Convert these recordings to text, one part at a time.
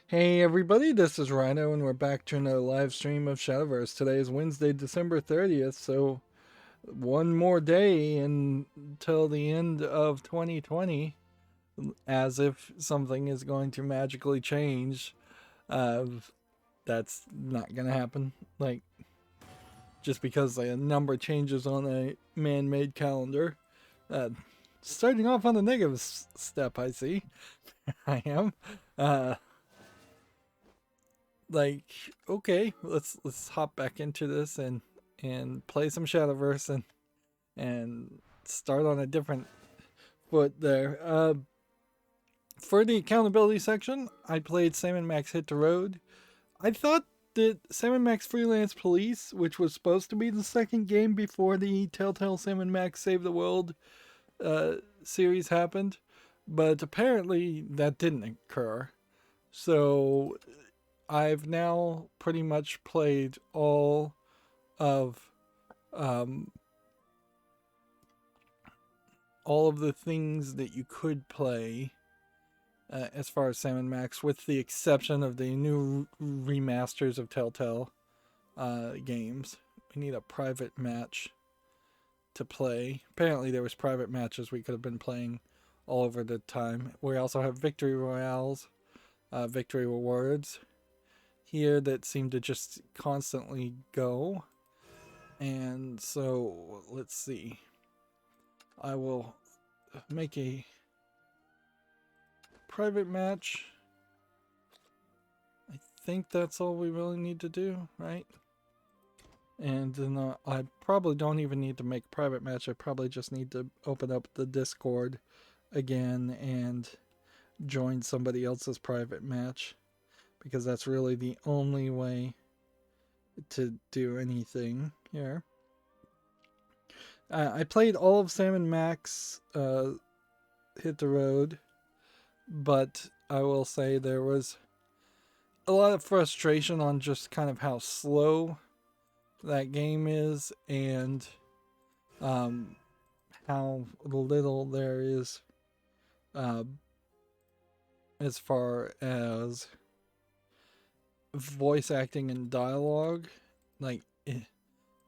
Hey everybody, this is Rydo and we're back to another live stream of Shadowverse. Today is Wednesday, December 30th, so one more day until the end of 2020, as if something is going to magically change. Uh, that's not going to happen. Like, just because a number changes on a man-made calendar. Uh, Starting off on the negative step, I see. I am. Uh, like okay, let's hop back into this and play some Shadowverse and start on a different foot there. For the accountability section, I played Sam & Max Hit the Road. I thought that Sam & Max Freelance Police, which was supposed to be the second game before the Telltale Sam & Max Save the World series happened, but apparently that didn't occur. So I've now pretty much played of um, all of the things that you could play as far as Sam & Max, with the exception of the new remasters of Telltale games. We need a private match to play. Apparently there was private matches we could have been playing all over the time. We also have victory royales, victory rewards here that seem to just constantly go. And so let's see. I will make a private match. I think that's all we really need to do, right? And then I probably don't even need to make a private match. I probably just need to open up the Discord again and join somebody else's private match, because that's really the only way to do anything here. I played all of Sam & Max Hit the Road, but I will say there was a lot of frustration on just kind of how slow that game is, and how little there is uh, as far as voice acting and dialogue. Like, it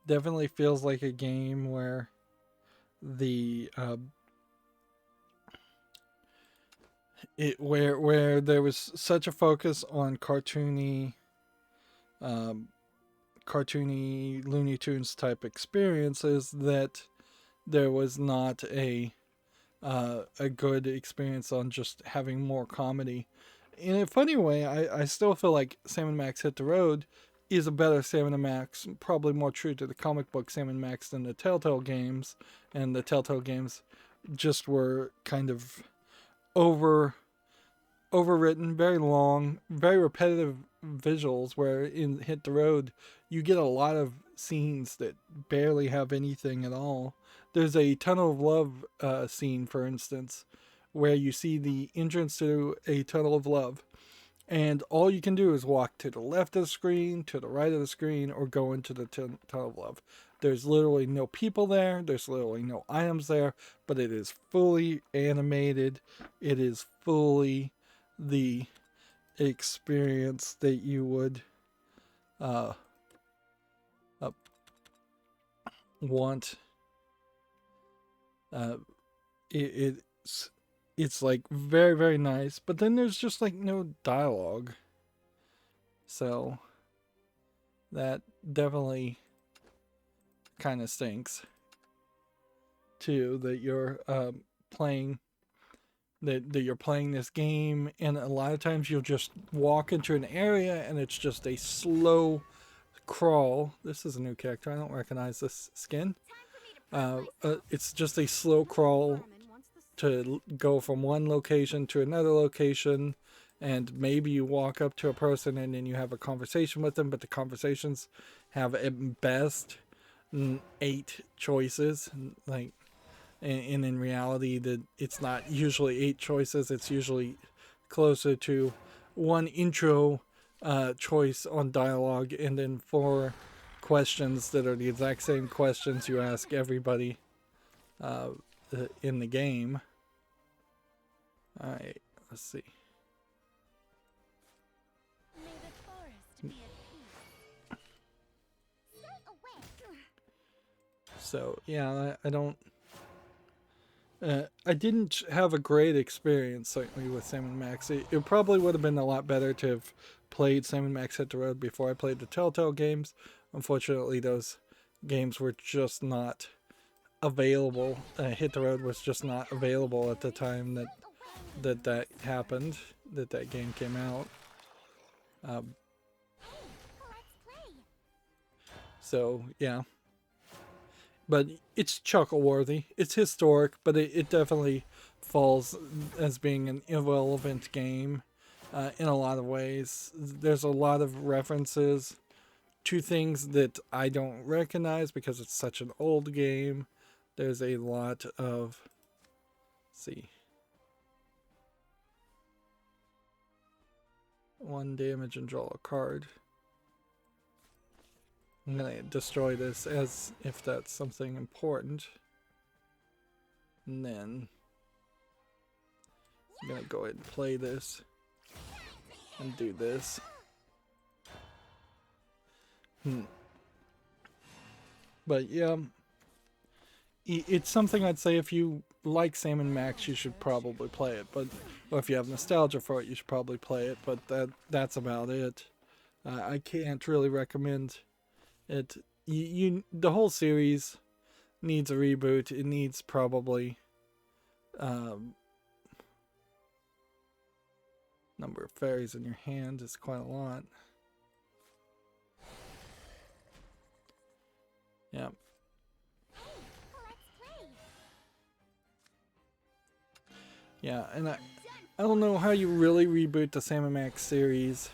definitely feels like a game where the where there was such a focus on um, cartoony Looney Tunes type experiences that there was not a good experience on just having more comedy. In a funny way, I still feel like Sam & Max Hit the Road is a better Sam & Max, probably more true to the comic book Sam & Max than the Telltale games, and the Telltale games just were kind of over overwritten, very long, very repetitive visuals, where in Hit the Road you get a lot of scenes that barely have anything at all. There's a Tunnel of Love scene, for instance, where you see the entrance to a Tunnel of Love, and all you can do is walk to the left of the screen, to the right of the screen, or go into the Tunnel of Love. There's literally no people there, there's literally no items there, but it is fully animated. It is fully the experience that you would uh, uh, want. Uh, it's it's like very, very nice, but then there's just like no dialogue, so that definitely kind of stinks too. That you're playing that you're playing this game, and a lot of times you'll just walk into an area and it's just a slow crawl. This is a new character. I don't recognize this skin. It's just a slow crawl to go from one location to another location, and maybe you walk up to a person and then you have a conversation with them, but the conversations have at best 8 choices. Like, and in reality, that it's not usually 8 choices. It's usually closer to one intro choice on dialogue, and then 4 questions that are the exact same questions you ask everybody uh, in the game. All right, let's see. So yeah, I don't. I didn't have a great experience certainly with Sam & Max. It probably would have been a lot better to have played Sam & Max Hit the Road before I played the Telltale games. Unfortunately, those games were just not available. Hit the Road was just not available at the time that happened, that game came out. So yeah, but it's chuckle worthy. It's historic, but it definitely falls as being an irrelevant game in a lot of ways. There's a lot of references to things that I don't recognize because it's such an old game. There's a lot of, let's see, 1 damage and draw a card. I'm gonna destroy this as if that's something important. And then I'm gonna go ahead and play this and do this. But yeah, it's something I'd say if you like Sam & Max, you should probably play it. But or if you have nostalgia for it, you should probably play it. But that's about it. I can't really recommend it. The whole series needs a reboot. It needs probably number of fairies in your hand is quite a lot. Yeah. Yeah, and I don't know how you really reboot the Sam & Max series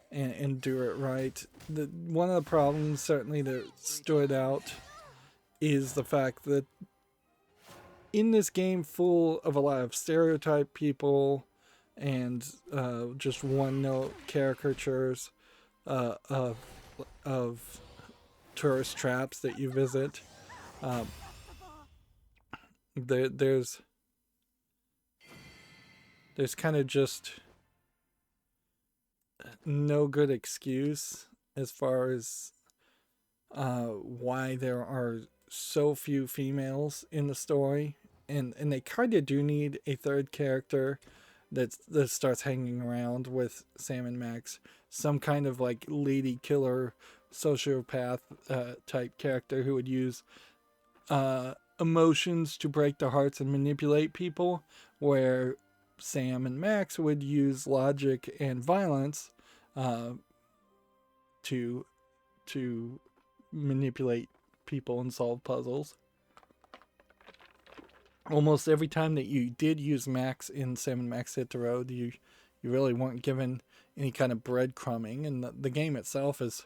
and do it right. One of the problems certainly that stood out is the fact that in this game full of a lot of stereotype people and just one-note caricatures of tourist traps that you visit, there's kind of just no good excuse as far as why there are so few females in the story, and they kind of do need a third character that starts hanging around with Sam & Max, some kind of like lady killer sociopath type character who would use emotions to break their hearts and manipulate people, where Sam & Max would use logic and violence to manipulate people and solve puzzles. Almost every time that you did use Max in Sam & Max Hit the Road, you really weren't given any kind of breadcrumbing, and the game itself is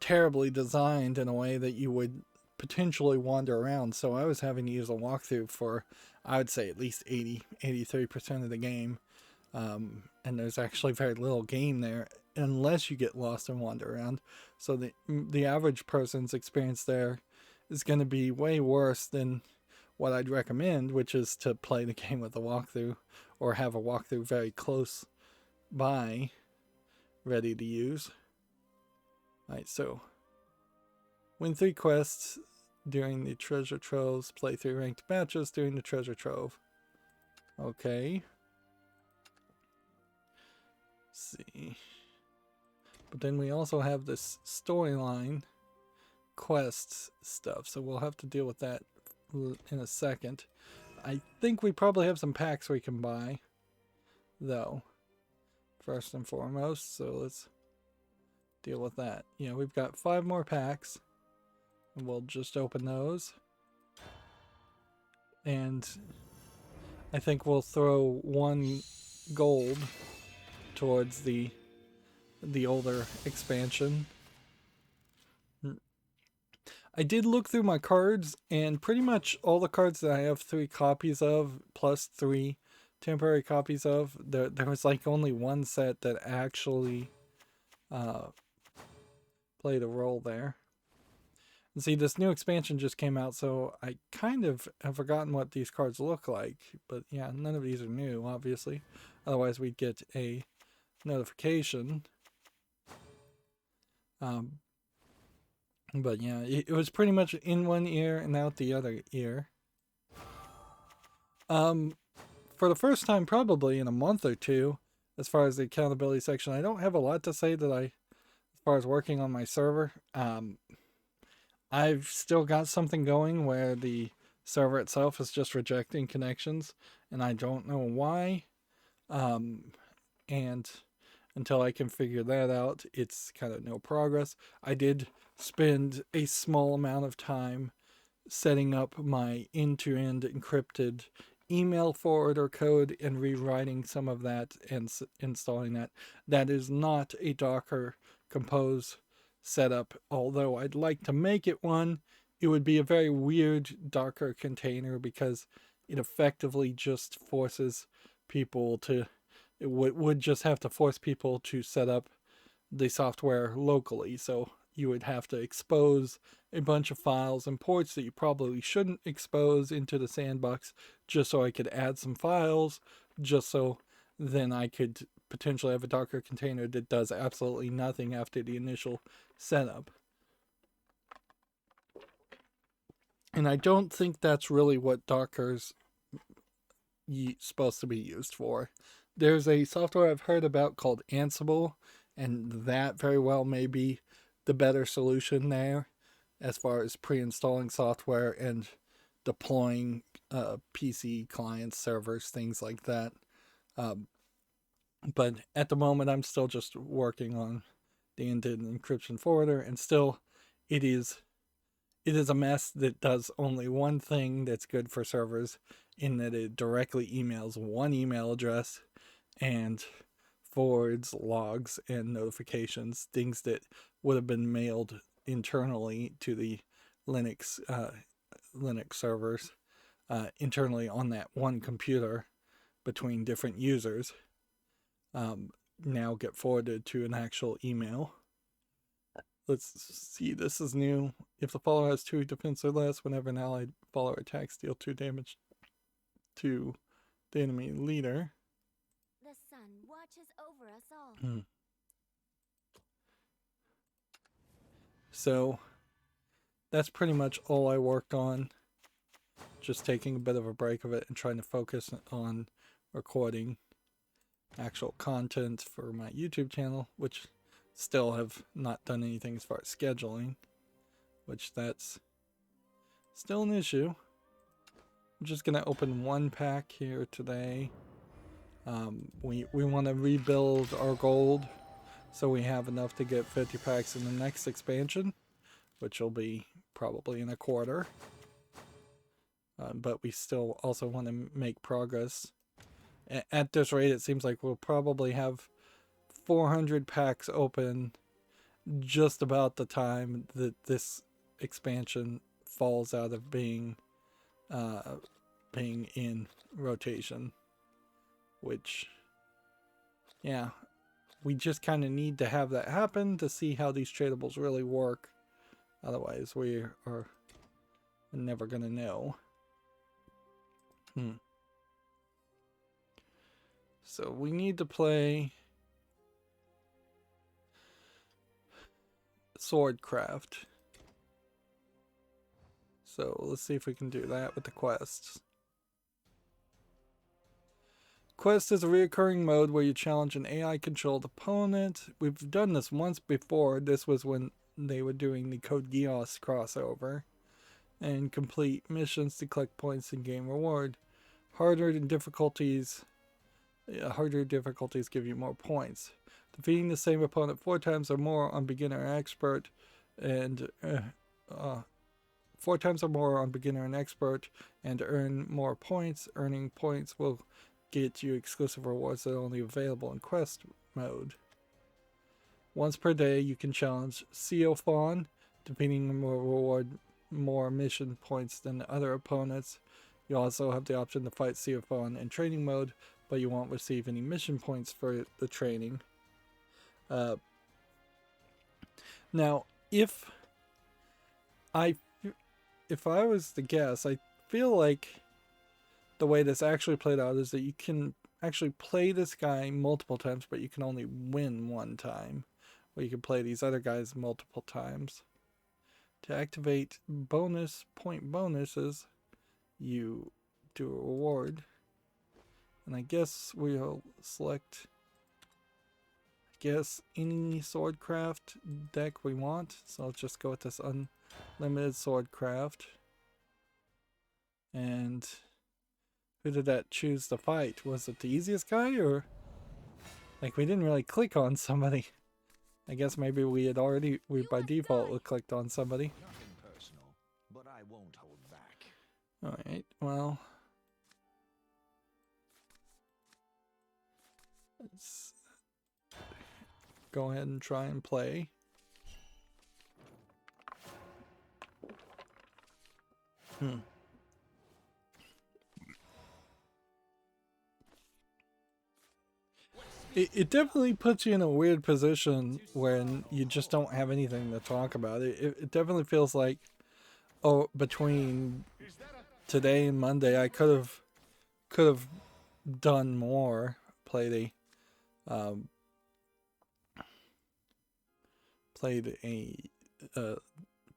terribly designed in a way that you would potentially wander around. So I was having to use a walkthrough for, I would say, at least 83% of the game. And there's actually very little game there unless you get lost and wander around. So the average person's experience there is going to be way worse than what I'd recommend, which is to play the game with a walkthrough or have a walkthrough very close by ready to use. Alright, so win 3 quests during the treasure troves, play 3 ranked matches during the treasure trove. Okay. Let's see. But then we also have this storyline quests stuff, so we'll have to deal with that in a second. I think we probably have some packs we can buy, though, first and foremost, so let's deal with that. You know, we've got 5 more packs, and we'll just open those. And I think we'll throw 1 gold towards the older expansion. I did look through my cards, and pretty much all the cards that I have 3 copies of, plus 3 temporary copies of, there was like only 1 set that actually played a role there. And see, this new expansion just came out, so I kind of have forgotten what these cards look like. But yeah, none of these are new, obviously. Otherwise, we'd get a notification. Um, but yeah, it was pretty much in one ear and out the other ear. Um, for the first time, probably in a month or two, as far as the accountability section, I don't have a lot to say that as far as working on my server. I've still got something going where the server itself is just rejecting connections, and I don't know why. And until I can figure that out, it's kind of no progress. I did spend a small amount of time setting up my end-to-end encrypted email forwarder code and rewriting some of that and installing that. That is not a Docker Compose setup, although I'd like to make it one. It would be a very weird Docker container because it effectively just forces people to, it would just have to force people to set up the software locally. So you would have to expose a bunch of files and ports that you probably shouldn't expose into the sandbox just so I could add some files, just so then I could potentially have a Docker container that does absolutely nothing after the initial setup. And I don't think that's really what Docker's supposed to be used for. There's a software I've heard about called Ansible, and that very well may be the better solution there as far as pre-installing software and deploying PC clients, servers, things like that. But at the moment, I'm still just working on the end-to-end encryption forwarder, and still, it is a mess that does only one thing that's good for servers, in that it directly emails one email address and forwards logs and notifications, things that would have been mailed internally to the Linux servers internally on that one computer between different users, now get forwarded to an actual email. Let's see, this is new. If the follower has 2 defense or less, whenever an allied follower attacks, deal 2 damage to the enemy leader. The sun watches over us all. So that's pretty much all I worked on. Just taking a bit of a break of it and trying to focus on recording actual content for my YouTube channel, which still have not done anything as far as scheduling, which that's still an issue. I'm just gonna open one pack here today. We want to rebuild our gold so we have enough to get 50 packs in the next expansion, which will be probably in a quarter. But we still also want to make progress. At this rate, it seems like we'll probably have 400 packs open just about the time that this expansion falls out of being in rotation. Which, yeah, we just kind of need to have that happen to see how these tradables really work. Otherwise, we are never going to know. So we need to play Swordcraft. So let's see if we can do that with the quests. Quest is a recurring mode where you challenge an AI-controlled opponent. We've done this once before. This was when they were doing the Code Geass crossover. And complete missions to collect points and gain reward. Harder difficulties give you more points. Defeating the same opponent 4 times or more on beginner and expert, and 4 times or more on beginner and expert, and earn more points. Earning points will get you exclusive rewards that are only available in quest mode. Once per day, you can challenge Seofawn, defeating them will reward more mission points than other opponents. You also have the option to fight Seofawn in training mode, but you won't receive any mission points for the training. Now, if I was to guess, I feel like the way this actually played out is that you can actually play this guy multiple times, but you can only win one time. where you can play these other guys multiple times. To activate bonus point bonuses, you do a reward. And I guess we'll select, any swordcraft deck we want. So let's just go with this unlimited swordcraft. And who did that choose to fight? Was it the easiest guy, or like we didn't really click on somebody? I guess maybe we had already, by default we clicked on somebody. Nothing personal, but I won't hold back. Alright, well, let's go ahead and try and play. It definitely puts you in a weird position when you just don't have anything to talk about. It definitely feels like, oh, between today and Monday I could have done more. Played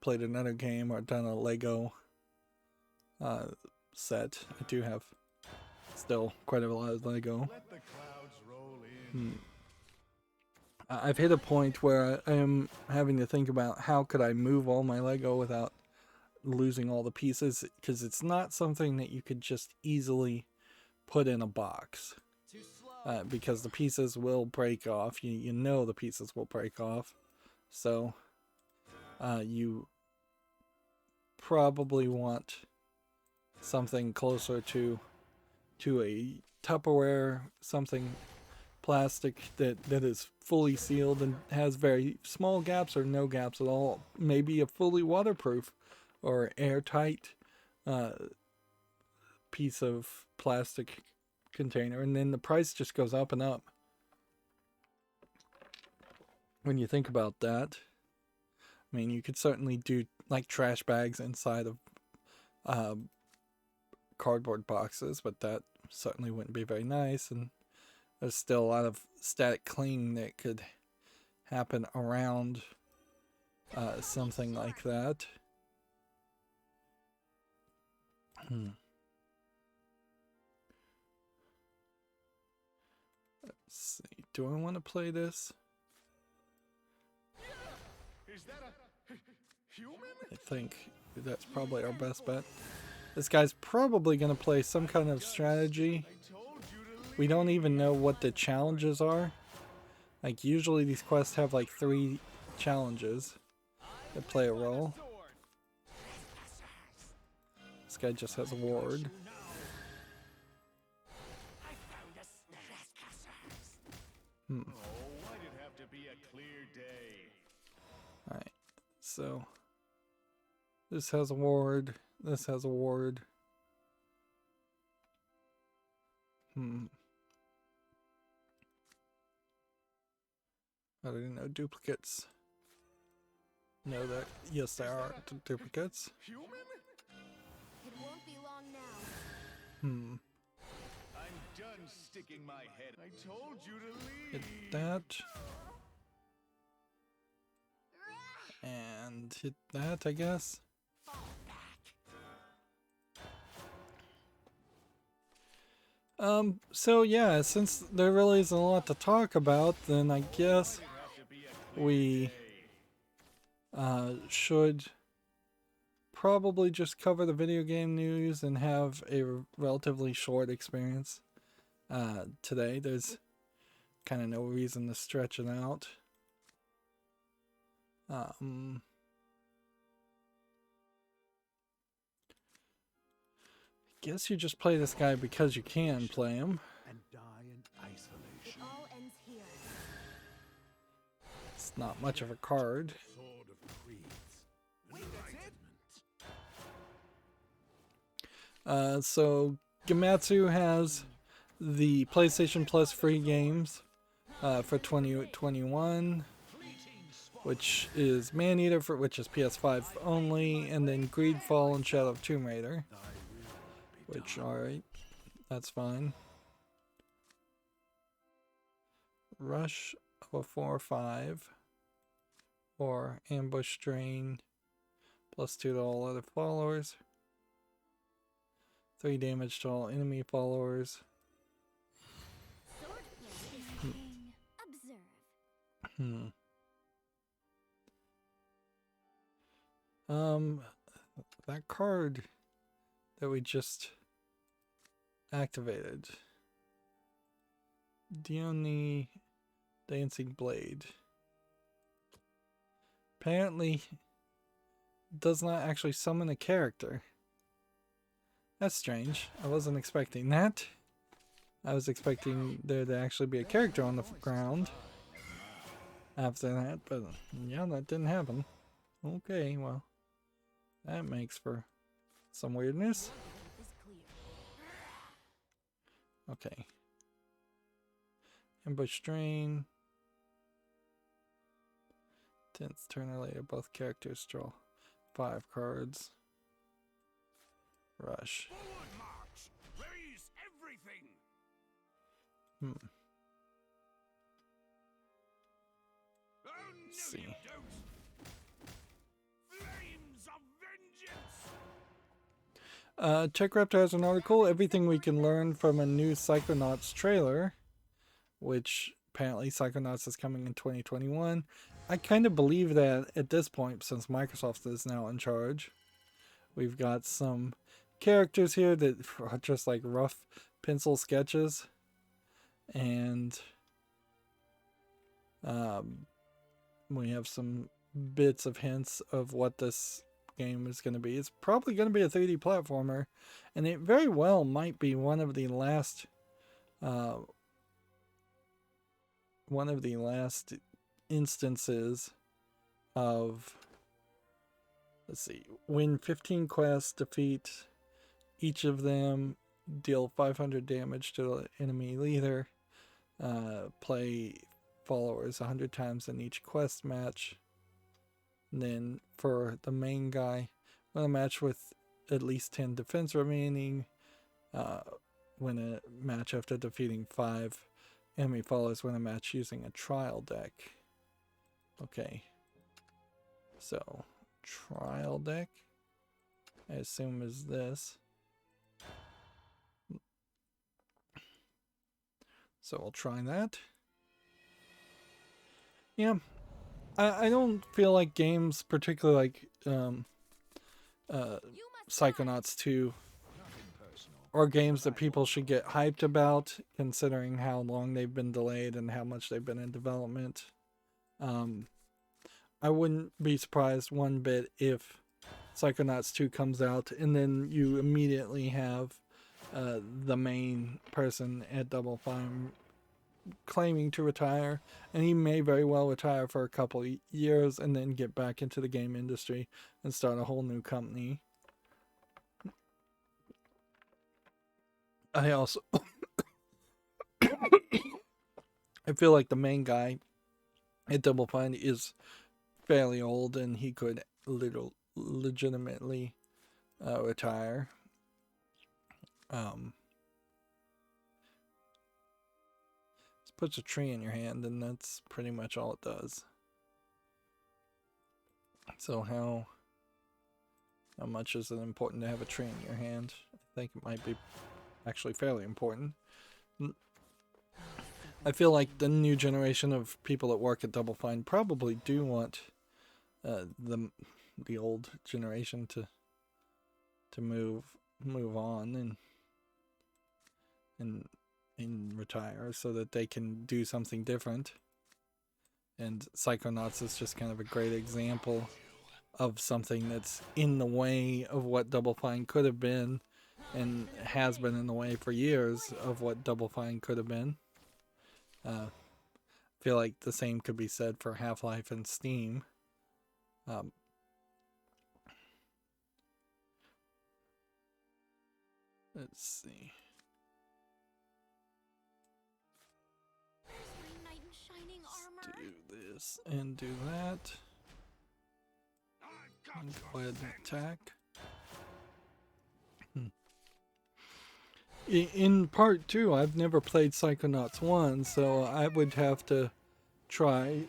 another game, or done a Lego set. I do have still quite a lot of Lego. I've hit a point where I am having to think about how could I move all my Lego without losing all the pieces, because it's not something that you could just easily put in a box, because the pieces will break off. You know the pieces will break off, so you probably want something closer to a Tupperware, something plastic that is fully sealed and has very small gaps or no gaps at all. Maybe a fully waterproof or airtight piece of plastic container, and then the price just goes up and up when you think about that. I mean, you could certainly do like trash bags inside of cardboard boxes, but that certainly wouldn't be very nice, and there's still a lot of static cling that could happen around something like that. Let's see. Do I want to play this? Is that a human? I think that's probably our best bet. This guy's probably going to play some kind of strategy. We don't even know what the challenges are. Like, usually these quests have like 3 challenges that play a role. This guy just has a ward. Alright, so this has a ward, this has a ward. Are there no duplicates? No, that, yes, there are duplicates. It won't be long now. I'm done sticking my head. I told you to leave. Hit that. And hit that, I guess. So yeah, since there really isn't a lot to talk about, then I guess we should probably just cover the video game news and have a relatively short experience today. There's kind of no reason to stretch it out. Guess you just play this guy because you can play him. And die in isolation. It all ends here. It's not much of a card. Sword of creeds. Enlightenment. So Gamatsu has the PlayStation Plus free games for 2021, which is Maneater, which is PS5 only, and then Greedfall and Shadow of Tomb Raider. Which, alright, that's fine. Rush of a 4 or 5. or ambush drain, +2 to all other followers, 3 damage to all enemy followers. Swordplay is king. Observe. That card that we just activated, Dione Dancing Blade, apparently does not actually summon a character. That's strange. I wasn't expecting that. I was expecting there to actually be a character on the ground after that, but yeah, that didn't happen. Okay, well, that makes for some weirdness. Okay. Ambush Drain. 10th turn or later, both characters draw 5 cards. Rush. Forward march! Raise everything! Oh, no, See. you don't! Flames of vengeance! Tech Raptor has an article, everything we can learn from a new Psychonauts trailer, which apparently Psychonauts is coming in 2021. I kind of believe that at this point, since Microsoft is now in charge. We've got some characters here that are just like rough pencil sketches, and we have some bits of hints of what this game is going to be. It's probably going to be a 3D platformer, and it very well might be one of the last instances of, let's see, win 15 quests, defeat each of them, deal 500 damage to the enemy leader, play followers 100 times in each quest match. And then for the main guy, win a match with at least 10 defense remaining, win a match after defeating 5 enemy followers, win a match using a trial deck. Okay, so trial deck, I assume, is this. So we'll try that. Yeah, I don't feel like games, particularly like Psychonauts 2, are games that people should get hyped about, considering how long they've been delayed and how much they've been in development. I wouldn't be surprised one bit if Psychonauts 2 comes out and then you immediately have the main person at Double Fine claiming to retire, and he may very well retire for a couple years and then get back into the game industry and start a whole new company. I also I feel like the main guy at Double Fine is fairly old, and he could legitimately retire. This puts a tree in your hand, and that's pretty much all it does. So how much is it important to have a tree in your hand? I think it might be actually fairly important. I feel like the new generation of people that work at Double Fine probably do want the old generation to move on and retire, so that they can do something different. And Psychonauts is just kind of a great example of something that's in the way of what Double Fine could have been, and has been in the way for years of what Double Fine could have been. I feel like the same could be said for Half-Life and Steam. Let's see. Let's do this and do that. And go ahead and attack. In part 2, I've never played Psychonauts 1, so I would have to try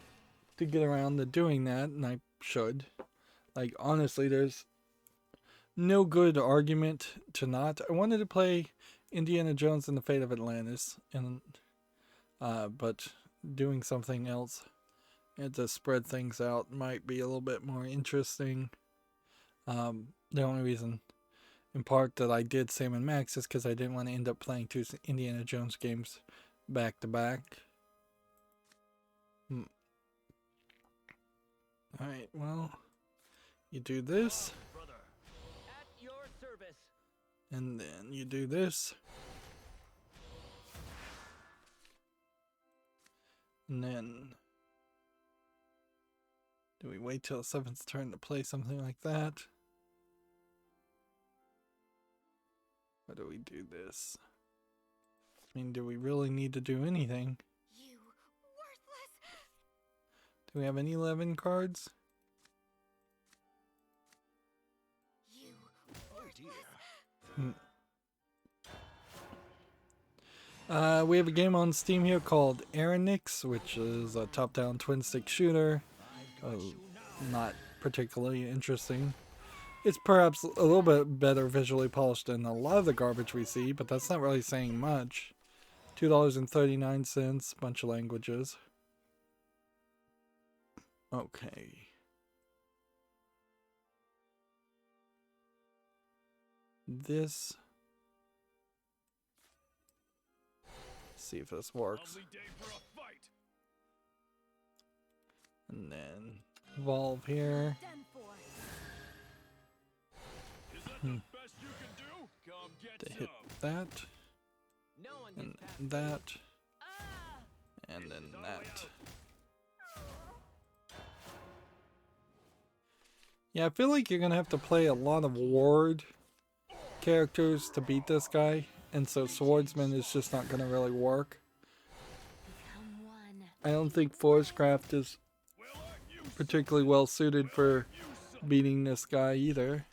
to get around to doing that, and I should. Like, honestly, there's no good argument to not. I wanted to play Indiana Jones and the Fate of Atlantis, and but doing something else and to spread things out might be a little bit more interesting. The only reason, in part, that I did Sam & Max is because I didn't want to end up playing 2 Indiana Jones games back to back. Alright, well, you do this, and then you do this, and then do we wait till the 7th turn to play something like that? Or do we do this? I mean, do we really need to do anything? You worthless. Do we have any 11 cards? You worthless. We have a game on Steam here called Aeronix, which is a top-down twin-stick shooter. Not particularly interesting. It's perhaps a little bit better visually polished than a lot of the garbage we see, but that's not really saying much. $2.39, bunch of languages. Okay. This. See if this works. And then evolve here. To hit that. And that. And then that. Yeah, I feel like you're gonna have to play a lot of ward characters to beat this guy, and so swordsman is just not gonna really work. I don't think Forestcraft is particularly well suited for beating this guy either.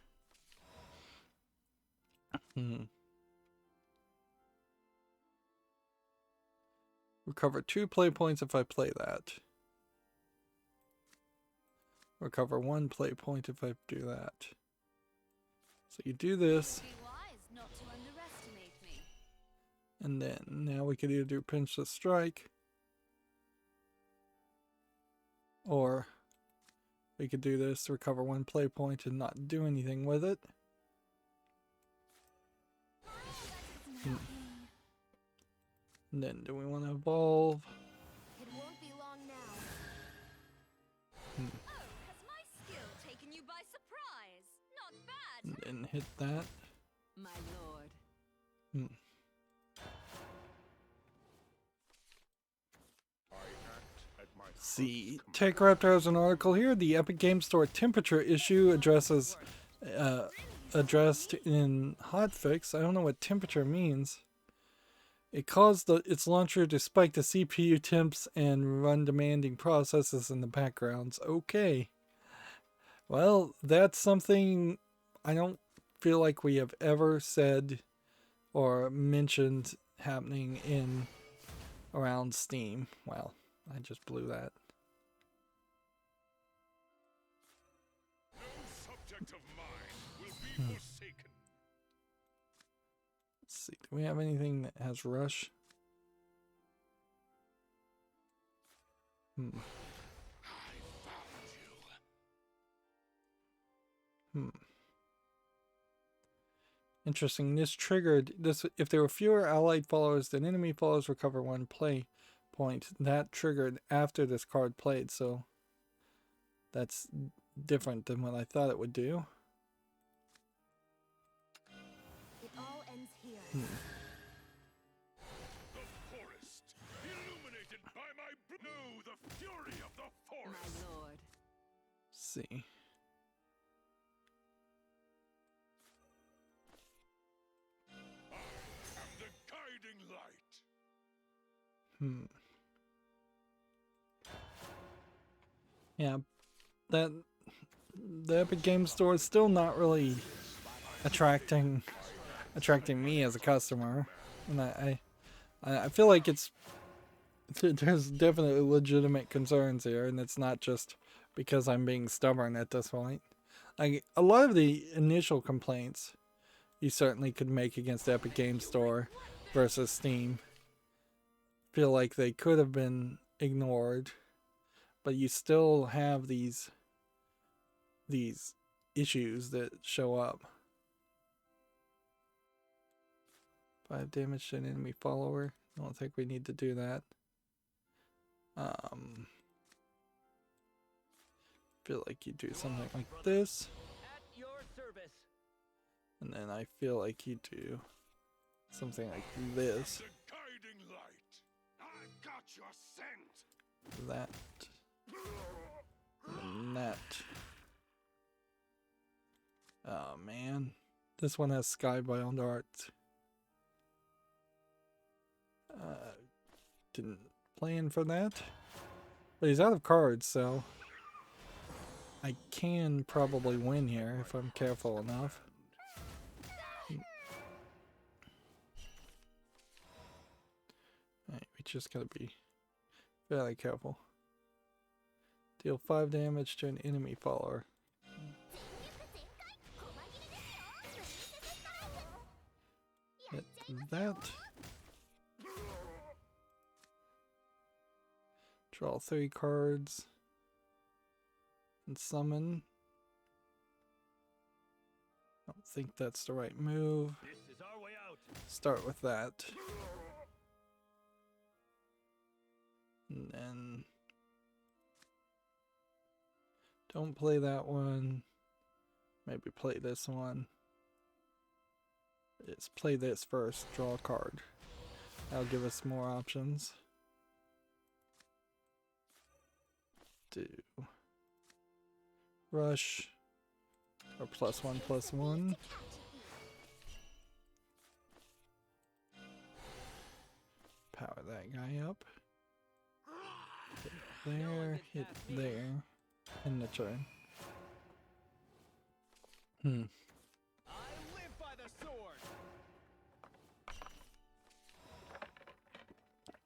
Recover 2 play points if I play that. Recover 1 play point if I do that. So you do this. And then now we could either do pinch to strike, or we could do this, recover 1 play point and not do anything with it. And then do we want to evolve? It won't be long now. Oh, has my skill taken you by surprise? Not bad. And then hit that. My lord. See, TechRaptor has an article here. The Epic Game Store temperature issue addressed in hotfix. I don't know what temperature means. It caused its launcher to spike the CPU temps and run demanding processes in the backgrounds. Okay. Well, that's something I don't feel like we have ever said or mentioned happening in around Steam. Well, I just blew that. No subject of mine will be forsaken. Let's see, do we have anything that has rush? I found you. Interesting. This triggered this. If there were fewer allied followers than enemy followers, recover 1 play point. That triggered after this card played, so that's different than what I thought it would do. It all ends here. The forest, illuminated by my blue, the fury of the forest. My lord. Let's see. I am the guiding light. Yeah, that the Epic Game Store is still not really attracting me as a customer, and I feel like it's there's definitely legitimate concerns here, and it's not just because I'm being stubborn at this point. Like, a lot of the initial complaints you certainly could make against Epic Games Store versus Steam feel like they could have been ignored, but you still have these issues that show up. 5 damage to an enemy follower. I don't think we need to do that. Feel like you do something like this. At your service. And then I feel like you do something like this. The guiding light. I've got your scent. That. And that. Oh man. This one has skybound art. Didn't plan for that. But he's out of cards, so I can probably win here if I'm careful enough. Alright, we just gotta be fairly careful. Deal 5 damage to an enemy follower. Hit that. Draw 3 cards. And summon. I don't think that's the right move. This is our way out. Start with that. And then don't play that one. Maybe play this one. Just play this first. Draw a card. That'll give us more options. Do rush or +1/+1. Power that guy up. Hit there, hit there, in the turn. I live by the sword.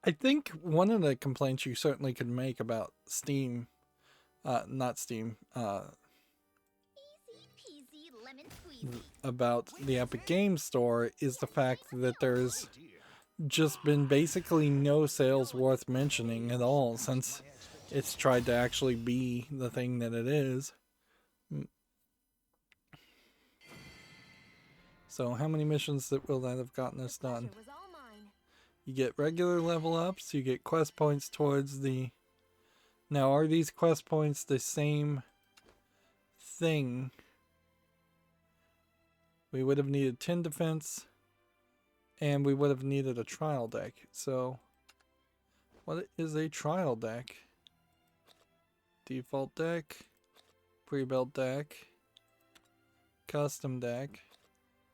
I think one of the complaints you certainly could make about Steam, not Steam, Easy peasy lemon squeezy. about the Epic Games Store is the fact that there's just been basically no sales worth mentioning at all since it's tried to actually be the thing that it is. So how many missions will that have gotten us done? Pleasure was all mine. You get regular level ups, you get quest points towards the... Now, are these quest points the same thing? We would have needed 10 defense, and we would have needed a trial deck. So, what is a trial deck? Default deck, pre-built deck, custom deck,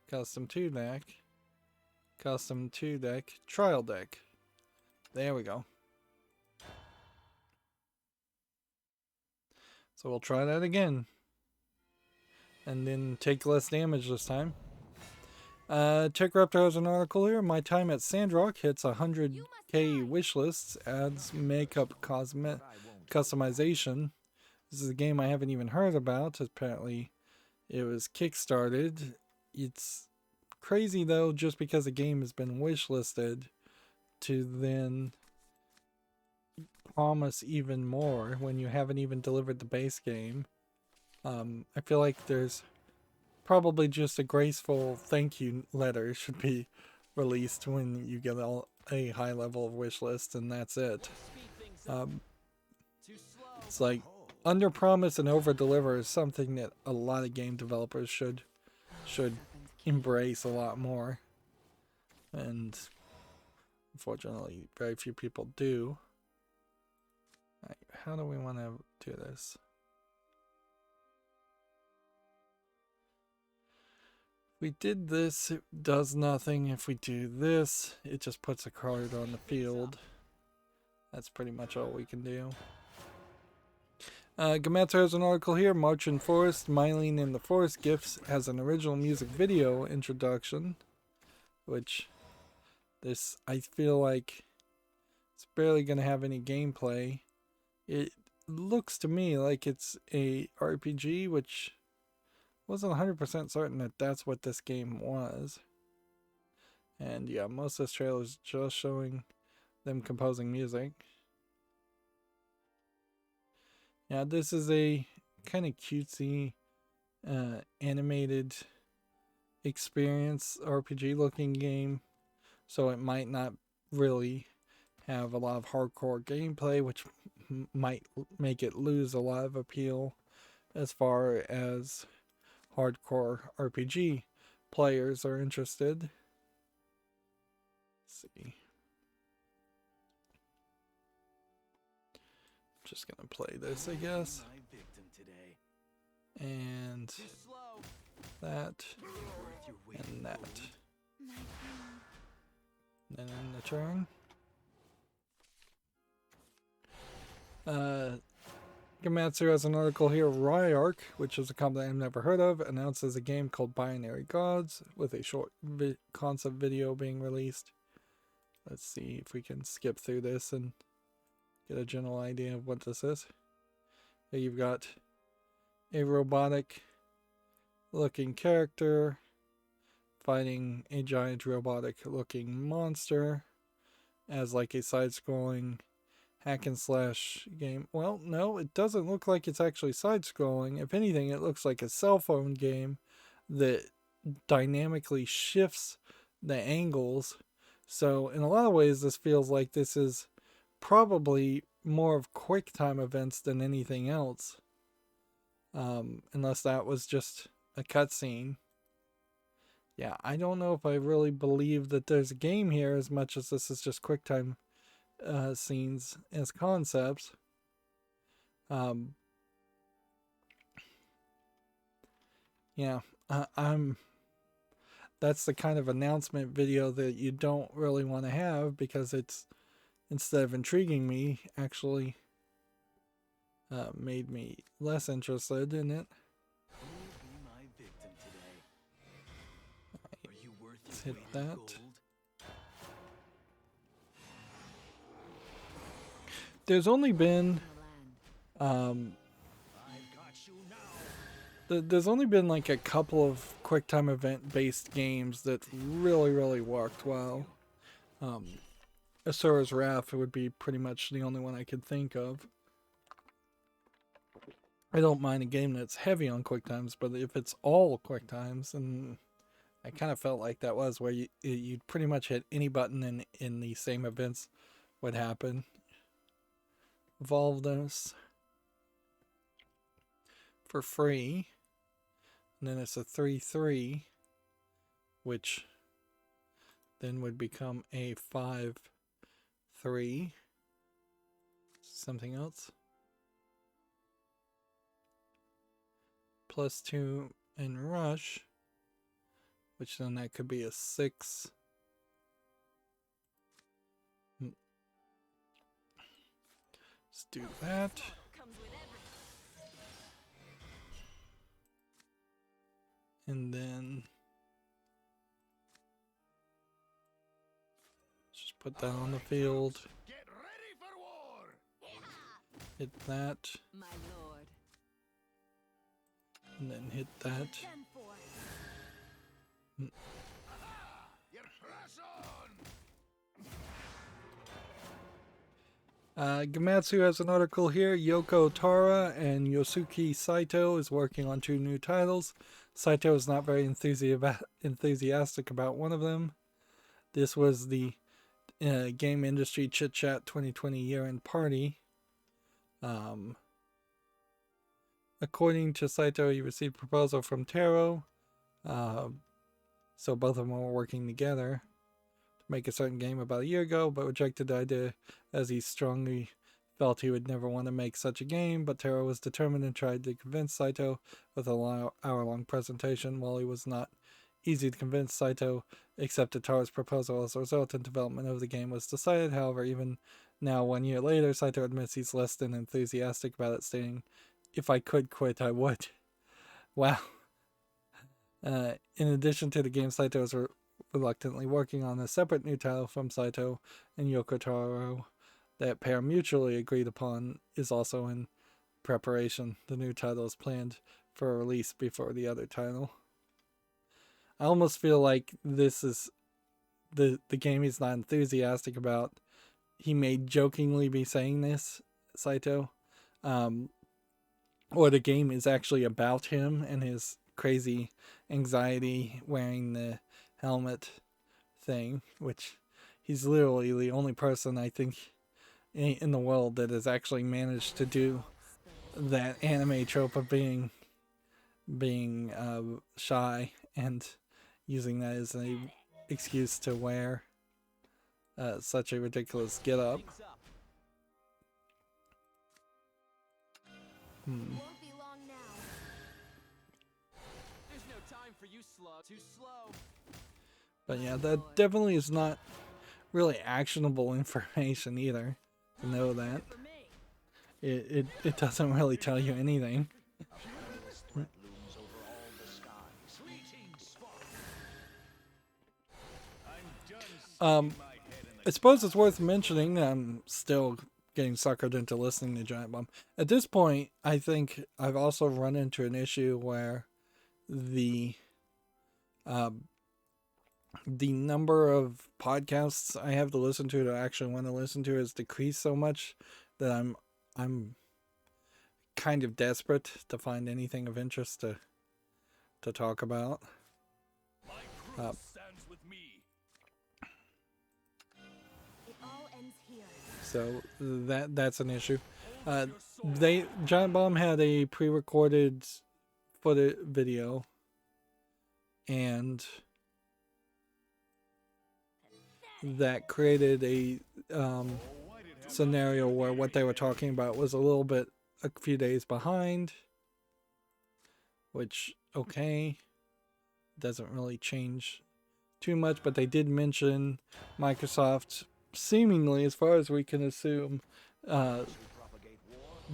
custom 2 deck, custom 2 deck, trial deck. There we go. So we'll try that again. And then take less damage this time. Tech Raptor has an article here. My time at Sandrock hits 100k wishlists, adds makeup customization. This is a game I haven't even heard about. Apparently it was kickstarted. It's crazy though, just because a game has been wishlisted to then promise even more when you haven't even delivered the base game. I feel like there's probably just a graceful thank you letter should be released when you get a high level of wish list, and that's it. It's like under promise and over deliver is something that a lot of game developers should embrace a lot more, and unfortunately very few people do. Right, how do we want to do this? If we did this, it does nothing. If we do this, it just puts a card on the field. That's pretty much all we can do. Gametsu has an article here. March in Forest, Myling in the Forest Gifts has an original music video introduction, which this, I feel like, It's barely going to have any gameplay. It looks to me like it's a RPG, which wasn't 100% certain that that's what this game was. And yeah, most of this trailer is just showing them composing music. Yeah, this is a kind of cutesy, animated experience RPG looking game, so it might not really have a lot of hardcore gameplay, which might make it lose a lot of appeal as far as hardcore RPG players are interested. Let's see. Just gonna play this, I guess. And that, and that. Then in the turn. Gamatsu has an article here. Ryark, which is a company I've never heard of, announces a game called Binary Gods with a short concept video being released. Let's see if we can skip through this and get a general idea of what this is. Here you've got a robotic looking character fighting a giant robotic looking monster as like a side-scrolling hack and slash game. Well, no, it doesn't look like it's actually side-scrolling. If anything, it looks like a cell phone game that dynamically shifts the angles. So in a lot of ways, this feels like this is probably more of QuickTime events than anything else. Unless that was just a cutscene. Yeah, I don't know if I really believe that there's a game here as much as this is just QuickTime scenes as concepts. Yeah, that's the kind of announcement video that you don't really want to have, because it's, instead of intriguing me, actually made me less interested in it. Let's hit that. There's only been there's only been like a couple of QuickTime event based games that really worked well. Asura's Wrath would be pretty much the only one I could think of. I don't mind a game that's heavy on QuickTimes, but if it's all QuickTimes, and I kind of felt like that was where you'd pretty much hit any button in the same events would happen. Evolve this for free, and then it's a 3-3, which then would become a 5-3. Something else. +2 in rush, which then that could be a 6. Let's do that. And then just put that on the field. Get ready for war. Hit that. My lord. And then hit that. Your press on. Gamatsu has an article here. Yoko Tara and Yosuke Saito is working on 2 new titles. Saito is not very enthusiastic about one of them. This was the Game Industry Chit Chat 2020 year-end party. According to Saito, he received a proposal from Taro, so both of them were working together to make a certain game about a year ago, but rejected the idea as he strongly felt he would never want to make such a game. But Taro was determined and tried to convince Saito with an hour-long presentation. While he was not easy to convince, Saito accepted Taro's proposal. As a result, in development of the game was decided. However, even now, 1 year later, Saito admits he's less than enthusiastic about it, stating, "If I could quit, I would." Wow. In addition to the game, Saito is reluctantly working on a separate new title from Saito and Yoko Taro, that pair mutually agreed upon is also in preparation. The new title is planned for release before the other title. I almost feel like this is the game he's not enthusiastic about. He may jokingly be saying this, Saito, or the game is actually about him and his crazy anxiety wearing the helmet thing, which he's literally the only person I think in the world that has actually managed to do that anime trope of being shy and using that as an excuse to wear such a ridiculous get-up. Won't be long now. There's no time for you too slow. But yeah, that definitely is not really actionable information either, to know that. For me. It doesn't really tell you anything. Threat looms over all the skies. Fleeting spark. I'm done sticking my head in I suppose it's worth mentioning that I'm still getting suckered into listening to Giant Bomb. At this point, I think I've also run into an issue where the number of podcasts I have to listen to that I actually want to listen to has decreased so much that I'm kind of desperate to find anything of interest to talk about. My crew stands with me. It all ends here. So that's an issue. Giant Bomb had a pre-recorded footage video, and that created a scenario where what they were talking about was a few days behind, which, okay, doesn't really change too much, but they did mention Microsoft seemingly, as far as we can assume,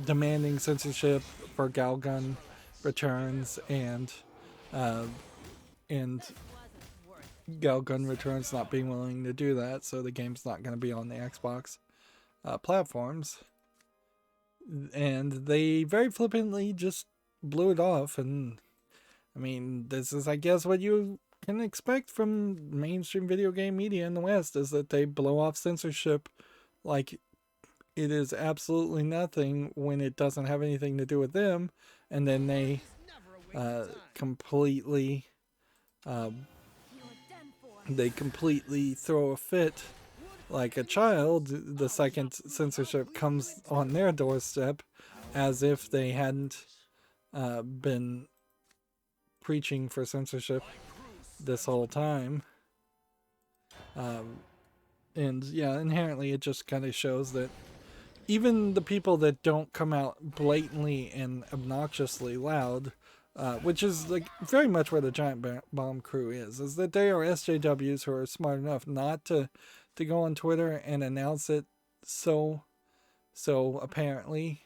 demanding censorship for Galgun returns, and Galgun returns not being willing to do that, so the game's not going to be on the Xbox platforms. And they very flippantly just blew it off, and I mean, this is, I guess, what you can expect from mainstream video game media in the West, is that they blow off censorship like it is absolutely nothing when it doesn't have anything to do with them, and then they completely throw a fit like a child the second censorship comes on their doorstep, as if they hadn't been preaching for censorship this whole time. And yeah, inherently it just kind of shows that even the people that don't come out blatantly and obnoxiously loud, which is like very much where the Giant Bomb crew is that they are SJWs who are smart enough not to go on Twitter and announce it so apparently,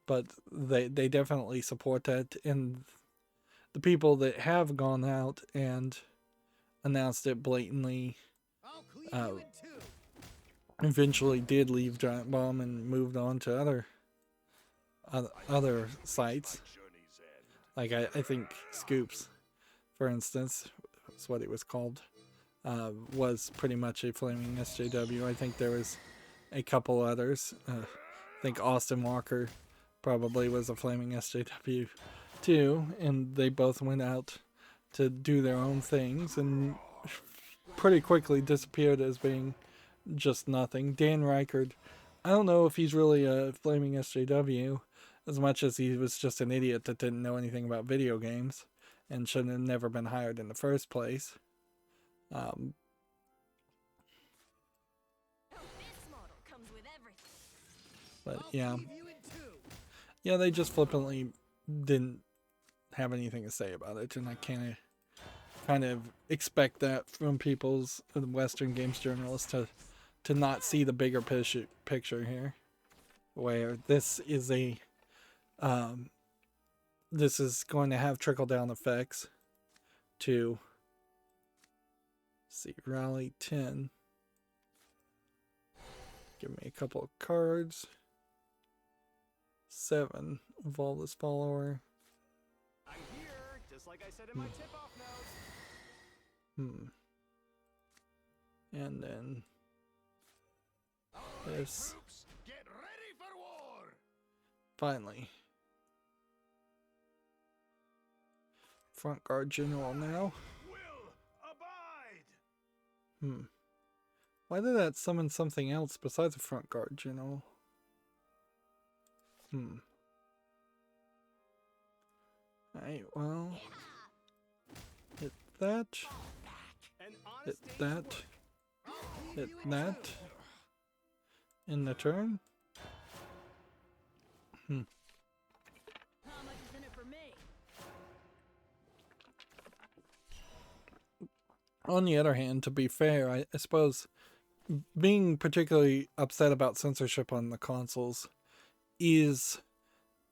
but they definitely support that, and the people that have gone out and announced it blatantly eventually did leave Giant Bomb and moved on to other sites. Like I think Scoops, for instance, is what it was called, was pretty much a flaming SJW. I think there was a couple others. I think Austin Walker probably was a flaming SJW too, and they both went out to do their own things and pretty quickly disappeared as being just nothing. Dan Reichard, I don't know if he's really a flaming SJW as much as he was just an idiot that didn't know anything about video games and should have never been hired in the first place. But yeah, they just flippantly didn't have anything to say about it, and I kind of expect that from people's Western games journalists to not see the bigger picture here, where this is this is going to have trickle down effects to, let's see, Rally 10. Give me a couple of cards. 7. Evolveless Follower. I'm here, just like I said in my tip-off notes. And then this. Troops, get ready for war! Finally. Front Guard General now. Will abide! Why did that summon something else besides a Front Guard General? Alright, well. Hit that. An Hit honest day's that. work. Hit that. In the turn. How much is in it for me? On the other hand, to be fair, I suppose being particularly upset about censorship on the consoles is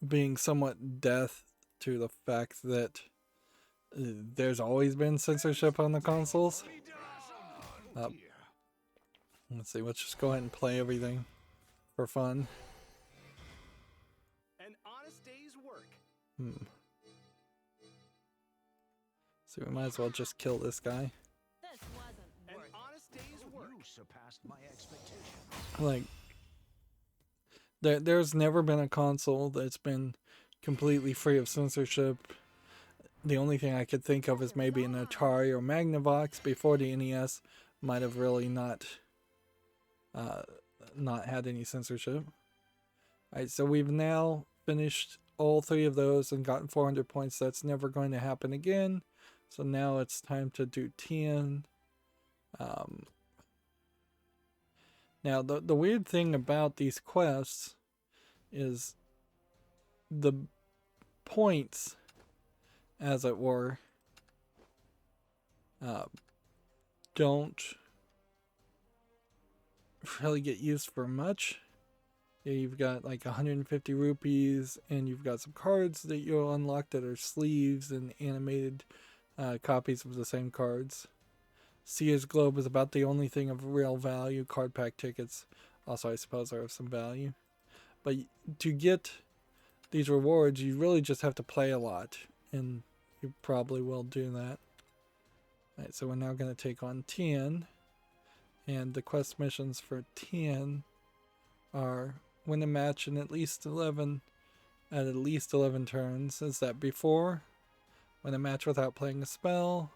being somewhat deaf to the fact that there's always been censorship on the consoles. Let's see, let's just go ahead and play everything for fun. An honest day's work. So we might as well just kill this guy. This wasn't An worth it. honest day's work. You surpassed my expectations. Like, there's never been a console that's been completely free of censorship. The only thing I could think of is maybe an Atari or Magnavox before the NES might have really not had any censorship. Alright, so we've now finished all 3 of those and gotten 400 points. That's never going to happen again. So now it's time to do 10. Now, the weird thing about these quests is the points, as it were, don't really get used for much. Yeah, you've got like 150 rupees, and you've got some cards that you'll unlock that are sleeves and animated copies of the same cards. Sears Globe is about the only thing of real value. Card pack tickets also, I suppose, are of some value. But to get these rewards, you really just have to play a lot, and you probably will do that. Alright, so we're now going to take on 10, and the quest missions for 10 are win a match in at least 11 turns. Is that before? Win a match without playing a spell.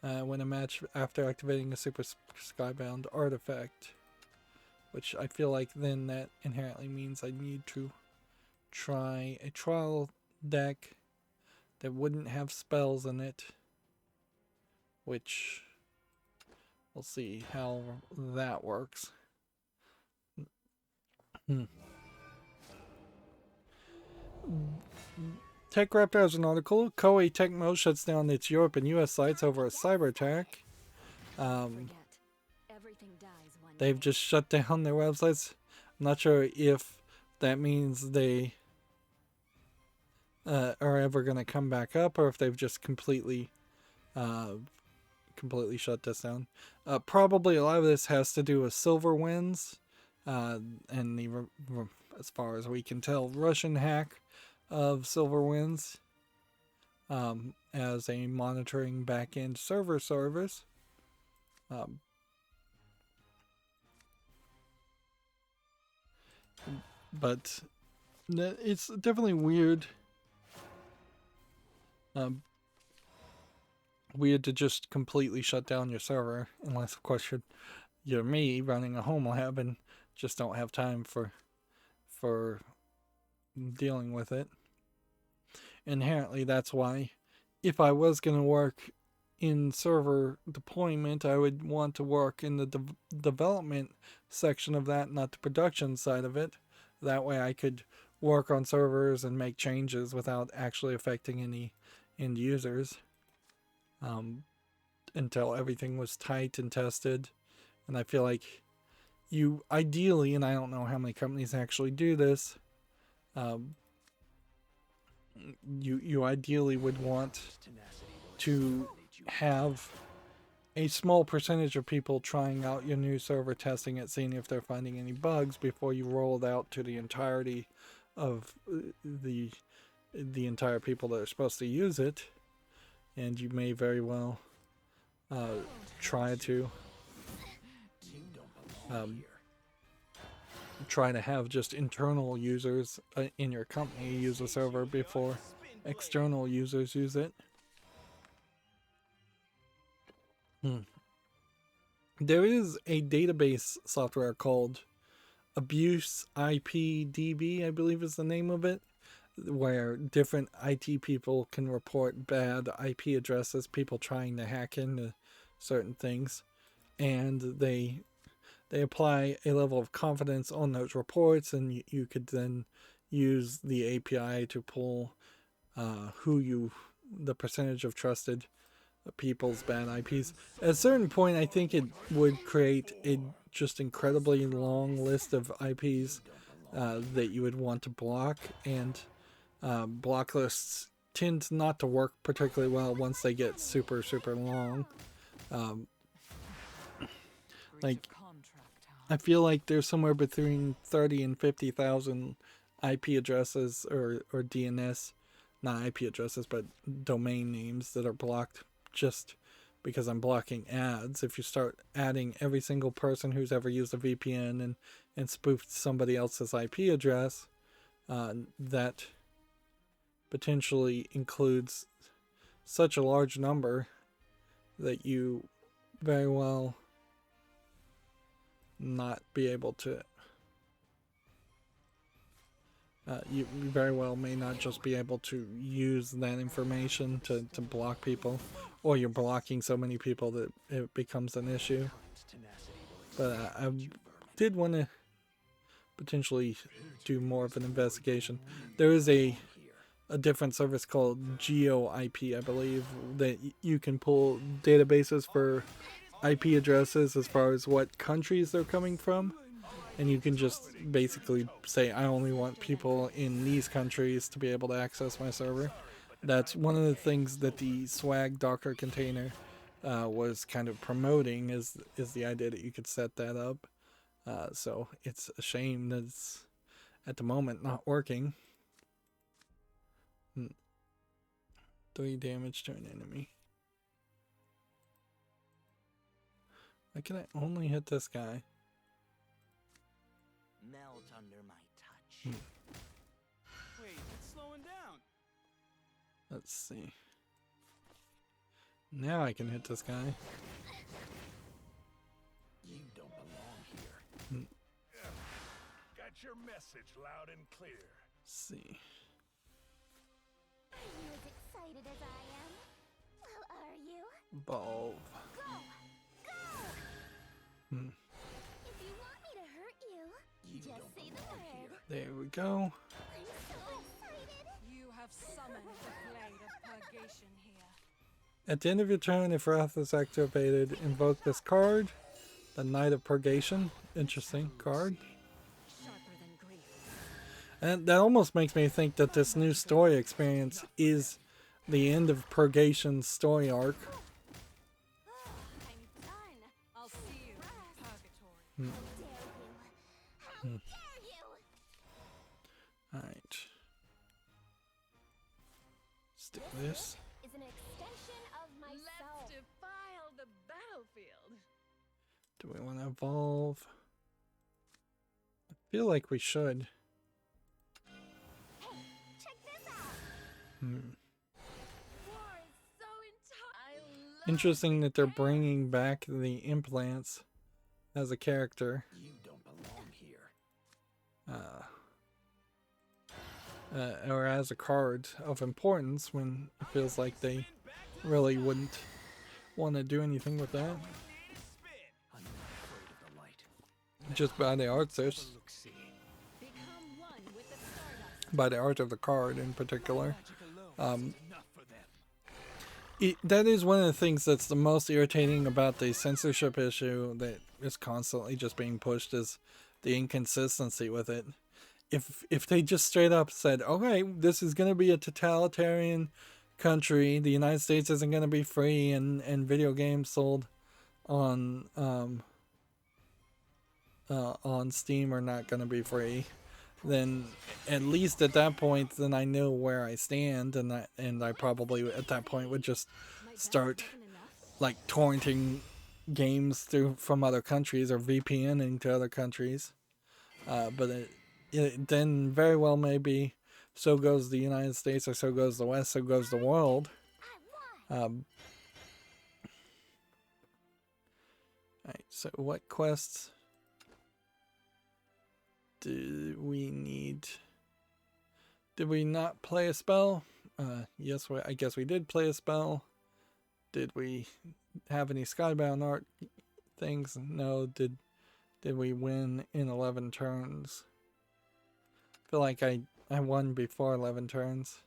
Win a match after activating a super skybound artifact, which I feel like then that inherently means I need to try a trial deck that wouldn't have spells in it, which we'll see how that works. Tech Raptor has an article. Koei Tecmo shuts down its Europe and US sites over a cyber attack. Forget. Everything dies one They've day. just shut down their websites. I'm not sure if that means they are ever going to come back up, or if they've just completely shut this down. Probably a lot of this has to do with Silver Winds, and the, as far as we can tell, Russian hack of Silver Winds as a monitoring back-end server service. But it's definitely weird. Weird to just completely shut down your server, unless of course you're me running a home lab and just don't have time for dealing with it. Inherently, that's why if I was going to work in server deployment, I would want to work in the development section of that, not the production side of it. That way I could work on servers and make changes without actually affecting any end users, until everything was tight and tested. And I feel like you ideally, and I don't know how many companies actually do this, you ideally would want to have a small percentage of people trying out your new server, testing it, seeing if they're finding any bugs before you roll it out to the entirety of the entire people that are supposed to use it. And you may very well try to try to have just internal users in your company use the server before external users use it. There is a database software called Abuse IPDB, I believe is the name of it, where different IT people can report bad IP addresses, people trying to hack into certain things, and they apply a level of confidence on those reports, and you could then use the API to pull the percentage of trusted people's bad IPs. At a certain point, I think it would create a just incredibly long list of IPs that you would want to block, and block lists tend not to work particularly well once they get super long. Like, I feel like there's somewhere between 30 and 50,000 IP addresses or DNS, not IP addresses, but domain names that are blocked just because I'm blocking ads. If you start adding every single person who's ever used a VPN and spoofed somebody else's IP address, that potentially includes such a large number that you very well not be able to you very well may not just be able to use that information to block people, or you're blocking so many people that it becomes an issue. But I did want to potentially do more of an investigation. There is a different service called GeoIP, I believe, that you can pull databases for IP addresses as far as what countries they're coming from. And you can just basically say, I only want people in these countries to be able to access my server. That's one of the things that the Swag Docker container was kind of promoting, is the idea that you could set that up. So it's a shame that it's at the moment not working. 3 damage to an enemy. Why can I only hit this guy? Melt under my touch. Wait, it's slowing down. Let's see. Now I can hit this guy. You don't belong here. Got your message loud and clear. Let's see. Are you as excited as I am? Well, are you? Evolve. Go! Go! If you want me to hurt you, just say the word. There we go. I'm so excited. You have summoned the blade of purgation here. At the end of your turn, if Wrath is activated, invoke this card, the Knight of Purgation. Interesting card. Sharper than grief. And that almost makes me think that this new story experience is the end of Purgation's story arc. I'm done. I'll see you in purgatory. How dare you? How dare you? Alright. Stick this. Is an extension of myself. Let's defile the battlefield. Do we want to evolve? I feel like we should. Hey, check this out. War is so I love Interesting that they're bringing back the implants as a character. You don't belong here. Or as a card of importance, when it feels like they really wouldn't want to do anything with that. I'm not afraid of the light. Just by the art, Look-see. become one with the stardust. by the art of the card in particular. Enough for them. That is one of the things that's the most irritating about the censorship issue that is constantly just being pushed, is the inconsistency with it. If they just straight up said, okay, this is going to be a totalitarian country, the United States isn't going to be free, and video games sold on Steam are not going to be free, then at least at that point, then I know where I stand, and I probably at that point would just start like torrenting games through from other countries or VPNing to other countries. But it then very well may be so goes the United States, or so goes the West, so goes the world. Alright, so what quests do we need? Did we not play a spell? Yes, I guess we did play a spell. Did we have any Skybound art things? No. Did we win in 11 turns? I feel like I won before 11 turns.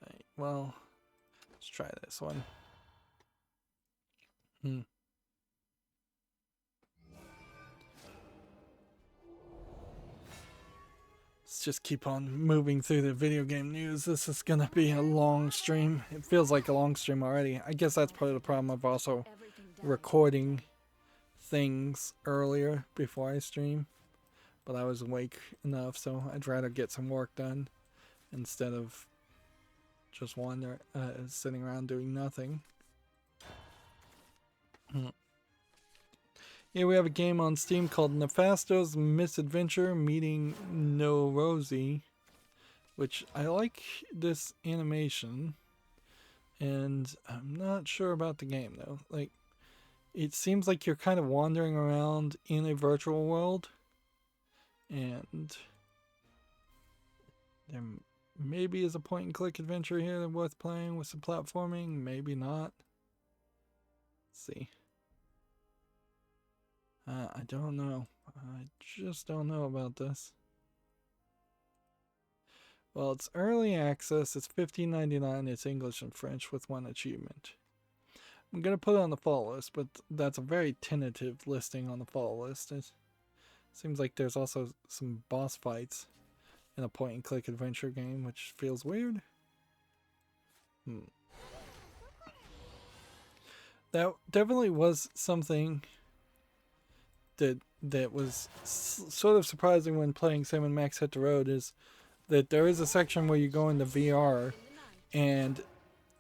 Right, well, let's try this one. Let's just keep on moving through the video game news. This is gonna be a long stream. It feels like a long stream already. I guess that's part of the problem of also recording things earlier before I stream. But I was awake enough, so I'd rather get some work done instead of just sitting around doing nothing. Yeah, we have a game on Steam called Nefasto's Misadventure Meeting No Rosie, which I like this animation, and I'm not sure about the game though. Like, it seems like you're kind of wandering around in a virtual world, and there maybe is a point and click adventure here worth playing with some platforming, maybe not. Let's see. I don't know. I just don't know about this. Well, it's early access. It's $15.99. It's English and French with 1 achievement. I'm going to put it on the fall list, but that's a very tentative listing on the fall list. It seems like there's also some boss fights in a point and click adventure game, which feels weird. That definitely was something that was sort of surprising when playing Sam & Max Hit the Road, is that there is a section where you go into VR and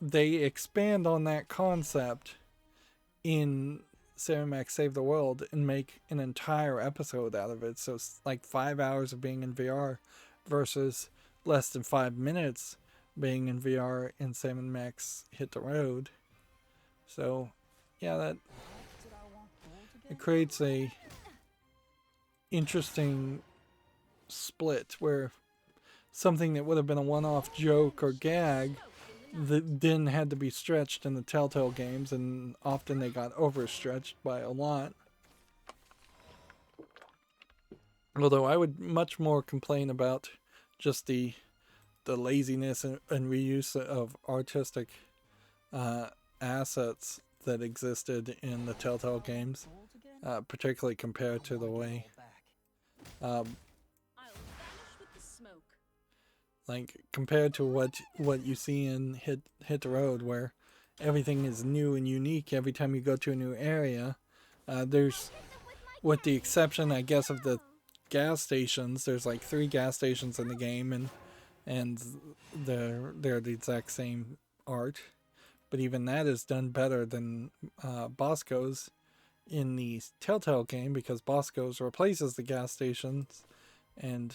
they expand on that concept in Sam & Max Save the World and make an entire episode out of it. So it's like 5 hours of being in VR versus less than 5 minutes being in VR in Sam & Max Hit the Road. So yeah, it creates a interesting split where something that would have been a one-off joke or gag that then had to be stretched in the Telltale games, and often they got overstretched by a lot. Although I would much more complain about just the laziness and reuse of artistic assets that existed in the Telltale games, particularly compared to the way like compared to what you see in Hit the Road, where everything is new and unique every time you go to a new area. There's, with the exception, I guess, of the gas stations, there's like 3 gas stations in the game, and they're the exact same art. But even that is done better than Bosco's in the Telltale game, because Bosco's replaces the gas stations and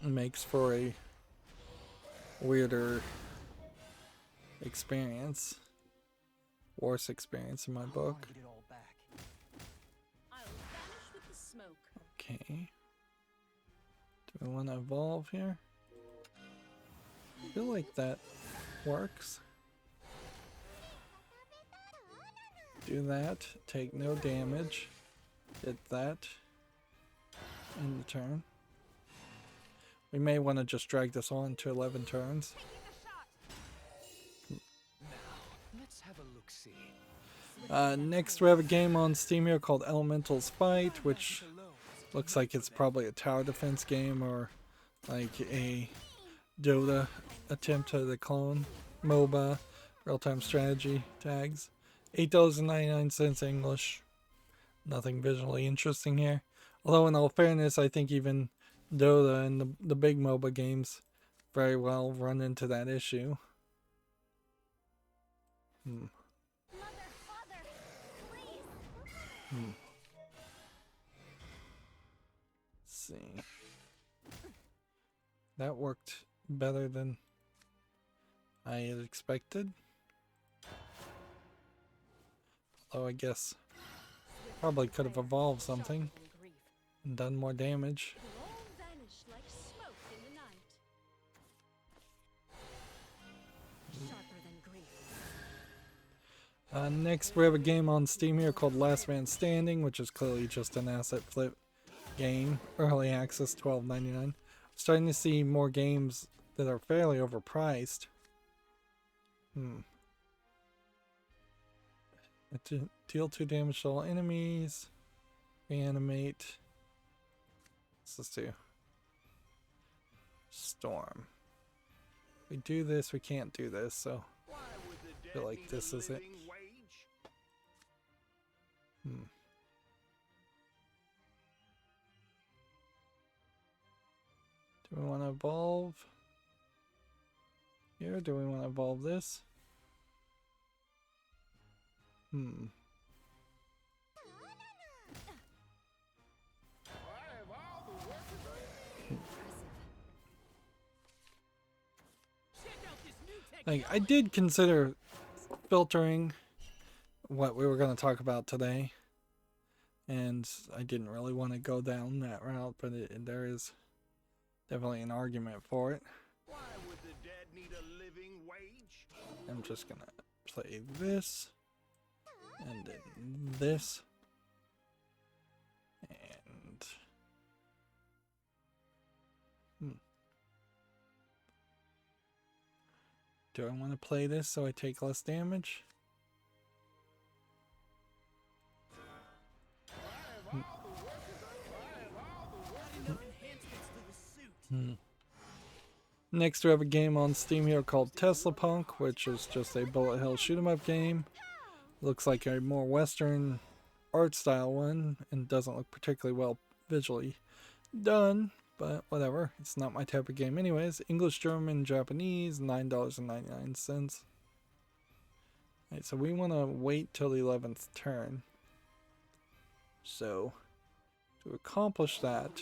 makes for a weirder experience. Worse experience in my book. Okay. Do we want to evolve here? I feel like that works. Do that. Take no damage. Hit that. End the turn. We may want to just drag this on to 11 turns. Let's have a look-see. Next we have a game on Steam here called Elemental's Fight, which looks like it's probably a tower defense game or like a Dota attempt to the clone MOBA real-time strategy tags. $8.99 English. Nothing visually interesting here. Although in all fairness, I think even Dota and the big MOBA games very well run into that issue. Mother, father, please. Let's see. That worked better than I had expected. Although I guess probably could have evolved something and done more damage. It'll all vanish like smoke in the night. Sharper than grief. Next we have a game on Steam here called Last Man Standing, which is clearly just an asset flip game. Early access, $12.99. Starting to see more games that are fairly overpriced. Deal 2 damage to all enemies. Reanimate. Let's do Storm. If we do this, we can't do this, so Why would the I dead feel like need this a is it. living wage? Do we want to evolve here? Do we want to evolve this? Like, I did consider filtering what we were going to talk about today, and I didn't really want to go down that route, but there is definitely an argument for it. Why would the dead need a living wage? I'm just gonna play this, and then this, and do I want to play this so I take less damage? Next we have a game on Steam here called Tesla Punk, which is just a bullet hell shoot 'em up game. Looks like a more Western art style one and doesn't look particularly well visually done, but whatever. It's not my type of game anyways. English, German, Japanese, $9.99. Alright, so we want to wait till the 11th turn. So, to accomplish that,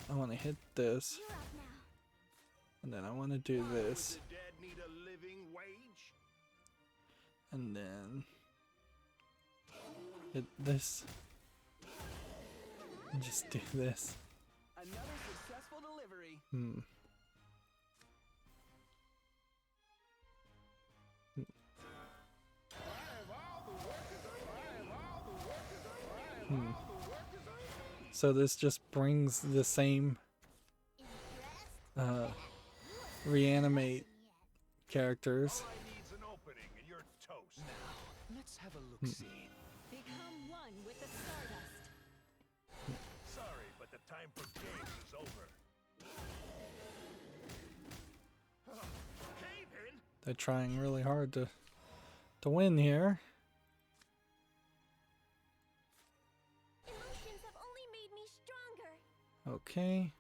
I want to hit this. You're up now. And then I want to do this. The dead need a living wage? And then hit this. And just do this. Another successful delivery. So this just brings the same reanimate characters. I needs an opening and you're toast. Let's have a look-see. Become one with the stardust. Sorry, but the time for games is over. Cave in? They're trying really hard to win here. Emotions have only made me stronger. Okay.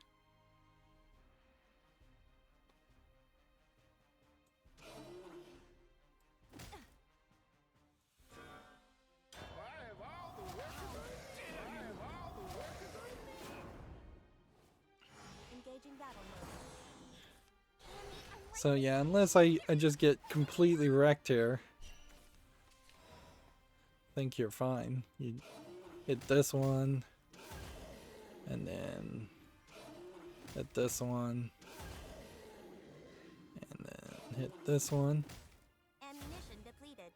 Engaging battle mode. So yeah, unless I just get completely wrecked here, I think you're fine. You hit this one, and then hit this one, and then hit this one. Ammunition depleted.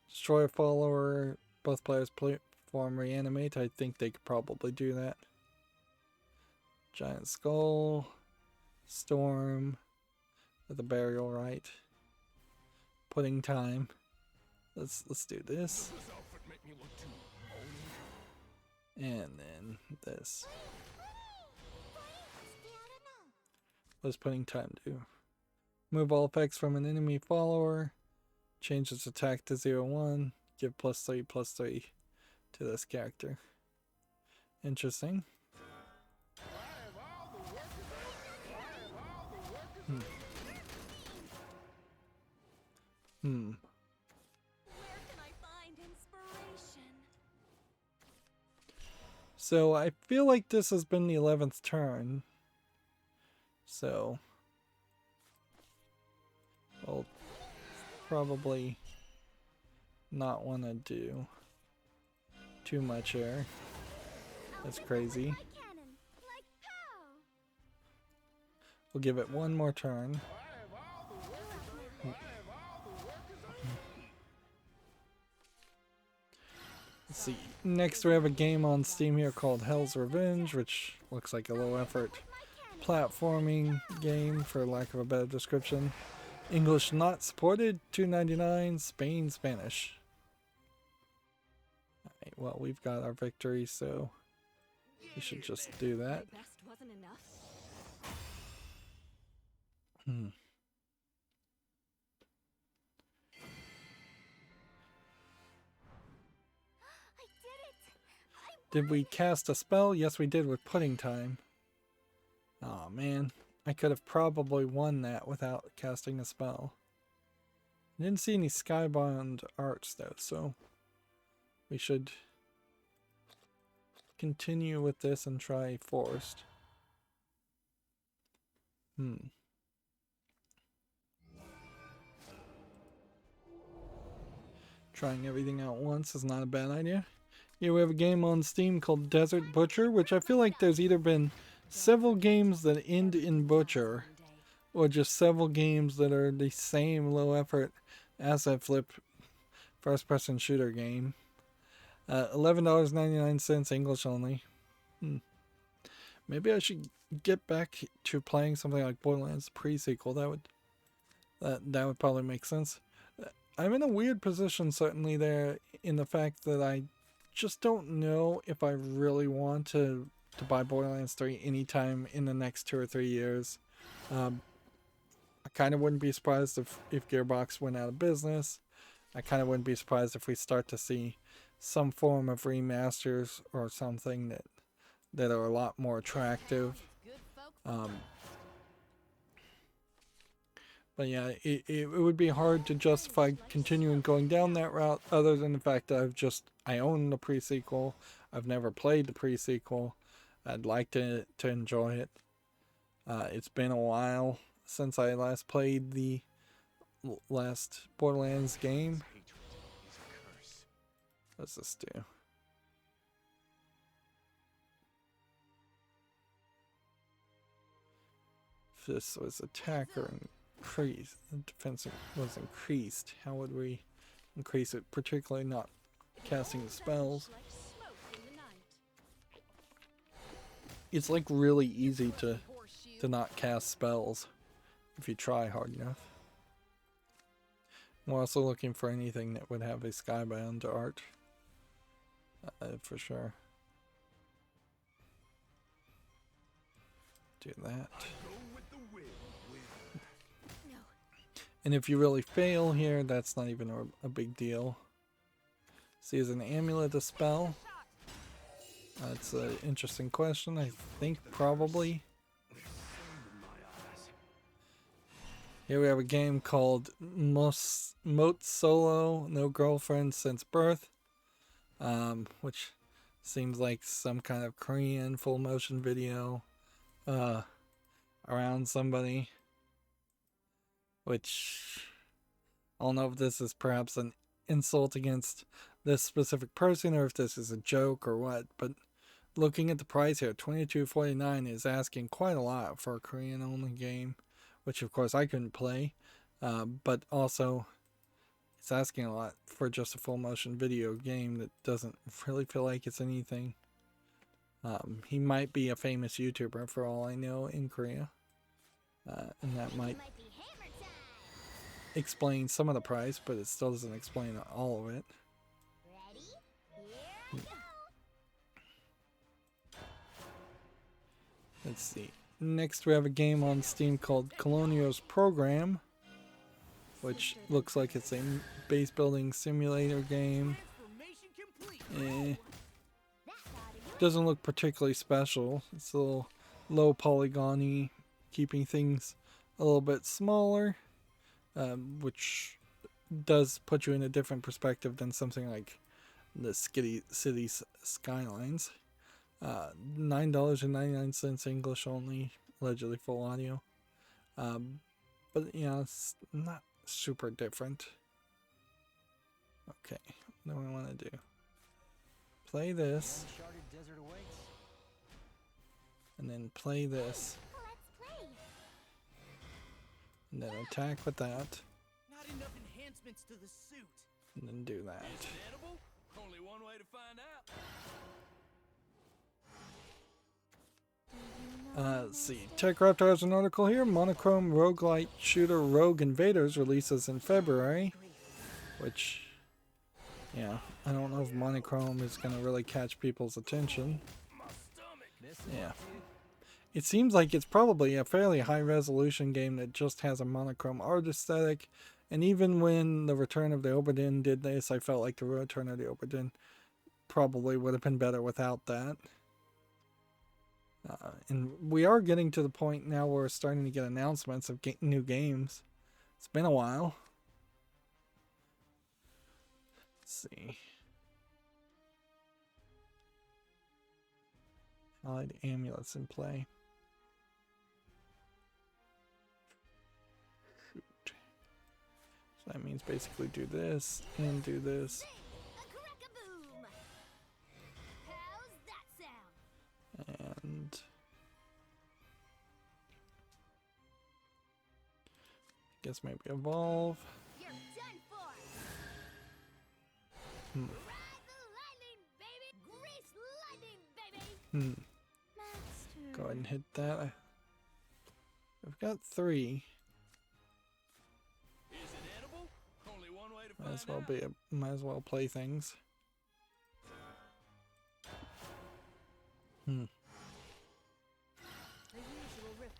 Destroy a follower. Both players perform reanimate. I think they could probably do that. Giant skull. Storm. With a burial right. Pudding time. Let's do this. And then this. What does putting time do? Move all effects from an enemy follower. Change its attack to 0-1. Give +3/+3 to this character. Interesting. Where can I find inspiration? So I feel like this has been the 11th turn. So I'll probably not want to do too much here. That's crazy. My cannon, like pow! We'll give it one more turn. Let's see. Next we have a game on Steam here called Hell's Revenge, which looks like a low effort platforming game for lack of a better description. English not supported, $2.99, Spain Spanish. Alright, well we've got our victory, so we should just do that. My best wasn't enough. I did it! Did we cast a spell? Yes, we did with pudding time. Oh man, I could have probably won that without casting a spell. I didn't see any skybound arts though, so we should continue with this and try forced. Trying everything out once is not a bad idea. Here we have a game on Steam called Desert Butcher, which I feel like there's either been several games that end in Butcher, or just several games that are the same low effort asset flip first person shooter game. $11.99 English only. Maybe I should get back to playing something like Borderlands pre-sequel. That would probably make sense. I'm in a weird position certainly there in the fact that I just don't know if I really want to buy Borderlands 3 anytime in the next 2 or 3 years. I kind of wouldn't be surprised if Gearbox went out of business. I kind of wouldn't be surprised if we start to see some form of remasters or something that are a lot more attractive. But yeah, it would be hard to justify continuing going down that route other than the fact that I own the pre-sequel. I've never played the pre-sequel. I'd like to enjoy it. It's been a while since I last played the last Borderlands game. What's this do? If this was attacker increased, the defense was increased, how would we increase it? Particularly not casting spells. It's like really easy to not cast spells if you try hard enough. We're also looking for anything that would have a skybound art, for sure. Do that. And if you really fail here, that's not even a big deal. See, is an amulet a spell? That's an interesting question. I think probably. Here we have a game called Mote Solo, No Girlfriend Since Birth, which seems like some kind of Korean full motion video around somebody. Which, I don't know if this is perhaps an insult against this specific person or if this is a joke or what, but looking at the price here, $22.49 is asking quite a lot for a Korean only game, which of course I couldn't play, but also it's asking a lot for just a full motion video game that doesn't really feel like it's anything. He might be a famous YouTuber for all I know in Korea, and that might explain some of the price, but it still doesn't explain all of it. Ready? Here I go. Let's see. next we have a game on Steam called Colonial's Program, which looks like it's a base building simulator game. Doesn't look particularly special. It's a little low polygon-y, keeping things a little bit smaller, which does put you in a different perspective than something like the Cities Skylines. $9.99 English only, allegedly full audio. But you know, it's not super different. Okay, what do we want to do? Play this. And then play this. And then attack with that. Not enough enhancements to the suit. And then do that. Is it edible? Only one way to find out. Let's see. TechRaptor has an article here. Monochrome roguelite shooter Rogue Invaders releases in February. Which, yeah, I don't know if monochrome is going to really catch people's attention. Yeah. It seems like it's probably a fairly high resolution game that just has a monochrome art aesthetic. And even when the Return of the Obra Dinn did this, I felt like the Return of the Obra Dinn probably would have been better without that. And we are getting to the point now where we're starting to get announcements of new games. It's been a while. Let's see. Allied amulets in play. Shoot. So that means basically do this and do this. And I guess maybe evolve. You're done for. Hmm. Ride the lightning, baby. Grease lightning, baby. Master. Go ahead and hit that. We've got 3. Is it edible? Only one way to Might as find well out. might as well play things.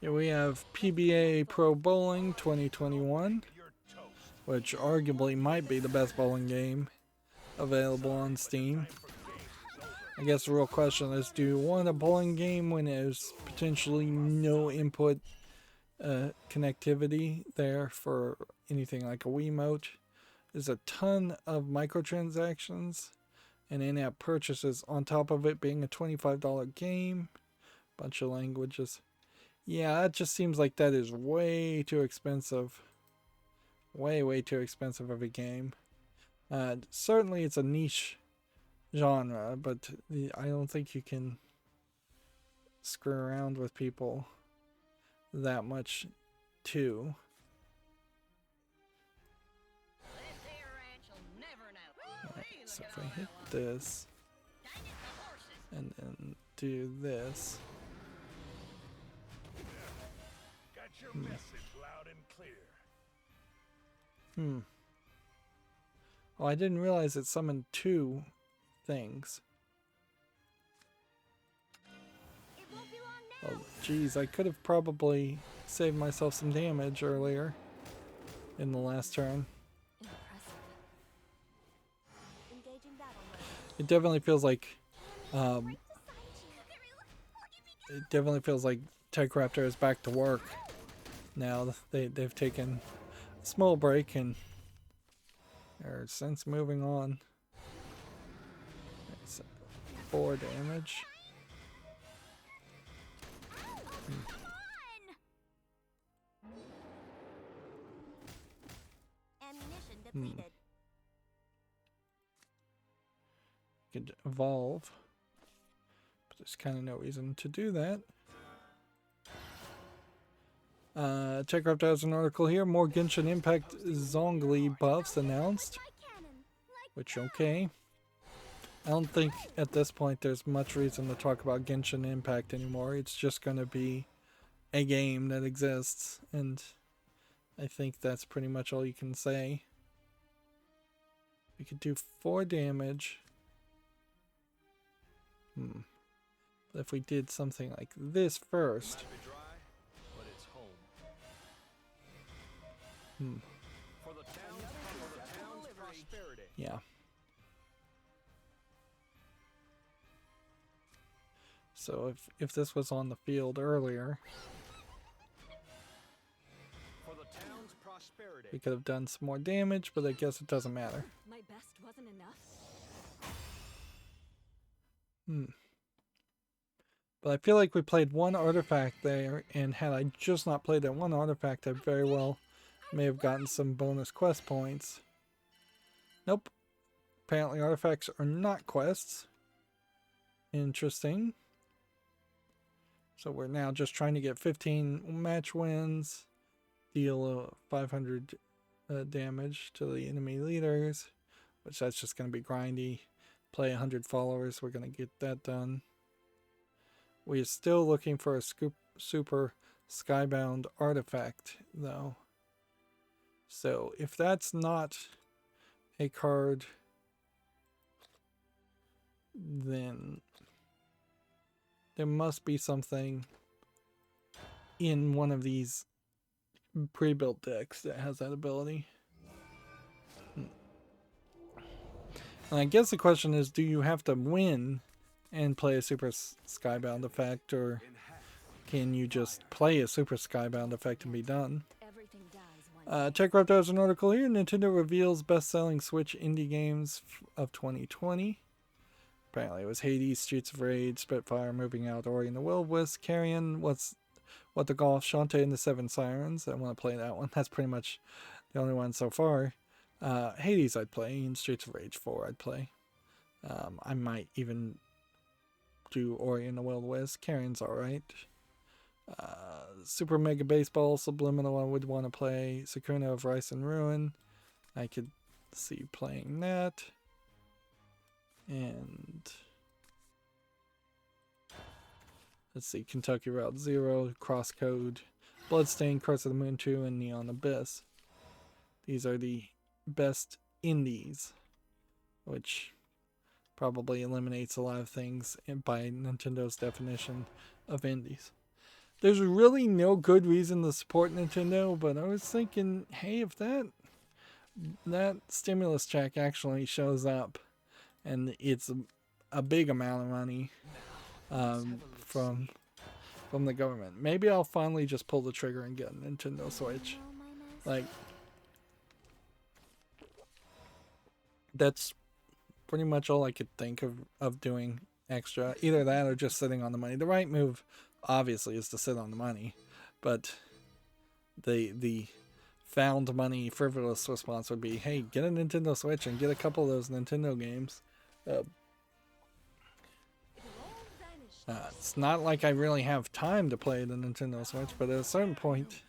Yeah, we have PBA Pro Bowling 2021, which arguably might be the best bowling game available on Steam. I guess the real question is, do you want a bowling game when there's potentially no input connectivity there for anything like a Wiimote? There's a ton of microtransactions and in-app purchases on top of it being a $25 game. Bunch of languages. Yeah, it just seems like that is way too expensive. Way too expensive of a game. Certainly it's a niche genre, but I don't think you can screw around with people that much too. Alright, so if I hit this and then do this. Got your message loud and clear. Oh, I didn't realize it summoned 2 things. It won't be long now. Oh, geez, I could have probably saved myself some damage earlier in the last turn. Impressive. Engaging battle mode. It definitely feels like, Right beside you. it definitely feels like TechRaptor is back to work. Now they've taken a small break and are since moving on. It's 4 damage. Ammunition depleted. Could evolve, but there's kind of no reason to do that. TechRaptor has an article here. More Genshin Impact Zhongli buffs announced. Which, okay. I don't think at this point there's much reason to talk about Genshin Impact anymore. It's just going to be a game that exists, and I think that's pretty much all you can say. We could do 4 damage. But if we did something like this first, For the town's prosperity. Yeah. So if this was on the field earlier, For the town's prosperity. we could have done some more damage, but I guess it doesn't matter. My best wasn't enough. But I feel like we played one artifact there, and had I just not played that one artifact, I very well may have gotten some bonus quest points. Nope. Apparently artifacts are not quests. Interesting. So we're now just trying to get 15 match wins, deal 500 damage to the enemy leaders, which that's just going to be grindy. Play 100 followers, we're going to get that done. We're still looking for a super skybound artifact, though. So if that's not a card, then there must be something in one of these pre-built decks that has that ability. And I guess the question is, do you have to win and play a super skybound effect, or can you just play a super skybound effect and be done? Everything dies one TechRaptor has an article here. Nintendo reveals best-selling Switch indie games of 2020. Apparently it was Hades, Streets of Rage, Spitfire, Moving Out, Ori and the Will-O-Wisp, Carrion, What the Golf, Shantae and the Seven Sirens. I want to play that one. That's pretty much the only one so far. Hades I'd play, and Streets of Rage 4 I'd play. I might even do Ori and the Will-O-Wisp. Carrion's alright. Super Mega Baseball, Subliminal I would want to play. Sakuna of Rice and Ruin. I could see playing that. And let's see, Kentucky Route Zero, Crosscode, Bloodstained, Curse of the Moon 2, and Neon Abyss. These are the best indies, which probably eliminates a lot of things by Nintendo's definition of indies. There's really no good reason to support Nintendo, but I was thinking, hey, if that stimulus check actually shows up, and it's a big amount of money from the government, maybe I'll finally just pull the trigger and get a Nintendo Switch. Like, that's pretty much all I could think of doing extra. Either that or just sitting on the money. The right move, obviously, is to sit on the money, but the found money frivolous response would be, hey, get a Nintendo Switch and get a couple of those Nintendo games. It's not like I really have time to play the Nintendo Switch, but at a certain point,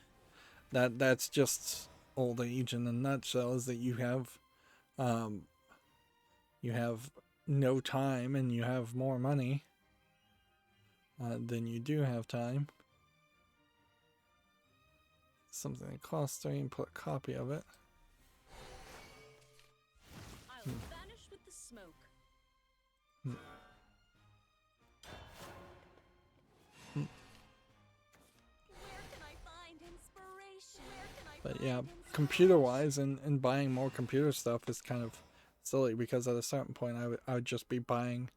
that's just old age in a nutshell, is that you have no time and you have more money than you do have time. Something that costs 3 and put a copy of it. I will vanish with the smoke. Where can I find inspiration? But yeah, computer-wise and buying more computer stuff is kind of silly, because at a certain point I would just be buying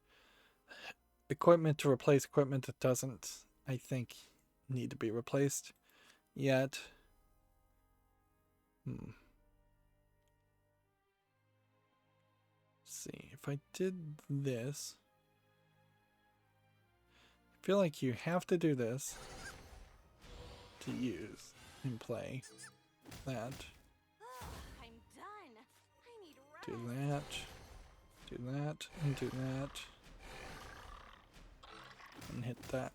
equipment to replace equipment that doesn't, I think, need to be replaced yet. Let's see, if I did this, I feel like you have to do this to use and play that. I'm done. I need rest. Do that, do that, and do that, and hit that,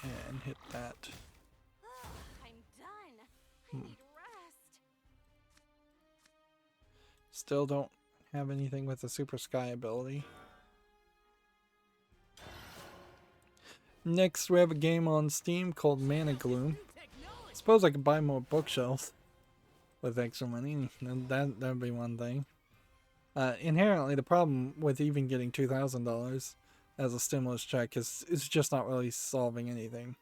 and hit that. I'm done. I need rest. Still don't have anything with the Super Sky ability. Next, we have a game on Steam called Mana Gloom. I suppose I could buy more bookshelves with extra money. That'd be one thing. Inherently, the problem with even getting $2,000 as a stimulus check is just not really solving anything.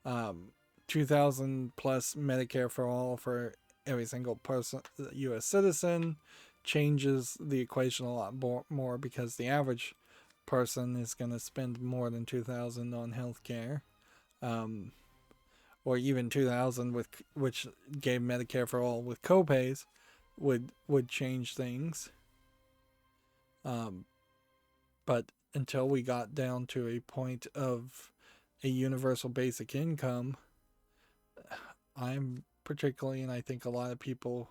$2,000 plus Medicare for all for every single person, U.S. citizen, changes the equation a lot more because the average person is going to spend more than $2,000 on healthcare, or even $2,000 with which gave Medicare for all with copays would change things. But until we got down to a point of a universal basic income, I'm particularly, and I think a lot of people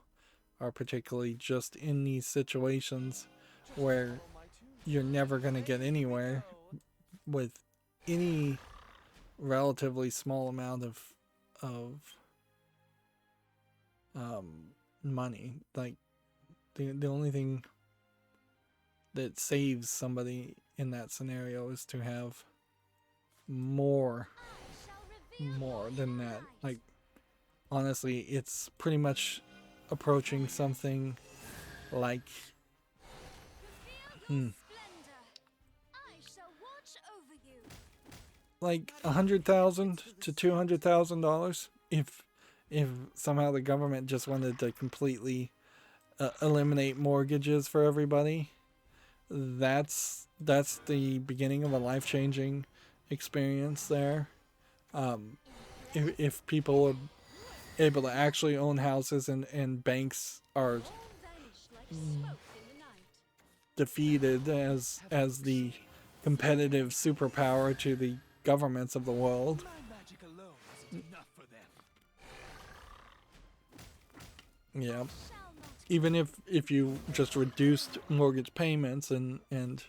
are particularly just in these situations where you're never going to get anywhere with any relatively small amount of money. Like the only thing that saves somebody in that scenario is to have more than that. Like, honestly, it's pretty much approaching something like like $100,000 to $200,000 if somehow the government just wanted to completely eliminate mortgages for everybody. That's the beginning of a life-changing experience there. If people are able to actually own houses and banks are defeated as the competitive superpower to the governments of the world. Yeah. Even if you just reduced mortgage payments and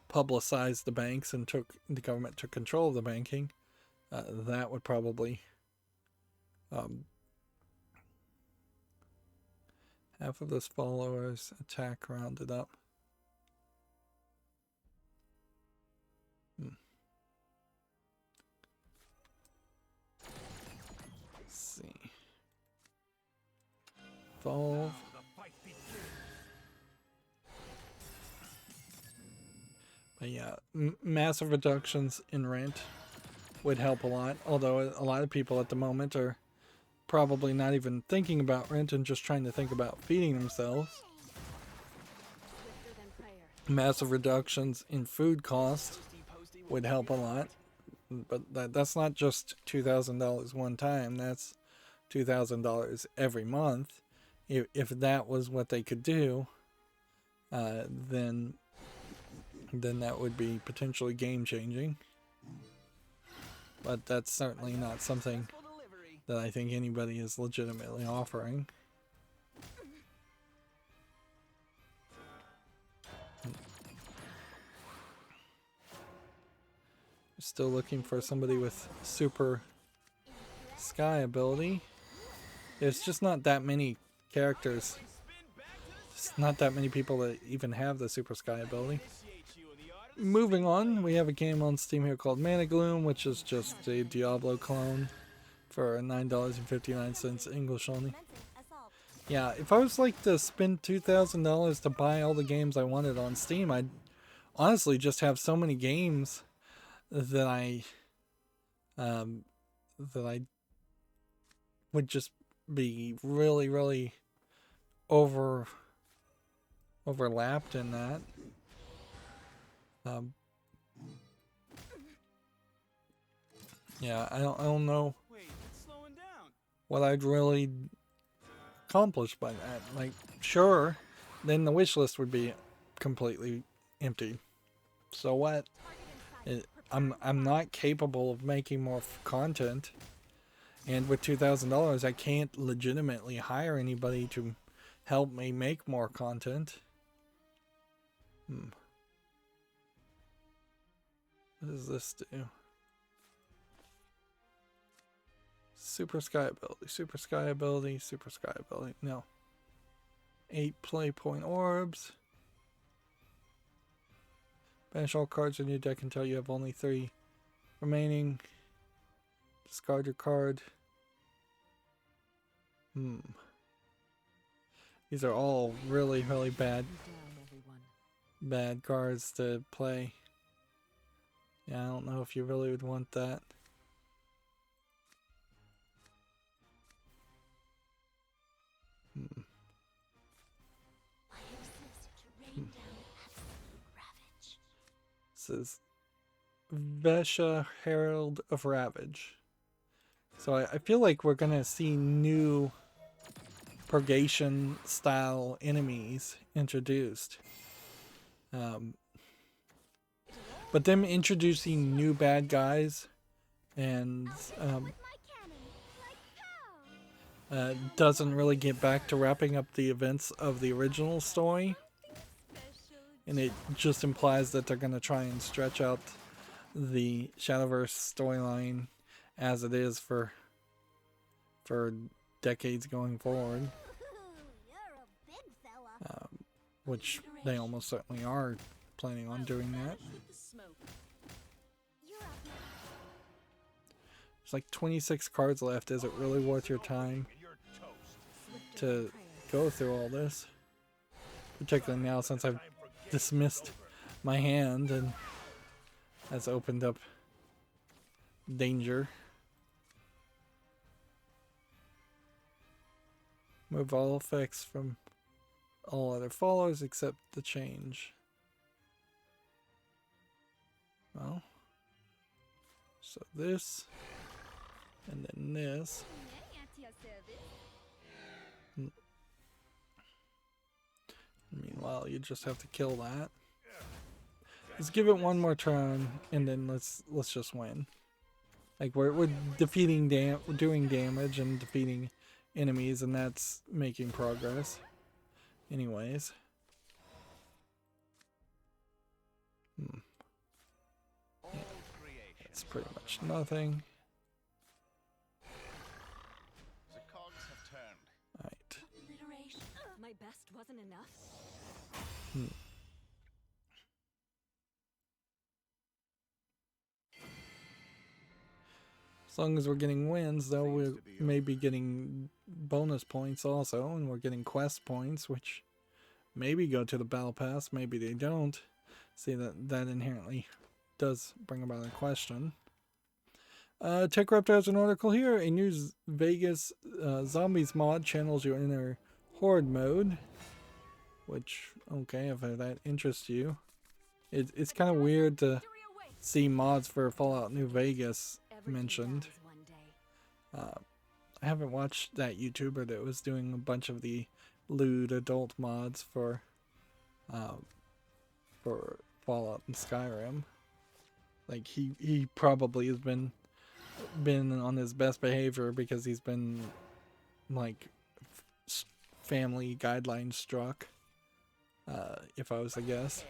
publicized the banks and the government took control of the banking, that would probably half of those followers attack rounded up. Let's see. Evolve. But yeah, massive reductions in rent would help a lot, although a lot of people at the moment are probably not even thinking about rent and just trying to think about feeding themselves. Massive reductions in food costs would help a lot, but that's not just $2,000 one time, that's $2,000 every month. If that was what they could do, then that would be potentially game-changing. But that's certainly not something that I think anybody is legitimately offering. Still looking for somebody with super sky ability. There's just not that many characters. There's not that many people that even have the super sky ability. Moving on, we have a game on Steam here called Gloom, which is just a Diablo clone for $9.59 English only. Yeah, if I was like to spend $2,000 to buy all the games I wanted on Steam, I'd honestly just have so many games that I would just be really, really overlapped in that. Yeah, I don't know what I'd really accomplish by that. Like, sure, then the wish list would be completely empty. So what? I'm not capable of making more content, and with $2,000, I can't legitimately hire anybody to help me make more content. What does this do? Super sky ability, super sky ability, super sky ability. No. 8 play point orbs. Banish all cards in your deck until you have only 3 remaining. Discard your card. These are all really, really bad cards to play. Yeah, I don't know if you really would want that. This is Vesha, Herald of Ravage. So I feel like we're gonna see new purgation style enemies introduced. But them introducing new bad guys and doesn't really get back to wrapping up the events of the original story. And it just implies that they're going to try and stretch out the Shadowverse storyline as it is for decades going forward. Which they almost certainly are planning on doing that. There's like 26 cards left. Is it really worth your time to go through all this? Particularly now since I've dismissed my hand and has opened up danger. Move all effects from all other followers except the change. Well, so this, and then this. Meanwhile, you just have to kill that. Let's give it one more turn, and then let's just win. Like we're defeating doing damage and defeating enemies, and that's making progress. Anyways. Yeah, it's pretty much nothing. Alright. My best wasn't enough. As long as we're getting wins, though, we may be getting bonus points also, and we're getting quest points, which maybe go to the battle pass, maybe they don't. See, that inherently does bring about a question. TechRaptor has an article here. A new Vegas Zombies mod channels your inner horde mode, which, okay, if that interests you. It's kind of weird to see mods for Fallout New Vegas mentioned. I haven't watched that YouTuber that was doing a bunch of the lewd adult mods for Fallout and Skyrim. Like he probably has been on his best behavior because he's been like family guidelines struck. If I was to guess.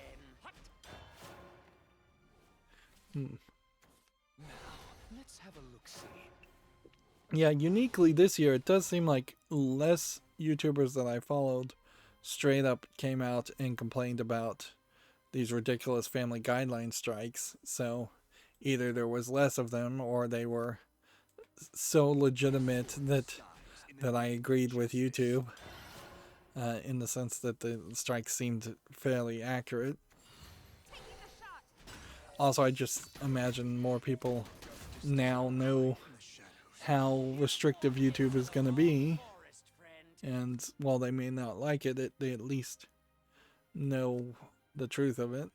Let's have a look-see. Yeah, uniquely this year, it does seem like less YouTubers that I followed straight up came out and complained about these ridiculous family guideline strikes. So either there was less of them, or they were so legitimate that I agreed with YouTube in the sense that the strikes seemed fairly accurate. Also, I just imagine more people now know how restrictive YouTube is going to be, and while they may not like it, they at least know the truth of it.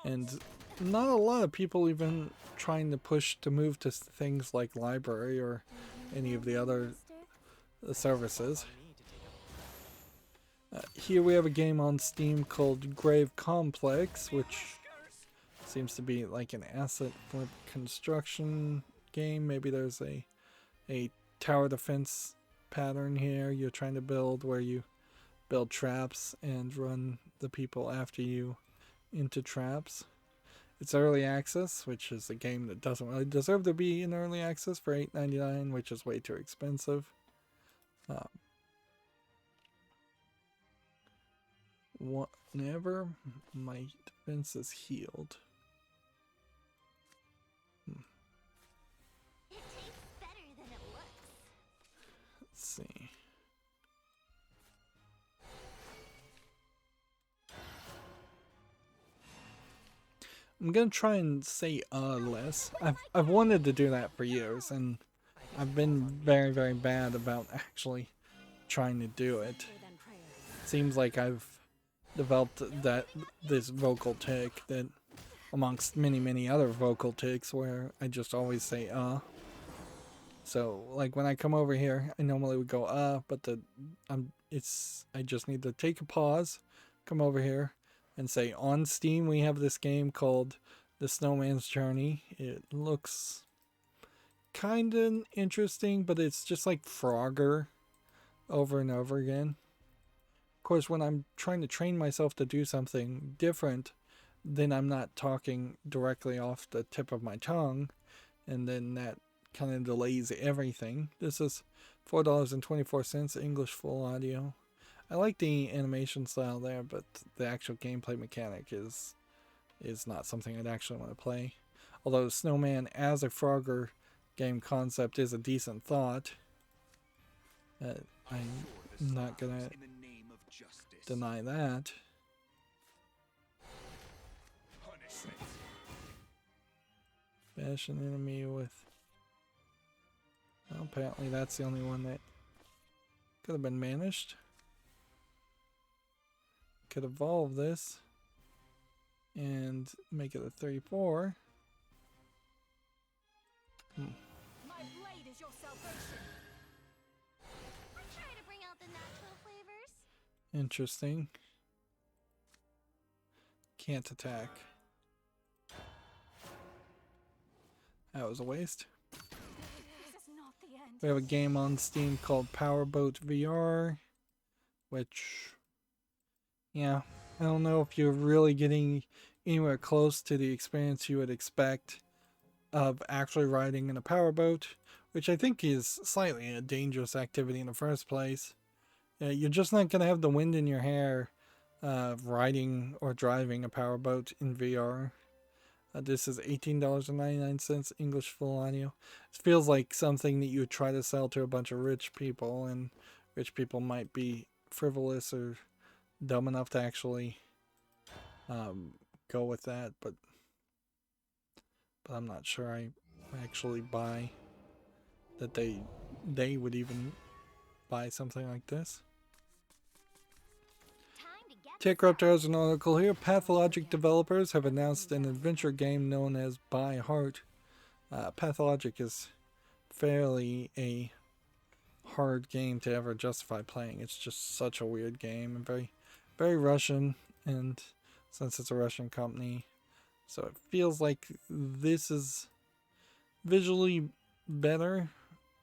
And not a lot of people even trying to push to move to things like library or any of the other services. Here we have a game on Steam called Grave Complex, which seems to be like an asset flip construction game. Maybe there's a tower defense pattern here you're trying to build, where you build traps and run the people after you into traps. It's early access, which is a game that doesn't really deserve to be in early access for $8.99, which is way too expensive. Whenever my defense is healed. It tastes better than it looks. Let's see. I'm gonna try and say less. I've wanted to do that for years, and I've been very, very bad about actually trying to do it. Seems like I've developed this vocal tick that, amongst many other vocal ticks, where I just always say So like when I come over here, I normally would go but I just need to take a pause, come over here, and say on Steam we have this game called The Snowman's Journey. It looks kind of interesting, but it's just like Frogger over and over again. Of course, when I'm trying to train myself to do something different, then I'm not talking directly off the tip of my tongue, and then that kind of delays everything. This is $4.24 English full audio. I like the animation style there, but the actual gameplay mechanic is not something I'd actually want to play. Although Snowman as a Frogger game concept is a decent thought, I'm not gonna deny that. Bash an enemy with... Well, apparently that's the only one that could have been managed. Could evolve this and make it a 34. My blade is your salvation. I try to bring out the natural flavors. Interesting. Can't attack. That was a waste. This is not the end. We have a game on Steam called Powerboat VR, which, yeah, I don't know if you're really getting anywhere close to the experience you would expect of actually riding in a powerboat, which I think is slightly a dangerous activity in the first place. You're just not going to have the wind in your hair riding or driving a powerboat in VR. This is $18.99 English full audio. It feels like something that you would try to sell to a bunch of rich people, and rich people might be frivolous or dumb enough to actually go with that, but I'm not sure I actually buy that they would even buy something like this. TechRaptor has an article here. Pathologic developers have announced an adventure game known as By Heart. Pathologic is fairly a hard game to ever justify playing. It's just such a weird game and very Russian, and since it's a Russian company, so it feels like this is visually better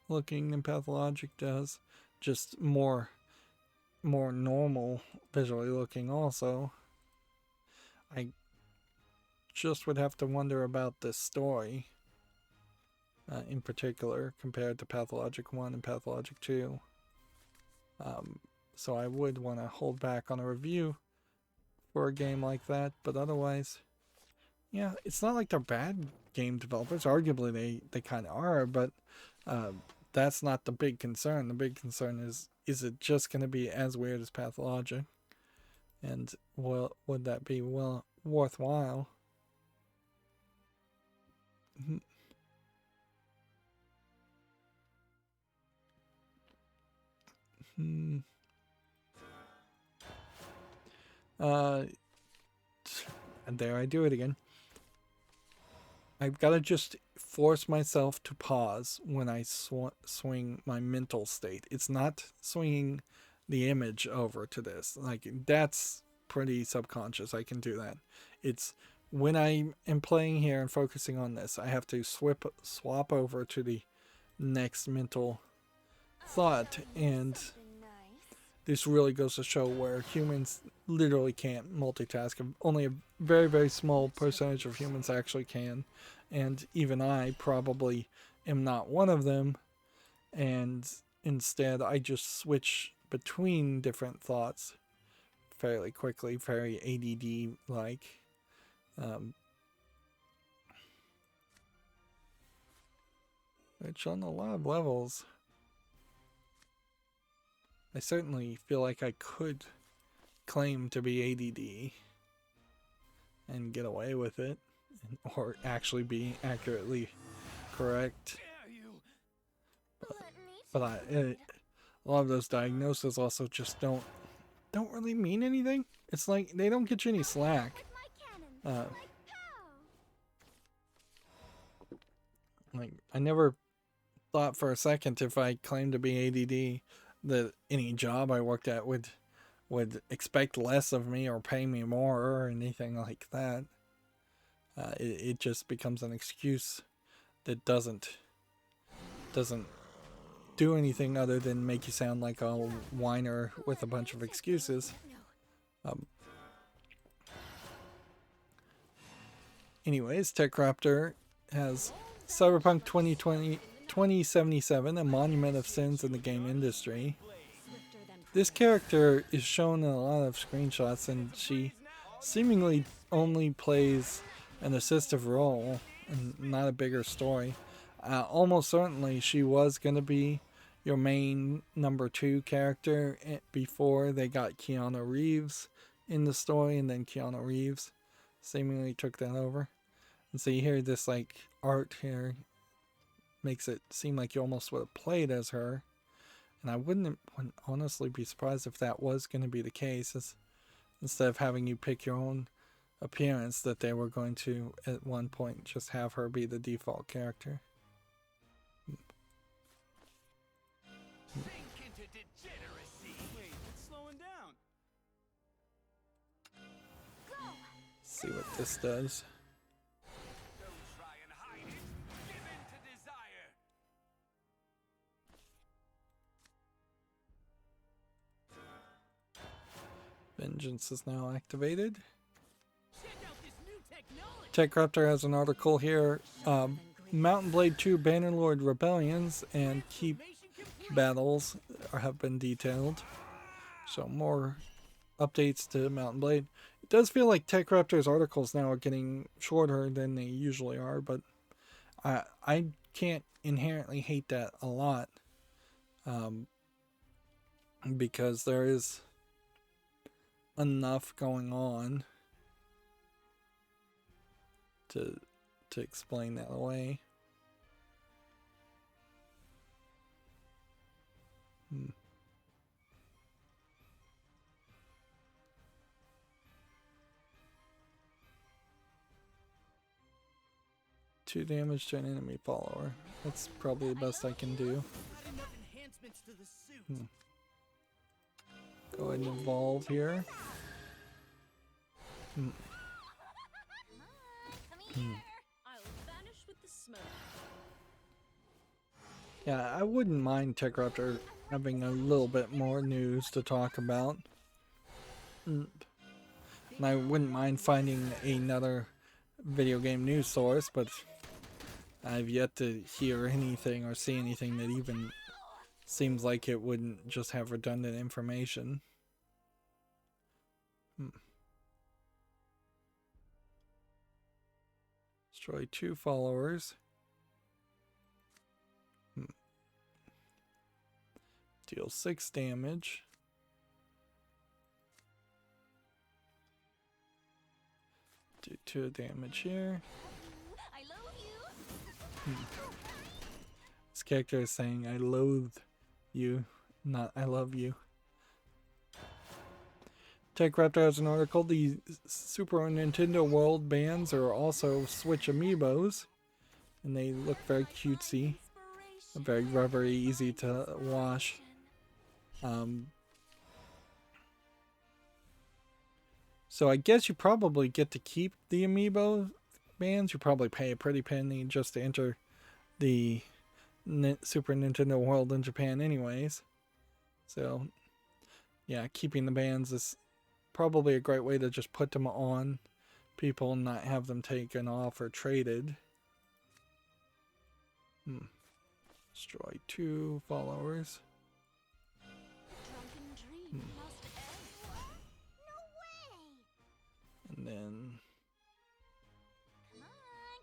looking than Pathologic does, just more normal visually looking also. I just would have to wonder about this story in particular compared to Pathologic 1 and Pathologic 2. So I would want to hold back on a review for a game like that, but otherwise, yeah, it's not like they're bad game developers. Arguably they kind of are, but that's not the big concern. The big concern is it just going to be as weird as Pathologic? And would that be worthwhile? And there I do it again. I've got to just force myself to pause when I swing my mental state. It's not swinging the image over to this. Like, that's pretty subconscious. I can do that. It's when I am playing here and focusing on this, I have to swap over to the next mental thought, and this really goes to show where humans literally can't multitask. Only a very small percentage of humans actually can, and even I probably am not one of them, and instead I just switch between different thoughts fairly quickly, very ADD like. Which on a lot of levels, I certainly feel like I could claim to be ADD and get away with it, or actually be accurately correct. But a lot of those diagnoses also just don't don't really mean anything. It's like they don't get you any slack. With my cannons, like pow! Like I never thought for a second if I claimed to be ADD that any job I worked at would expect less of me or pay me more or anything like that. It just becomes an excuse that doesn't do anything other than make you sound like a whiner with a bunch of excuses. Anyways, TechRaptor has Cyberpunk 2077, a monument of sins in the game industry. This character is shown in a lot of screenshots, and she seemingly only plays an assistive role and not a bigger story. Almost certainly she was going to be your main number 2 character before they got Keanu Reeves in the story, and then Keanu Reeves seemingly took that over. And so you hear this like art here makes it seem like you almost would have played as her. And I wouldn't honestly be surprised if that was going to be the case, instead of having you pick your own appearance, that they were going to at one point just have her be the default character. Sink into degeneracy. Wait, it's slowing down. See what this does. Don't try and hide it. Give in to desire. Vengeance is now activated. Check out this new technology. TechRaptor has an article here. Mountain Blade 2 Bannerlord Rebellions and Keep battles have been detailed. So more updates to Mountain Blade. It does feel like TechRaptor's articles now are getting shorter than they usually are, but I can't inherently hate that a lot, because there is enough going on to explain that away. Two damage to an enemy follower. That's probably the best I can do. Not enough enhancements to the suit. Go ahead and evolve here. Come here! I'll vanish with the smoke. Yeah, I wouldn't mind TechRaptor having a little bit more news to talk about. And I wouldn't mind finding another video game news source, but I've yet to hear anything or see anything that even seems like it wouldn't just have redundant information. Destroy 2 followers. Deal 6 damage. Do 2 damage here. I love you! This character is saying, I loathe you, not I love you. TechRaptor has an article. The Super Nintendo World bands are also Switch amiibos, and they look very cutesy, very rubbery, easy to wash. So I guess you probably get to keep the amiibo bands. You probably pay a pretty penny just to enter the Super Nintendo World in Japan anyways. So yeah, keeping the bands is probably a great way to just put them on people and not have them taken off or traded. Destroy 2 followers. Drunken dream must end. No way! And then Come on,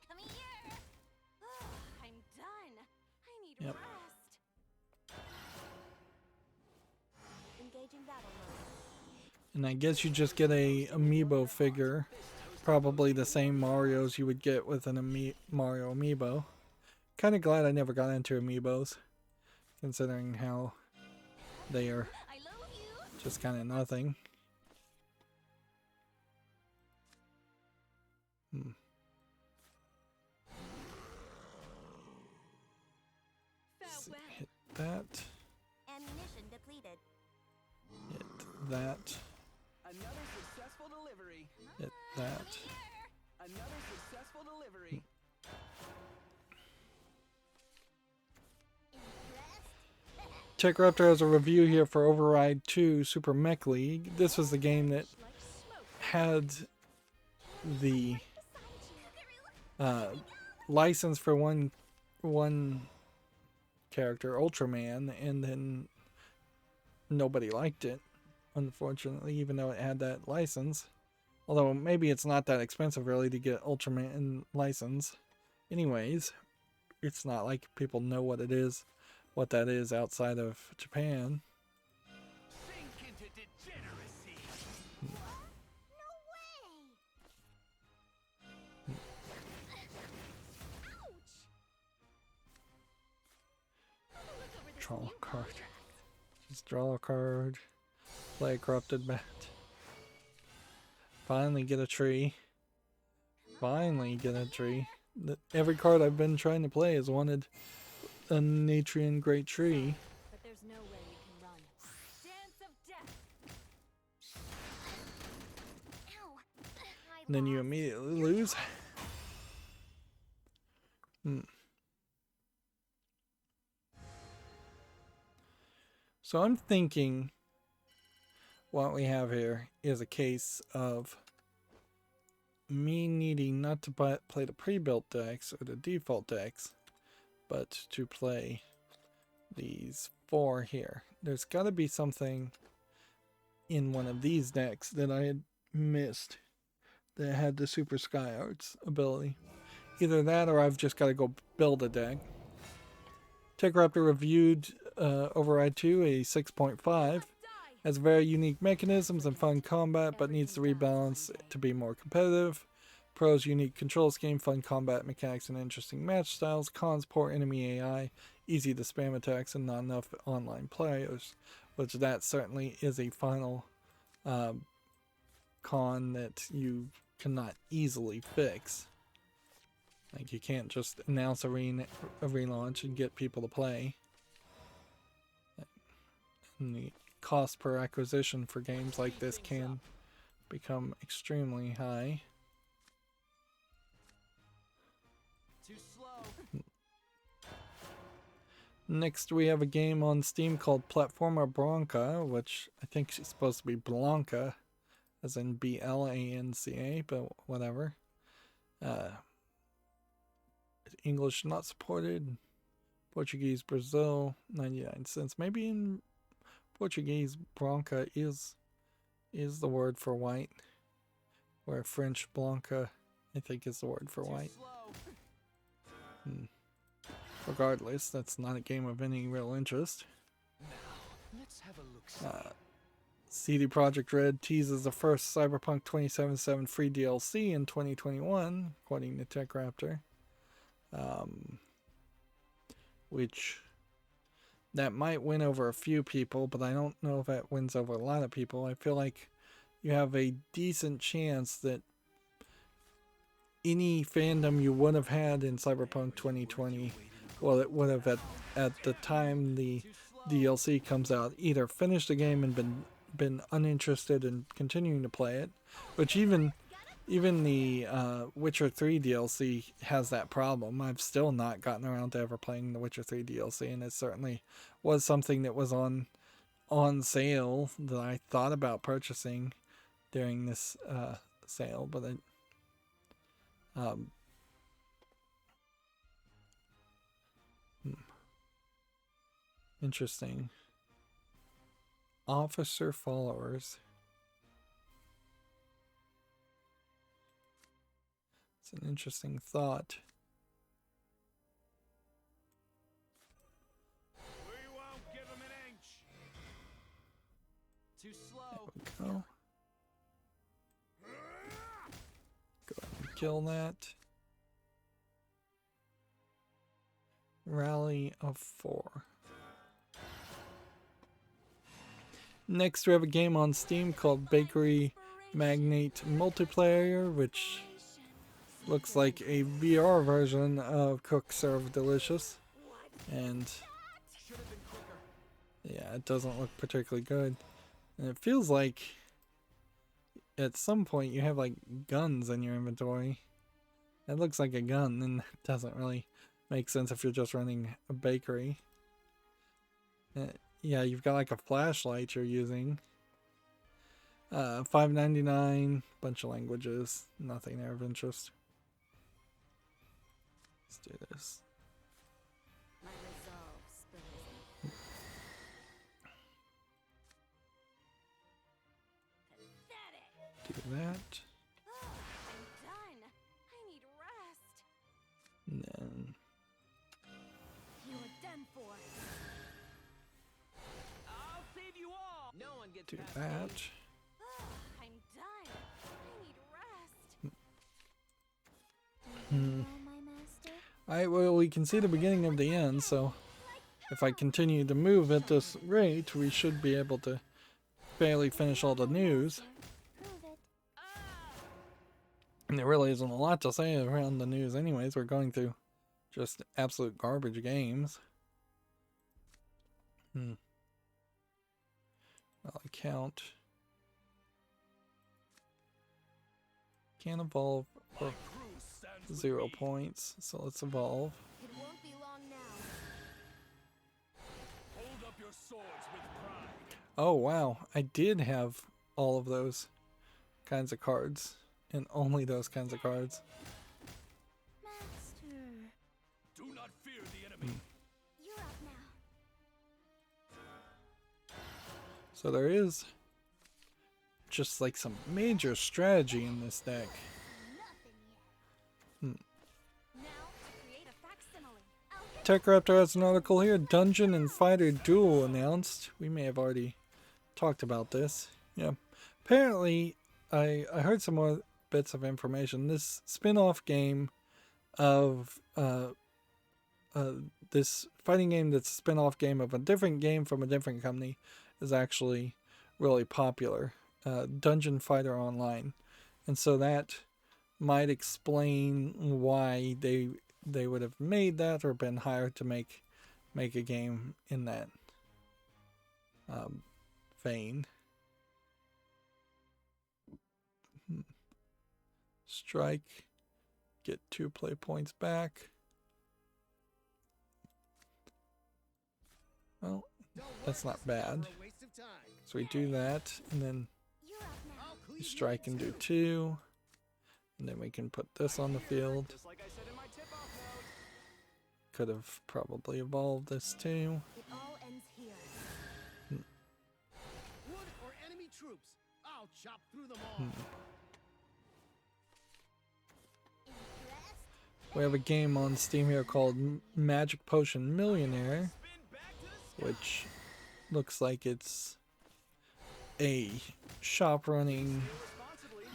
come here! I'm done. I need Yep. rest. Engaging battle mode. And I guess you just get a amiibo figure. Probably the same Marios you would get with an Mario amiibo. Kind of glad I never got into amiibos, considering how they are I love you! Just kind of nothing. Farewell. Hit that. Ammunition depleted. Hit that. Another successful delivery. Hit that. Another successful delivery. Impressed? Raptor has a review here for Override 2 Super Mech League. This was the game that Like smoke. had the Beside you. license for one character, Ultraman, and then nobody liked it, unfortunately, even though it had that license. Although maybe it's not that expensive really to get Ultraman license. Anyways, it's not like people know what that is outside of Japan. Sink into degeneracy. No way! Ouch! Have a look over this Draw new a card. contract. Just draw a card. Play a corrupted bat. Finally get a tree. Finally get a tree. Every card I've been trying to play has wanted a Natrian Great Tree. But there's nowhere you can run. Dance of death. Ow. I And then you lost. immediately lose. So I'm thinking what we have here is a case of me needing not to play the pre-built decks or the default decks, but to play these 4 here. There's got to be something in one of these decks that I had missed that had the Super Sky Arts ability. Either that or I've just got to go build a deck. Raptor reviewed Override 2, a 6.5. Has very unique mechanisms and fun combat, but needs to rebalance to be more competitive. Pros: unique control scheme, fun combat mechanics, and interesting match styles. Cons: poor enemy AI, easy to spam attacks, and not enough online players. Which that certainly is a final con that you cannot easily fix. Like, you can't just announce a relaunch and get people to play. And the cost per acquisition for games like this can become extremely high. Too slow. Next, we have a game on Steam called Platformer Blanca, which I think is supposed to be Blanca, as in B-L-A-N-C-A, but whatever. English not supported. Portuguese Brazil, 99 cents. Maybe in Portuguese, Branca is the word for white, where French Blanca, I think, is the word for white. Regardless, that's not a game of any real interest. Let's have a look. CD Projekt Red teases the first Cyberpunk 2077 free DLC in 2021, according to TechRaptor. Which that might win over a few people, but I don't know if that wins over a lot of people. I feel like you have a decent chance that any fandom you would have had in Cyberpunk 2020, well, it would have at the time the DLC comes out, either finished the game and been uninterested in continuing to play it, which even the Witcher 3 DLC has that problem. I've still not gotten around to ever playing the Witcher 3 DLC, and it certainly was something that was on sale that I thought about purchasing during this sale, but interesting. Officer followers. It's an interesting thought. We won't give him an inch. Too slow. There we go. Go ahead and kill that. Rally of 4. Next, we have a game on Steam called Bakery Magnate Multiplayer, which looks like a VR version of Cook Serve Delicious. And yeah, it doesn't look particularly good. And it feels like at some point you have like guns in your inventory. It looks like a gun, and it doesn't really make sense if you're just running a bakery. Yeah, you've got like a flashlight you're using. $5.99, bunch of languages, nothing there of interest. Let's do this. My resolve spurs me. Pathetic. Do that. I'm done. I need rest. And then You are done for. I'll save you all. No one gets do past that. me. I'm done. I need rest. Hmm. My master? Alright, well, we can see the beginning of the end, so if I continue to move at this rate, we should be able to barely finish all the news. Prove it. And there really isn't a lot to say around the news anyways. We're going through just absolute garbage games. Well, I count. Can't evolve for My crew stands with 0 me. points, so let's evolve. It won't be long now. Hold up your swords with pride. Oh wow, I did have all of those kinds of cards, and only those kinds of cards. Master. Do not fear the enemy. You're up now. So there is just like some major strategy in this deck. Nothing yet. Now to create a facsimile. I'll hit Tech Raptor has an article here. Dungeon and Fighter Duel announced. We may have already talked about this. Yeah. Apparently, I heard some more bits of information. This spin-off game of this fighting game that's a spin-off game of a different game from a different company is actually really popular. Dungeon Fighter Online. And so that might explain why they would have made that or been hired to make a game in that vein. Strike, get 2 play points back. Well, that's not bad. So we do that, and then You're up now. we strike and do 2. And then we can put this on the field. Just like I said in my tip-off note. Could have probably evolved this too. It all ends here. Wood or enemy troops, I'll chop through them all. Impressed? We have a game on Steam here called Magic Potion Millionaire, which looks like it's a shop running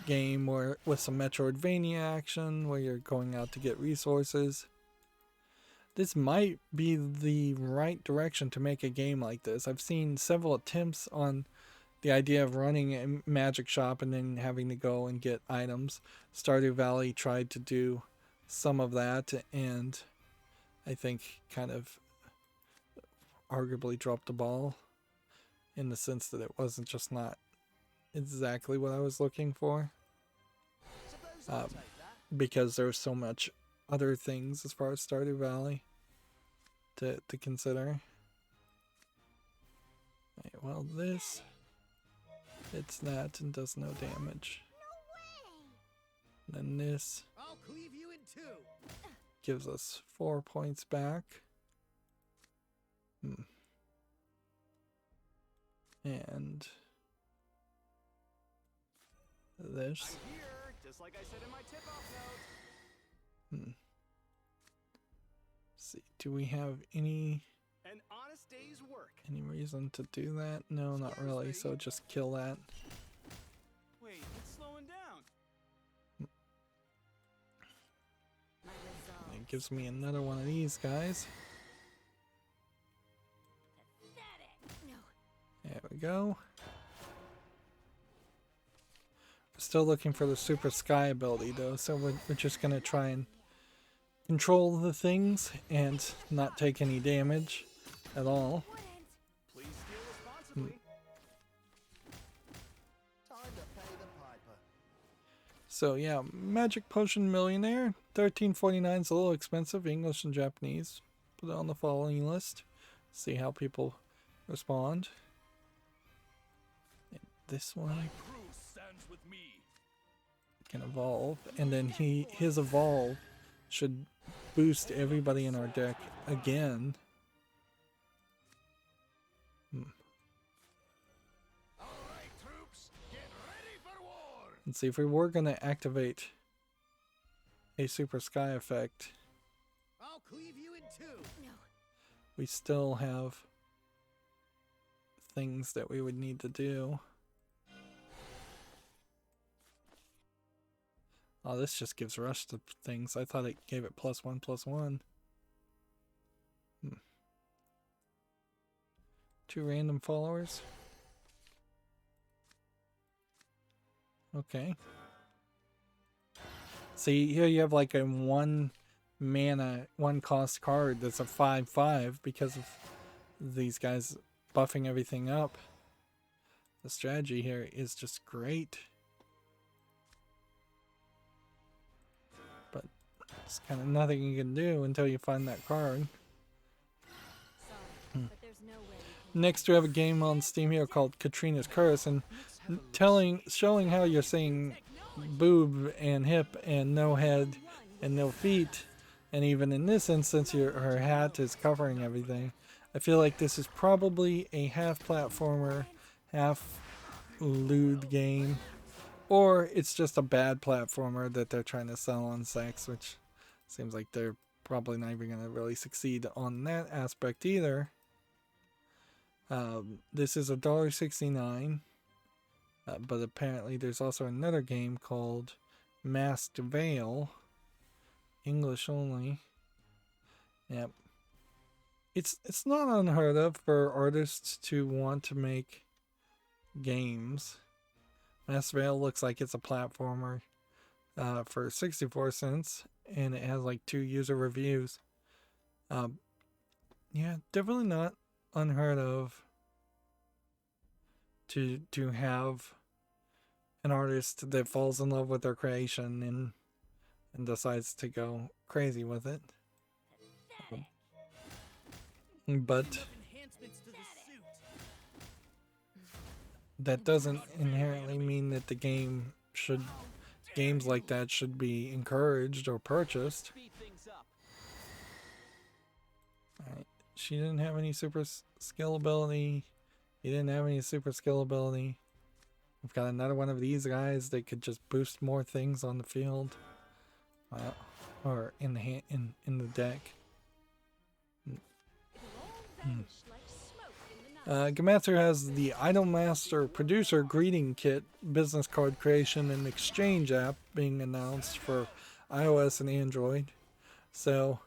game where with some Metroidvania action where you're going out to get resources. This might be the right direction to make a game like this. I've seen several attempts on the idea of running a magic shop and then having to go and get items. Stardew Valley tried to do some of that and I think kind of arguably dropped the ball in the sense that it wasn't just not exactly what I was looking for. Because there's so much other things as far as Stardew Valley to consider. Right, well, this hits that and does no damage. No way! Then this I'll cleave you in 2. gives us 4 points back. And this. I'm here, just like I said in my tip-off note. See, do we have any An honest day's work. reason to do that? No, not really. So just kill that. Wait, it's slowing down. My resolve. It gives me another one of these guys. Pathetic. No. There we go. Still looking for the Super Sky ability though, so we're just gonna try and control the things and not take any damage at all. Please steal responsibly. Time to pay the piper. So yeah, Magic Potion Millionaire, $13.49 is a little expensive, English and Japanese. Put it on the following list. See how people respond. And this one Crew stands with me. can evolve, and then his evolve should boost everybody in our deck again. All right, troops, get ready for war. And see, if we were going to activate a Super Sky effect, I'll cleave you in two. No. we still have things that we would need to do. Oh, this just gives rush to things. I thought it gave it +1/+1. 2 random followers. Okay. See, here you have like a 1 mana, 1 cost card that's a 5/5 because of these guys buffing everything up. The strategy here is just great. But it's kind of nothing you can do until you find that card. Sorry, but there's no way we can. Next, we have a game on Steam here called Katrina's Curse, and showing how you're saying boob and hip and no head and no feet, and even in this instance, her hat is covering everything. I feel like this is probably a half platformer, half lewd game, or it's just a bad platformer that they're trying to sell on sex, which seems like they're probably not even going to really succeed on that aspect either. This is $1.69, but apparently there's also another game called Masked Veil, English only. Yep. It's not unheard of for artists to want to make games. Masked Veil looks like it's a platformer for 64 cents, and it has like 2 user reviews. Yeah, definitely not unheard of to have an artist that falls in love with their creation and decides to go crazy with it. But Enhancements to the suit. that doesn't inherently mean that games like that should be encouraged or purchased. Speed things up. Alright, she didn't have any super skill ability. He didn't have any super skill ability. We've got another one of these guys that could just boost more things on the field. Wow. Or in the deck. Gamatsu has the Idolmaster Producer Greeting Kit business card creation and exchange app being announced for iOS and Android. So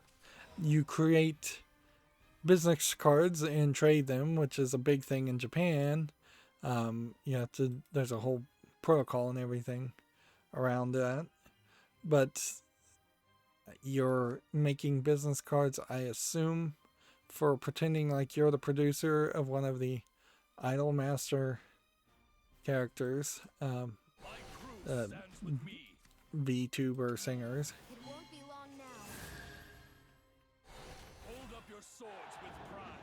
you create business cards and trade them, which is a big thing in Japan. There's a whole protocol and everything around that. But you're making business cards, I assume, for pretending like you're the producer of one of the Idolmaster characters, My crew stands with me. VTuber singers. It won't be long now. Hold up your swords with pride.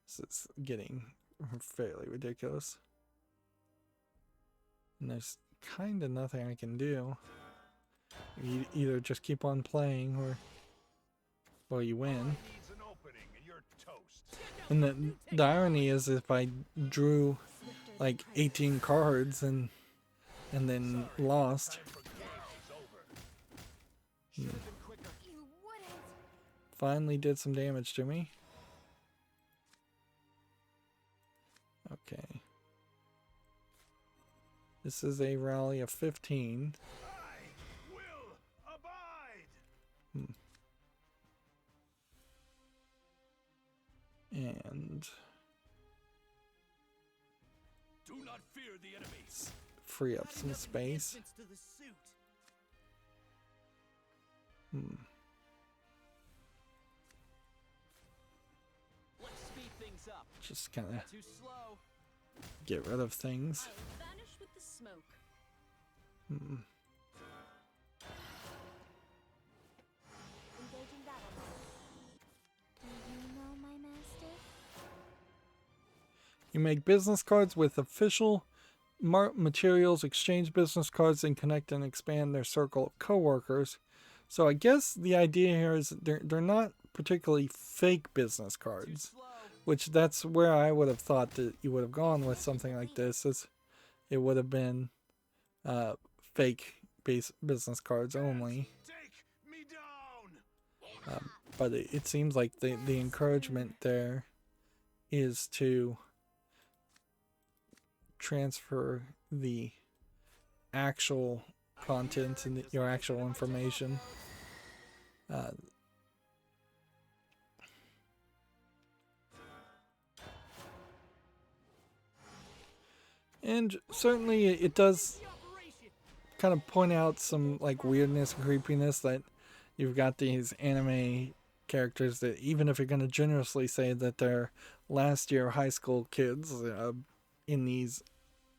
This is getting fairly ridiculous. And there's kind of nothing I can do. You either just keep on playing or you win. Needs an opening and you're toast. And the irony is, if I drew like 18 cards and then lost, Time for games is over. Should have been quicker. You wouldn't. finally did some damage to me. Okay. This is a rally of 15. I will abide. And Do not fear the enemies. free up some space. To the suit. Let's speed things up. Just kind of Too slow. get rid of things. I'll vanish with the smoke. Engaging battle mode. Do you know my master? You make business cards with official materials, exchange business cards, and connect and expand their circle of coworkers. So I guess the idea here is they're not particularly fake business cards, which that's where I would have thought that you would have gone with something like this. Is it would have been fake business cards only. Take me down. But it seems like the encouragement there is to transfer the actual content and your actual information. And certainly it does kind of point out some like weirdness and creepiness that you've got these anime characters that even if you're going to generously say that they're last year high school kids in these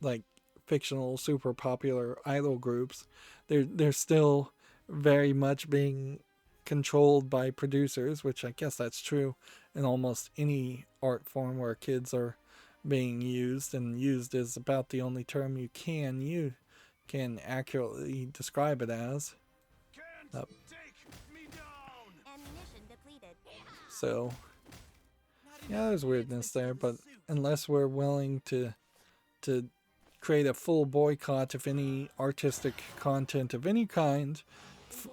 like fictional super popular idol groups, they're still very much being controlled by producers, which I guess that's true in almost any art form where kids are being used, and used is about the only term you can accurately describe it as. Can't take me down. Ammunition depleted. So yeah, there's weirdness there, but unless we're willing to create a full boycott of any artistic content of any kind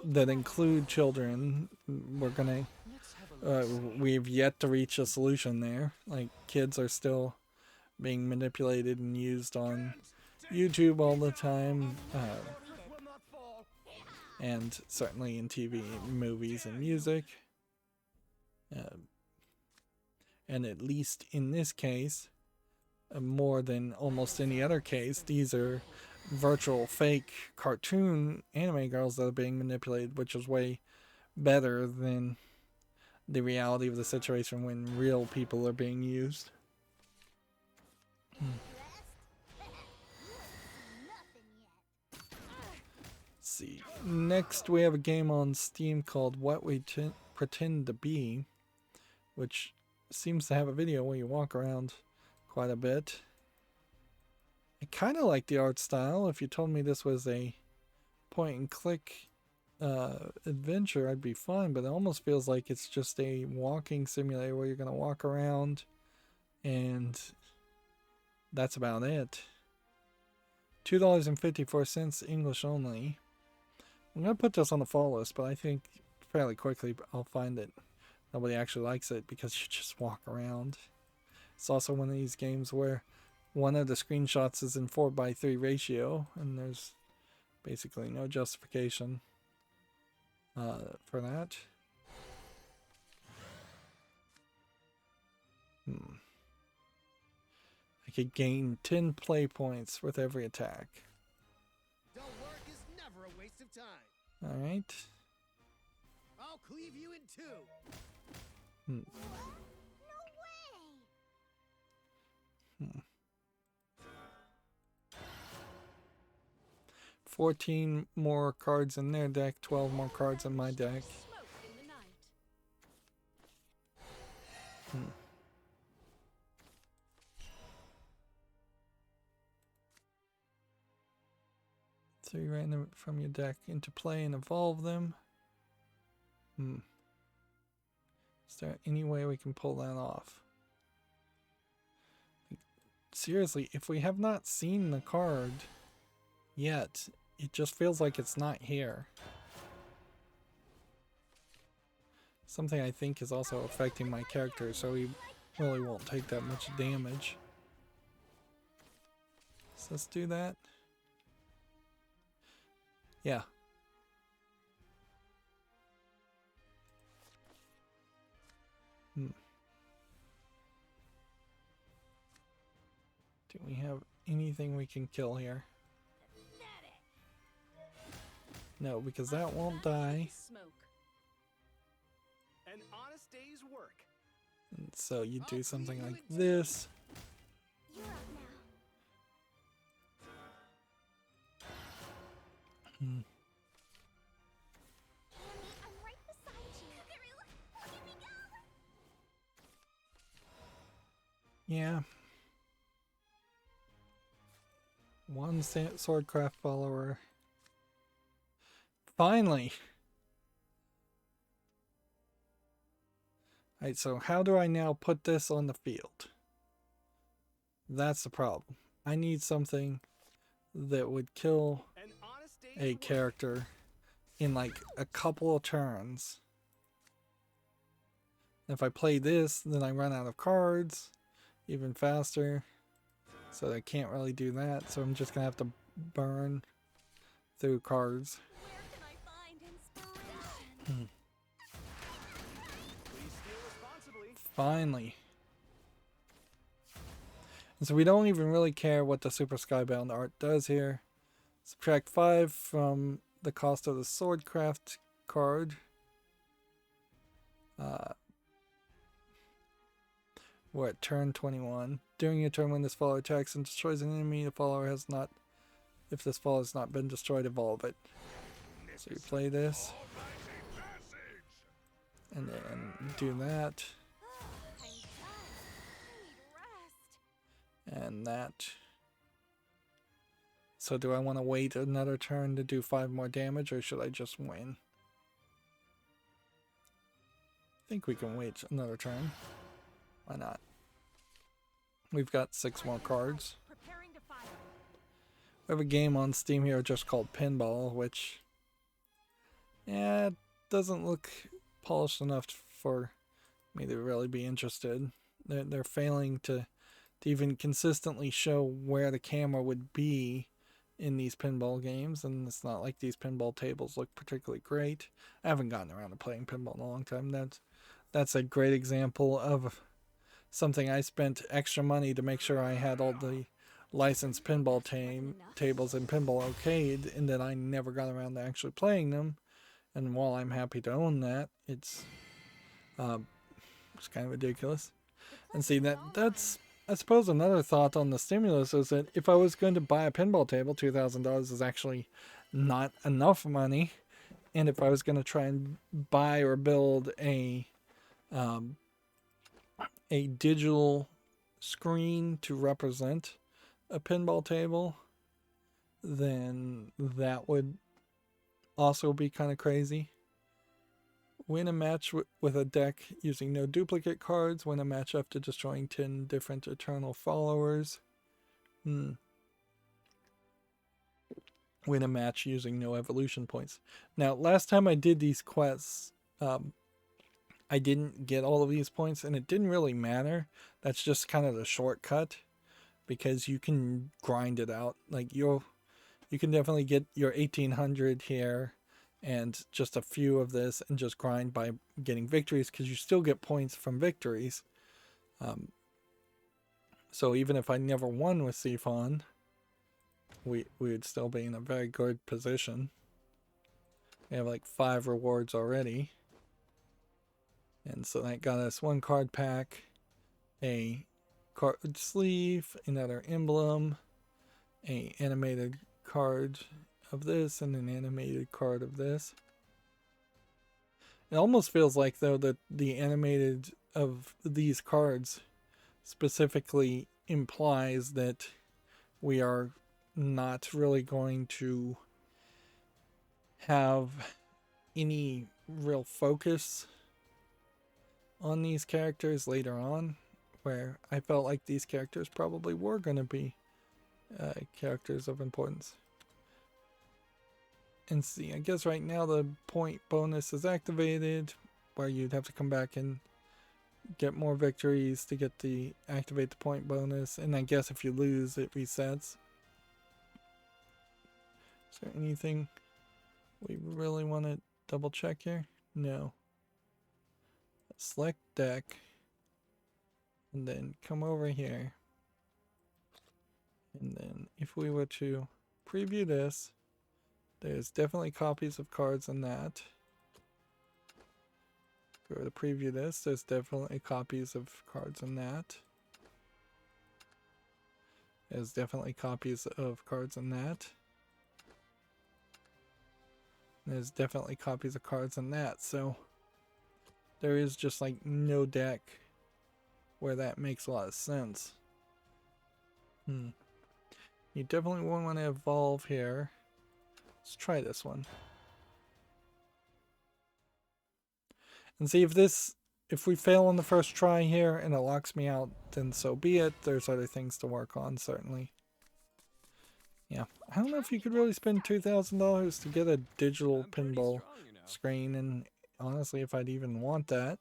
that include children, we've yet to reach a solution there. Like, kids are still being manipulated and used on YouTube all the time, and certainly in TV, movies, and music. And at least in this case, more than almost any other case, these are virtual fake cartoon anime girls that are being manipulated, which is way better than the reality of the situation when real people are being used. Let's see. Next, we have a game on Steam called What We Pretend to Be, which seems to have a video where you walk around quite a bit. I kind of like the art style. If you told me this was a point and click adventure, I'd be fine, but it almost feels like it's just a walking simulator where you're going to walk around and that's about it. $2.54 English only. I'm going to put this on the fall list, but I think fairly quickly I'll find that nobody actually likes it because you just walk around. It's also one of these games where one of the screenshots is in 4:3 ratio, and there's basically no justification for that. I could gain 10 play points with every attack. Dull work is never a waste of time. Alright. I'll cleave you in two. No way! 14 more cards in their deck, 12 more cards in my deck. Smoke in the night. So you ran them from your deck into play and evolve them. Is there any way we can pull that off? Seriously, if we have not seen the card yet, it just feels like it's not here. Something I think is also affecting my character, so he really won't take that much damage. So let's do that. Yeah. Do we have anything we can kill here? No, because that won't die. Smoke. An honest day's work. And so you do something like this. You're up now. Annie, I'm right beside you. Kookaroo, look at me go! Yeah. One swordcraft follower. Finally! Alright, so how do I now put this on the field? That's the problem. I need something that would kill An honest day's a work. character in like a couple of turns. If I play this, then I run out of cards even faster. So I can't really do that. So I'm just gonna have to burn through cards. Where can I find inspiration? Please steal responsibly. Finally. And so we don't even really care what the Super Skybound art does here. Subtract 5 from the cost of the Swordcraft card. We're at turn 21. During your turn when this follower attacks and destroys an enemy, the follower has not... If this follower has not been destroyed, evolve it. So you play this. And then do that. I'm done. I need rest. And that. So do I want to wait another turn to do 5 more damage, or should I just win? I think we can wait another turn. Why not? We've got 6 more cards. Preparing to fire. We have a game on Steam here just called Pinball, which, yeah, it doesn't look polished enough for me to really be interested. They're failing to even consistently show where the camera would be in these pinball games, and it's not like these pinball tables look particularly great. I haven't gotten around to playing pinball in a long time. That's a great example of something I spent extra money to make sure I had all the licensed pinball tables in Pinball Arcade, and then I never got around to actually playing them. And while I'm happy to own that, it's kind of ridiculous. And see, that's I suppose another thought on the stimulus is that if I was going to buy a pinball table, $2,000 is actually not enough money. And if I was going to try and buy or build a digital screen to represent a pinball table, then that would also be kind of crazy. Win a match with a deck using no duplicate cards. Win a match after destroying 10 different eternal followers. Win a match using no evolution points. Now, last time I did these quests, I didn't get all of these points, and it didn't really matter. That's just kind of the shortcut, because you can grind it out. Like you can definitely get your 1800 here and just a few of this and just grind by getting victories, because you still get points from victories. So even if I never won with Siphon, we would still be in a very good position. We have like 5 rewards already. And so that got us 1 card pack, a card sleeve, another emblem, a animated card of this, and an animated card of this. It almost feels like, though, that the animated of these cards specifically implies that we are not really going to have any real focus on these characters later on, where I felt like these characters probably were going to be characters of importance. And see, I guess right now the point bonus is activated, where you'd have to come back and get more victories to get the activate the point bonus, and I guess if you lose, it resets. Is there anything we really want to double check here? No. Select deck, and then come over here, and then if we were to preview this, There's definitely copies of cards in that. Go to preview this. There's definitely copies of cards in that. There's definitely copies of cards in that. There's definitely copies of cards in that. So there is just like no deck where that makes a lot of sense. You definitely won't want to evolve here. Let's try this one. And see if we fail on the first try here and it locks me out, then so be it. There's other things to work on, certainly. Yeah, I don't know if you could really spend $2,000 to get a digital pinball screen, and honestly, if I'd even want that,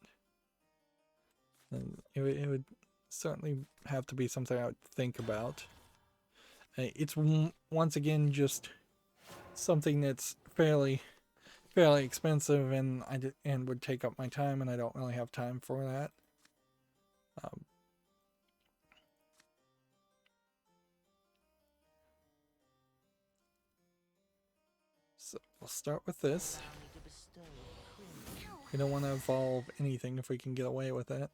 then it would certainly have to be something I would think about. It's once again just something that's fairly expensive, and and would take up my time, and I don't really have time for that. So we'll start with this. We don't want to evolve anything if we can get away with it.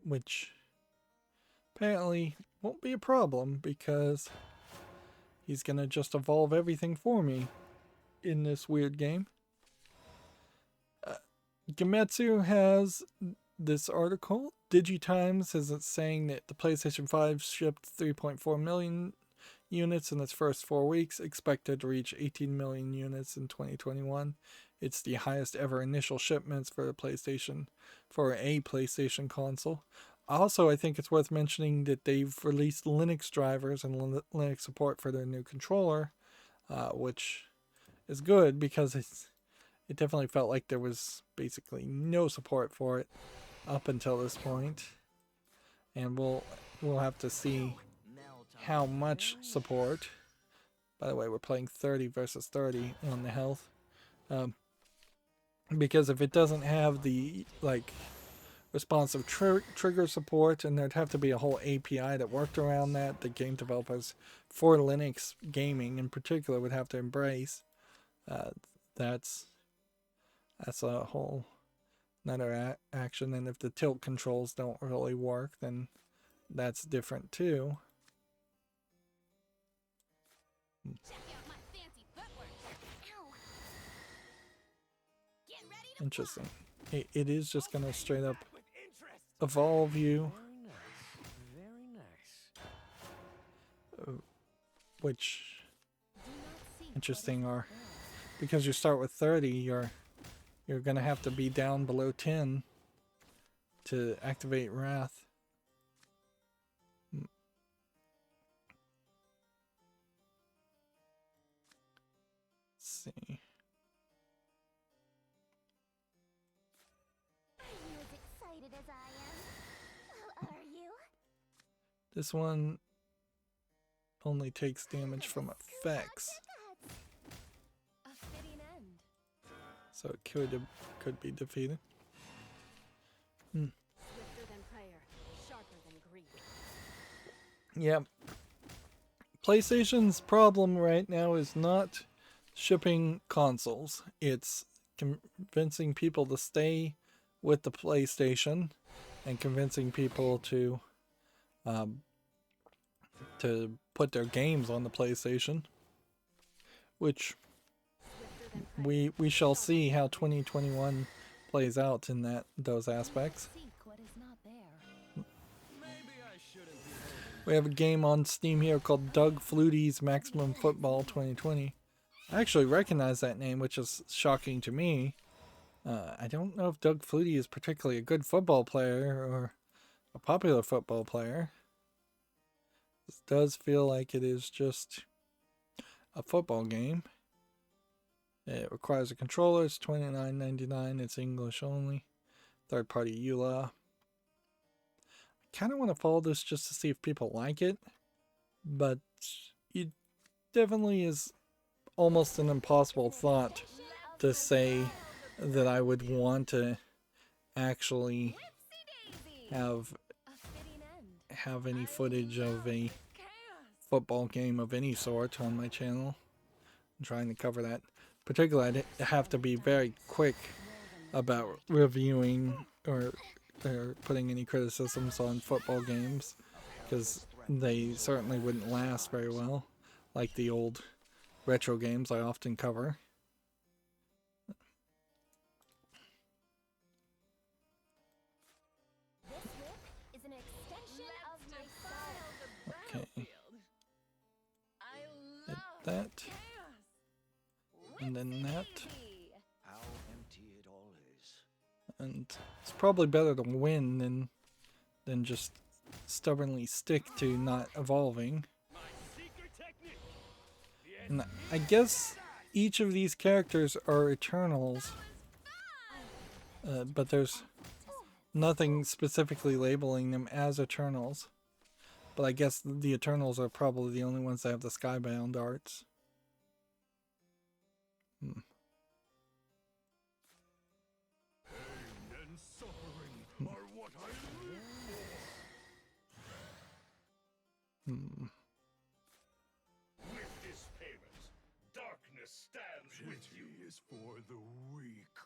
Which apparently won't be a problem because he's gonna just evolve everything for me in this weird game. Gametsu has this article. DigiTimes is saying that the PlayStation 5 shipped 3.4 million units in its first 4 weeks, expected to reach 18 million units in 2021. It's the highest ever initial shipments for a PlayStation console. Also, I think it's worth mentioning that they've released Linux drivers and Linux support for their new controller, which is good because it definitely felt like there was basically no support for it up until this point. And we'll have to see how much support. By the way, we're playing 30 versus 30 on the health. Because if it doesn't have the responsive trigger support, and there'd have to be a whole API that worked around that, the game developers for Linux gaming in particular would have to embrace. That's a whole another action. And if the tilt controls don't really work, then that's different too. Check out my fancy footwork. Ow. Get ready to Interesting. It is just gonna straight up evolve you, Very nice. which interesting are because you start with 30, you're gonna have to be down below 10 to activate Wrath. Let's see. Are you as excited as I am? Are you? This one only takes damage from effects, A fitting end. so it could be defeated. Swifter than prayer, sharper than greed. Yep. PlayStation's problem right now is not shipping consoles. It's convincing people to stay with the PlayStation and convincing people to put their games on the PlayStation, which we shall see how 2021 plays out in those aspects. Seek what is not there. We have a game on Steam here called Doug Flutie's Maximum Football 2020. I actually recognize that name, which is shocking to me. I don't know if Doug Flutie is particularly a good football player or a popular football player. This does feel like it is just a football game. It requires a controller. It's $29.99. It's English only. Third-party EULA. I kind of want to follow this just to see if people like it, but it definitely is almost an impossible thought to say that I would want to actually have A fitting end. any footage of a football game of any sort on my channel. I'm trying to cover that. Particularly, I have to be very quick about reviewing or putting any criticisms on football games, because they certainly wouldn't last very well, like the old retro games I often cover. This whip is an extension of my style. Okay, I did love that, chaos. and then that, Whipsy-daisy. How empty it all is. and it's probably better to win than just stubbornly stick to not evolving. My secret technique. And I guess each of these characters are Eternals, but there's nothing specifically labeling them as Eternals. But I guess the Eternals are probably the only ones that have the skybound arts. Pain and suffering are what I live for. With this payment, darkness stands with you. Pity is for the weak.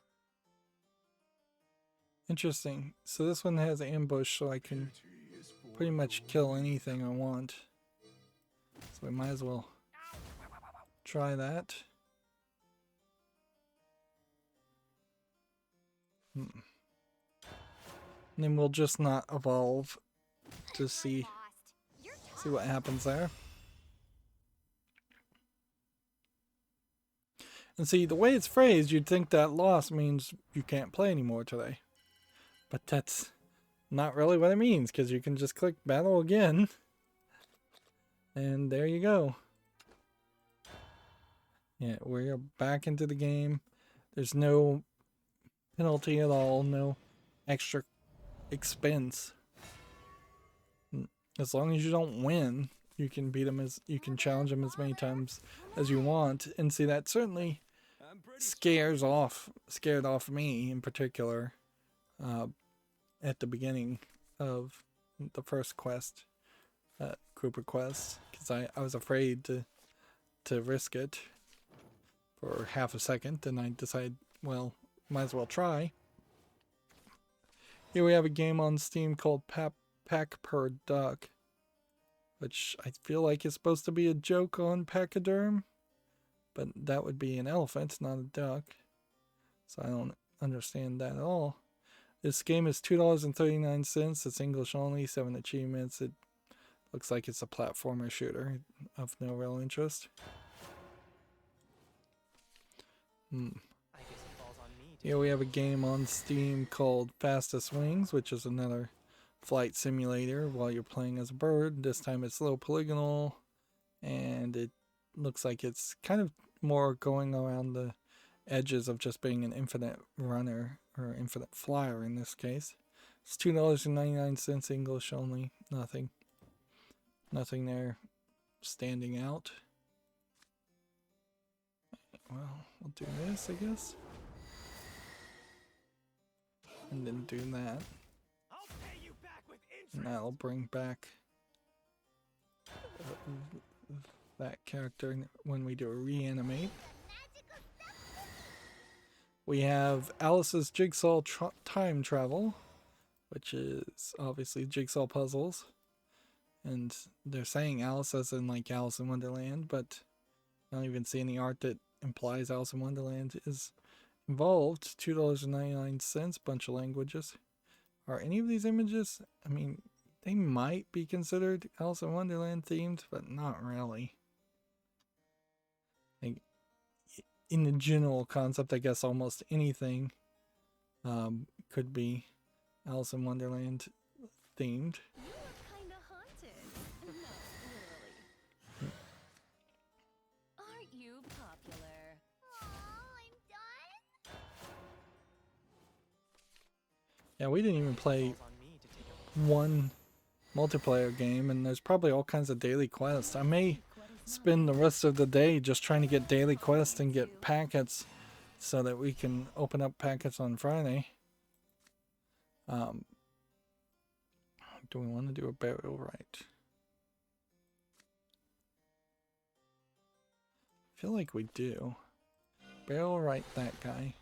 Interesting. So this one has ambush, so I can Pity is for pretty much kill anything I want. So we might as well try that. And then we'll just not evolve to see what happens there. And see, the way it's phrased, you'd think that loss means you can't play anymore today. But that's not really what it means, because you can just click battle again. And there you go. Yeah, we're back into the game. There's no penalty at all, no extra expense. As long as you don't win, you can beat them you can challenge them as many times as you want. And see, that certainly scared off me in particular at the beginning of the first quest, group of quests, because I was afraid to risk it for half a second, and I decided, well, might as well try. Here we have a game on Steam called Pack Per Duck, which I feel like is supposed to be a joke on pachyderm, but that would be an elephant, not a duck. So I don't understand that at all. This game is $2.39. It's English only, 7 achievements. It looks like it's a platformer shooter of no real interest. Here we have a game on Steam called Fastest Wings, which is another flight simulator while you're playing as a bird. This time it's low polygonal, and it looks like it's kind of more going around the edges of just being an infinite runner, or infinite flyer in this case. It's $2.99, English only. Nothing there standing out. Well, we'll do this, I guess. And then do that. I'll pay you back with interest. And that'll bring back that character when we do a reanimate. We have Alice's Jigsaw Time Travel, which is obviously jigsaw puzzles. And they're saying Alice as in like Alice in Wonderland, but I don't even see any art that implies Alice in Wonderland is involved. $2.99, bunch of languages. Are any of these images, I mean, they might be considered Alice in Wonderland themed, but not really. Like, in the general concept, I guess almost anything could be Alice in Wonderland themed. You look kinda haunted. No, literally. Aren't you popular? Aw, I'm done. Yeah, we didn't even play one multiplayer game, and there's probably all kinds of daily quests. I may spend the rest of the day just trying to get daily quests and get packets so that we can open up packets on Friday. Do we want to do a burial rite? feel like we do. Barrel right that guy.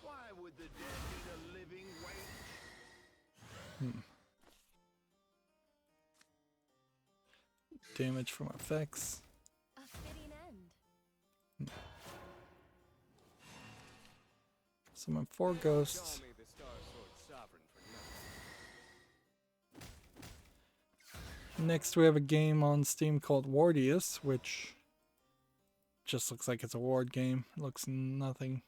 Why would the dead need a living wage? Damage from effects. A fitting end. Summon 4 ghosts. Call me the Star Sword Sovereign for nothing. Next, we have a game on Steam called Wardius, which just looks like it's a ward game. It looks nothing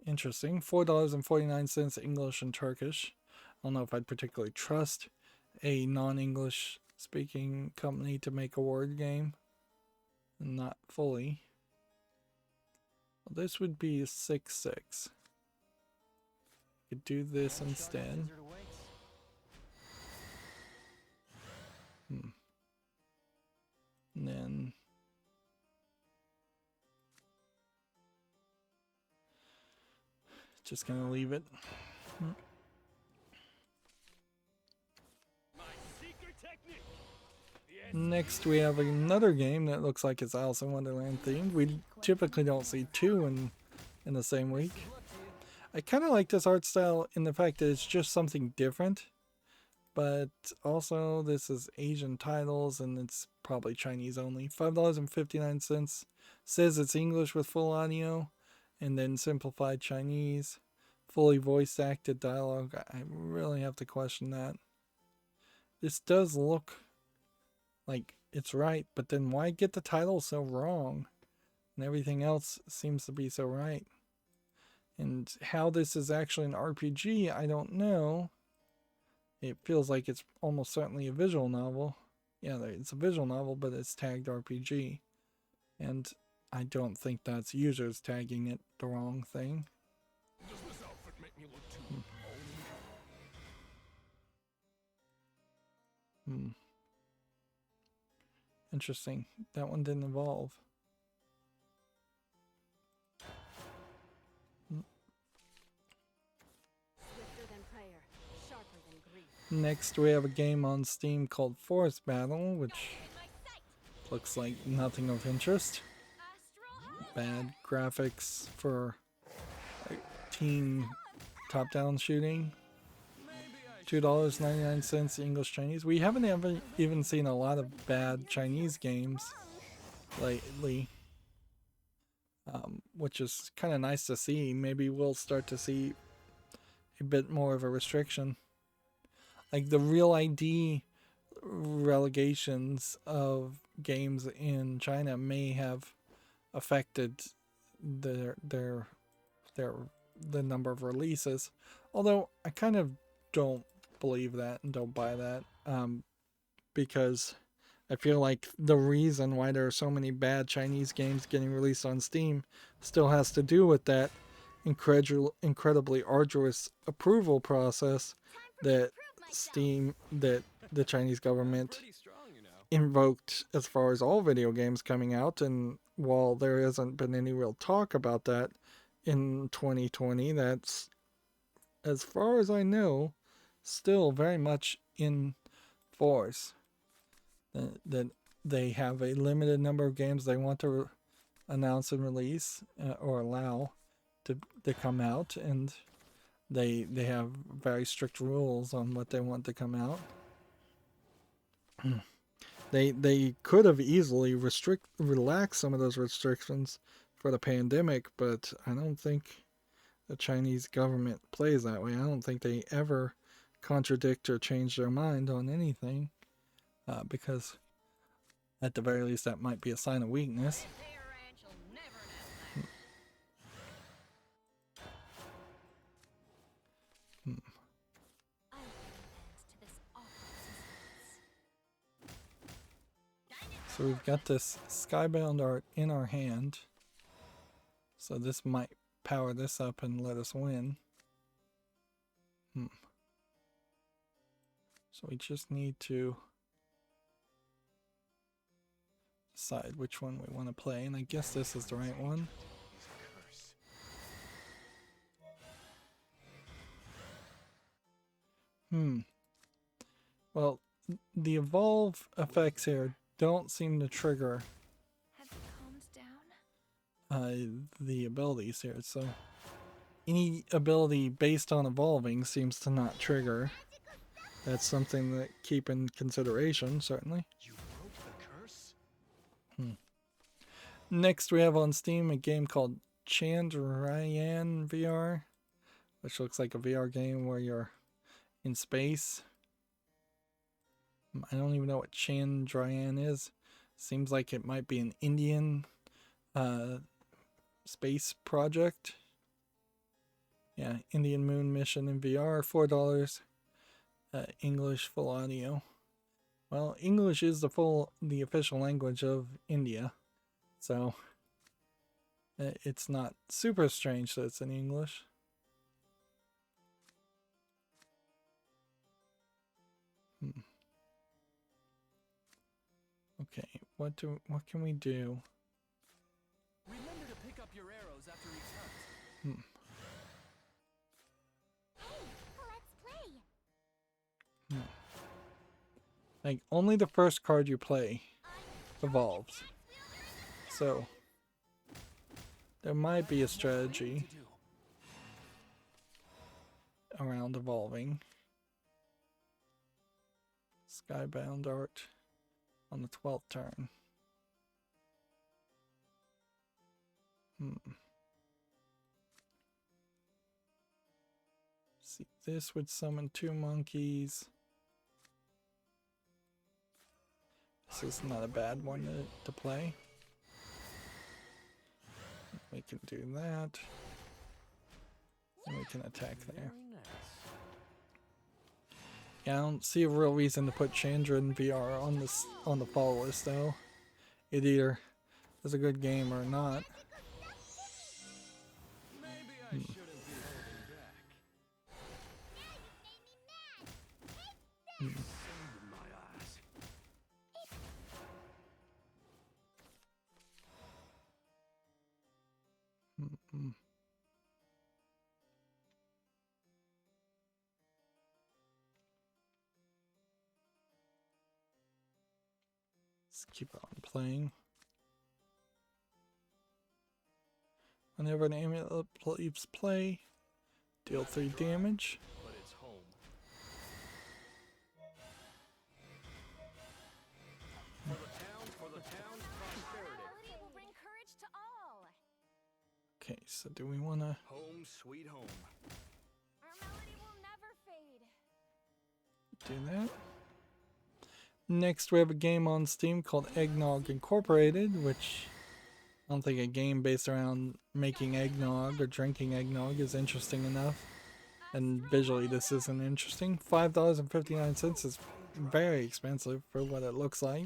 interesting. $4.49 English and Turkish. I don't know if I'd particularly trust a non-English speaking company to make a ward game. Not fully. Well, this would be a 6-6. Could do this instead. And then just gonna leave it. My secret technique. Next, we have another game that looks like it's Alice in Wonderland themed. We typically don't see two in the same week. I kind of like this art style in the fact that it's just something different, but also this is Asian titles and it's probably Chinese only. $5.59. Says it's English with full audio and then simplified Chinese. Fully voice acted dialogue. I really have to question that. This does look like it's right, but then why get the title so wrong? And everything else seems to be so right. And how this is actually an RPG, I don't know. It feels like it's almost certainly a visual novel. Yeah, it's a visual novel, but it's tagged RPG. And I don't think that's users tagging it the wrong thing. Does this outfit make me look too old? Interesting. That one didn't evolve. Swifter than prayer, sharper than grief. Next, we have a game on Steam called Forest Battle, which In my sight. looks like nothing of interest. Astral Bad graphics for teen top-down shooting. $2.99 English Chinese. We haven't ever even seen a lot of bad Chinese games lately, which is kind of nice to see. Maybe we'll start to see a bit more of a restriction. Like the Real ID relegations of games in China may have affected the number of releases. Although I kind of don't believe that and don't buy that, because I feel like the reason why there are so many bad Chinese games getting released on Steam still has to do with that incredibly arduous approval process that that the Chinese government Pretty strong, you know. invoked as far as all video games coming out. And while there hasn't been any real talk about that in 2020, that's, as far as I know, still very much in force. That they have a limited number of games they want to announce and release or allow to come out, and they have very strict rules on what they want to come out. They could have easily relaxed some of those restrictions for the pandemic, but I don't think the Chinese government plays that way. I don't think they ever contradict or change their mind on anything, because at the very least that might be a sign of weakness. So we've got this Skybound art in our hand, so this might power this up and let us win. So we just need to decide which one we want to play, and I guess this is the right one. Well, the evolve effects here don't seem to trigger. Have you calmed down? the abilities here. So any ability based on evolving seems to not trigger. That's something that keep in consideration, certainly. You broke the curse? Next, we have on Steam a game called Chandrayaan Vr, which looks like a VR game where you're in space. I don't even know what Chandrayaan is. Seems like it might be an Indian space project. Yeah, Indian moon mission in VR, $4. English full audio. Well, English is the official language of India, so it's not super strange that it's in English. Okay, what can we do? Remember to pick up your arrows after each hunt. Let's play. Like, only the first card you play evolves. So, there might be a strategy around evolving. Skybound art on the 12th turn. See, this would summon 2 monkeys. This is not a bad one to play. We can do that. And we can attack there. Yeah, I don't see a real reason to put Chandrayaan Vr on the follow list though. It either is a good game or not. Maybe I shouldn't be holding back. Now you've made me mad. Sand in my eyes. Let's keep on playing. Whenever an amulet leaves play, deal 3 damage. But it's home. For the town's prosperity. Melody will bring courage to all. Okay, so do we want to Home sweet home. Our melody will never fade. do that? Next, we have a game on Steam called Eggnog Incorporated, which I don't think a game based around making eggnog or drinking eggnog is interesting enough. And visually, this isn't interesting. $5.59 is very expensive for what it looks like.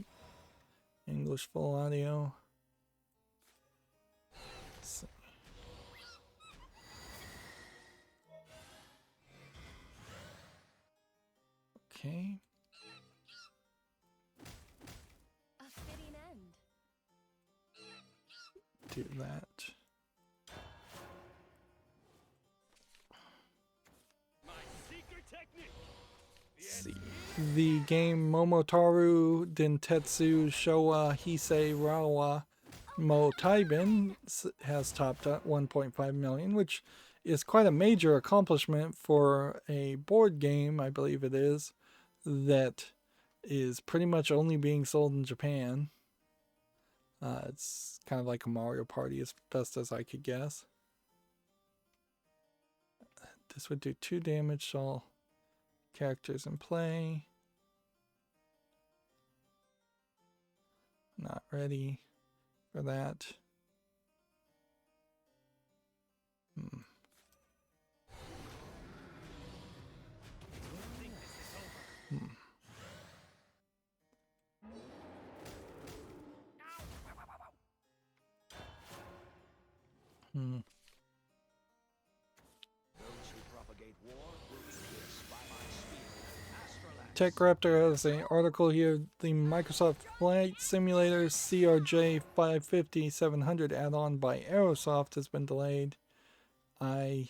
English full audio. Let's see. Okay. A fitting end. Do that. My secret technique. See. The game Momotaru Dentetsu Showa Hisei Rawa Mo Taibin has topped at 1.5 million, which is quite a major accomplishment for a board game, I believe it is, that is pretty much only being sold in Japan. It's kind of like a Mario Party as best as I could guess. This would do 2 damage to all characters in play. Not ready for that. Those who propagate war will be pierced by my spear. Astrolabe. Tech Raptor has an article here. The Microsoft Flight Simulator CRJ 550-700 add-on by Aerosoft has been delayed. I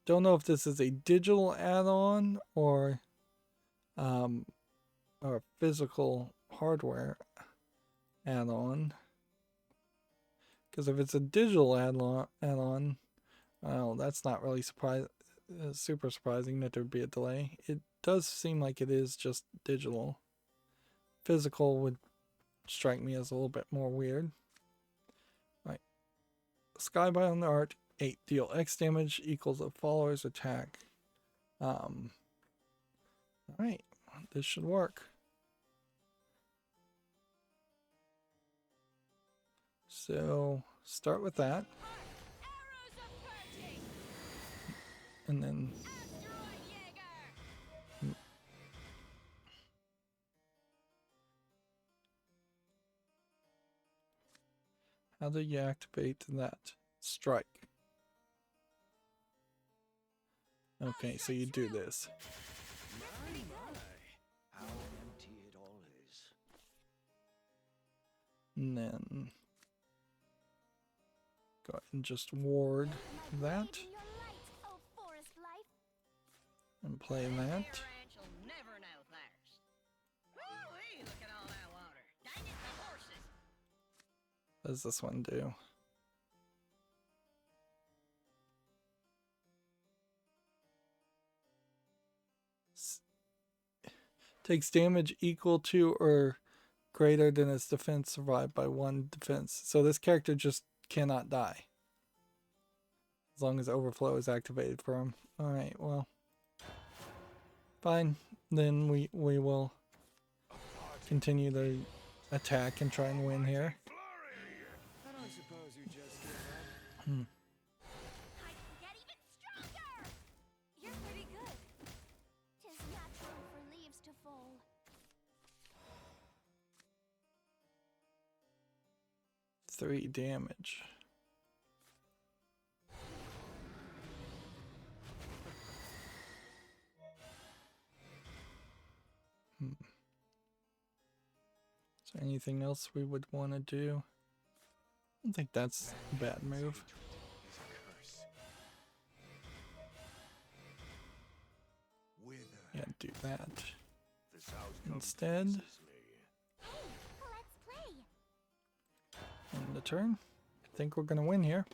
don't know if this is a digital add-on or physical hardware add-on. Because if it's a digital add-on, well, that's not really super surprising that there'd be a delay. It does seem like it is just digital. Physical would strike me as a little bit more weird. Right. Skybound art 8. Deal X damage equals a follower's attack. Alright. This should work. So start with that. And then how do you activate that? Strike. Okay, so you do this. How empty it all is. And then go ahead and just ward that. And play that. What does this one do? Takes damage equal to or greater than its defense, survived by 1 defense. So this character just cannot die. As long as overflow is activated for him. Alright, well. Fine. Then we will continue the attack and try and win here. I don't suppose you just give up. I can get even stronger! You're pretty good. 'Tis natural for leaves to fall. Three damage. Is there anything else we would want to do? I don't think that's a bad move. Yeah, do that. Instead, Let's play. end the turn. I think we're gonna win here.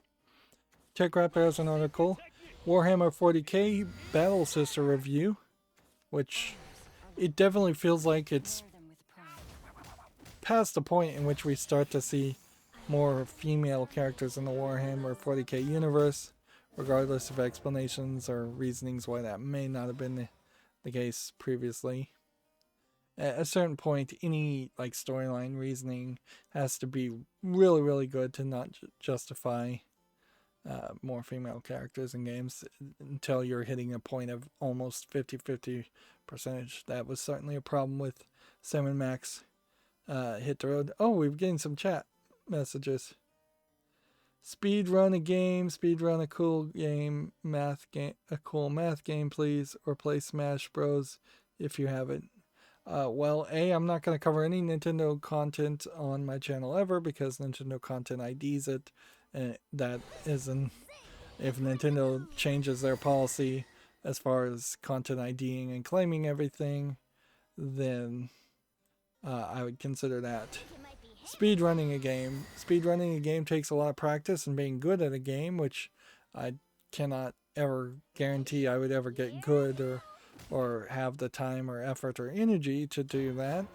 Tech Raptor has an article, Warhammer 40k Battle Sister review, which it definitely feels like it's past the point in which we start to see more female characters in the Warhammer 40k universe, regardless of explanations or reasonings why that may not have been the case previously. At a certain point, any like storyline reasoning has to be really, really good to not justify more female characters in games until you're hitting a point of almost 50-50 percentage. That was certainly a problem with Sam and Max Hit the Road. Oh, we're getting some chat messages. Speed run a game, speed run a cool game, a cool math game, please, or play Smash Bros. If you haven't. Well, I'm not going to cover any Nintendo content on my channel ever because Nintendo content IDs it. And that isn't, if Nintendo changes their policy as far as content IDing and claiming everything, then I would consider that. Speedrunning a game. Speedrunning a game takes a lot of practice and being good at a game, which I cannot ever guarantee I would ever get good or have the time or effort or energy to do that.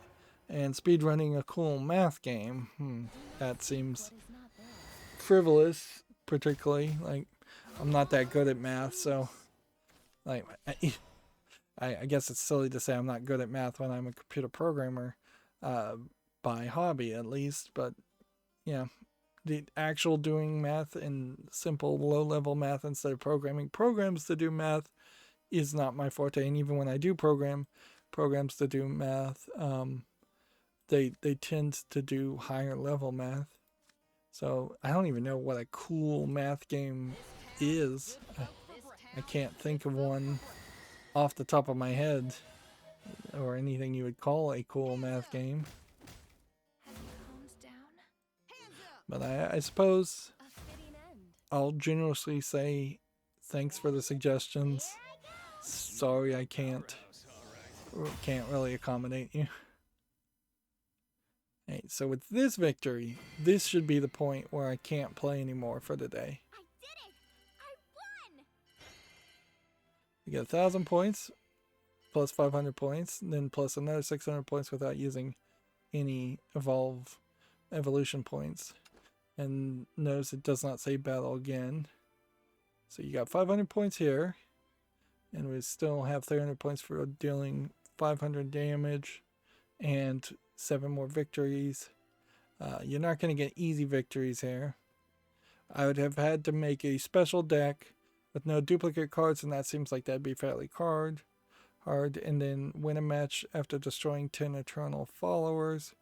And speedrunning a cool math game, that seems frivolous, particularly. Like, I'm not that good at math, so like I guess it's silly to say I'm not good at math when I'm a computer programmer, by hobby at least, but yeah, the actual doing math and simple low-level math instead of programming programs to do math is not my forte. And even when I do program programs to do math, they tend to do higher level math. So I don't even know what a cool math game is. I can't think of one off the top of my head or anything you would call a cool math game. But I suppose I'll generously say thanks for the suggestions. Sorry I can't really accommodate you. Hey, so with this victory, this should be the point where I can't play anymore for the day. I did it! I won! You get 1,000 points, plus 500 points, then plus another 600 points without using any evolution points. And notice it does not say battle again. So you got 500 points here, and we still have 300 points for dealing 500 damage and 7 more victories. You're not going to get easy victories here. I would have had to make a special deck with no duplicate cards, and that seems like that'd be fairly hard, and then win a match after destroying 10 eternal followers.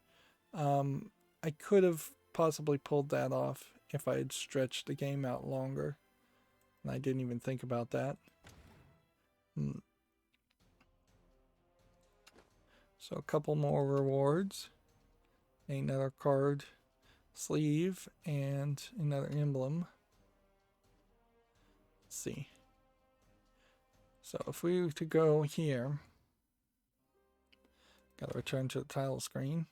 I could have possibly pulled that off if I had stretched the game out longer, and I didn't even think about that. So a couple more rewards, another card sleeve, and another emblem. Let's see. So if we were to go here, gotta return to the title screen.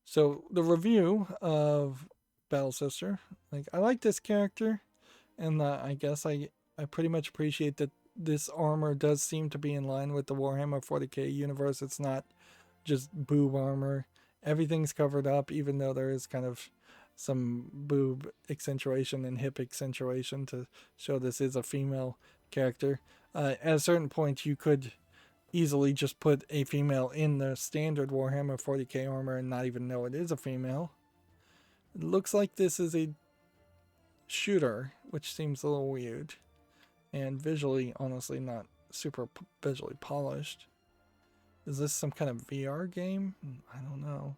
So the review of Battle Sister, like, I like this character, and I guess I pretty much appreciate that this armor does seem to be in line with the Warhammer 40k universe. It's not just boob armor. Everything's covered up, even though there is kind of some boob accentuation and hip accentuation to show this is a female character. At a certain point, you could easily just put a female in the standard Warhammer 40k armor and not even know it is a female. It looks like this is a shooter, which seems a little weird. And visually, honestly, not super visually polished. Is this some kind of VR game? I don't know.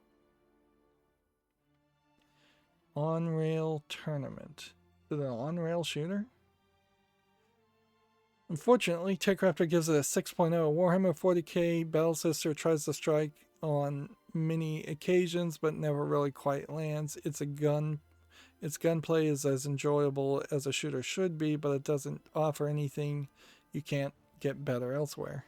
On-rail tournament. Is it an on-rail shooter? Unfortunately, TechRaptor gives it a 6.0. Warhammer 40k Battle Sister tries to strike on many occasions, but never really quite lands. Its gunplay is as enjoyable as a shooter should be, but it doesn't offer anything you can't get better elsewhere.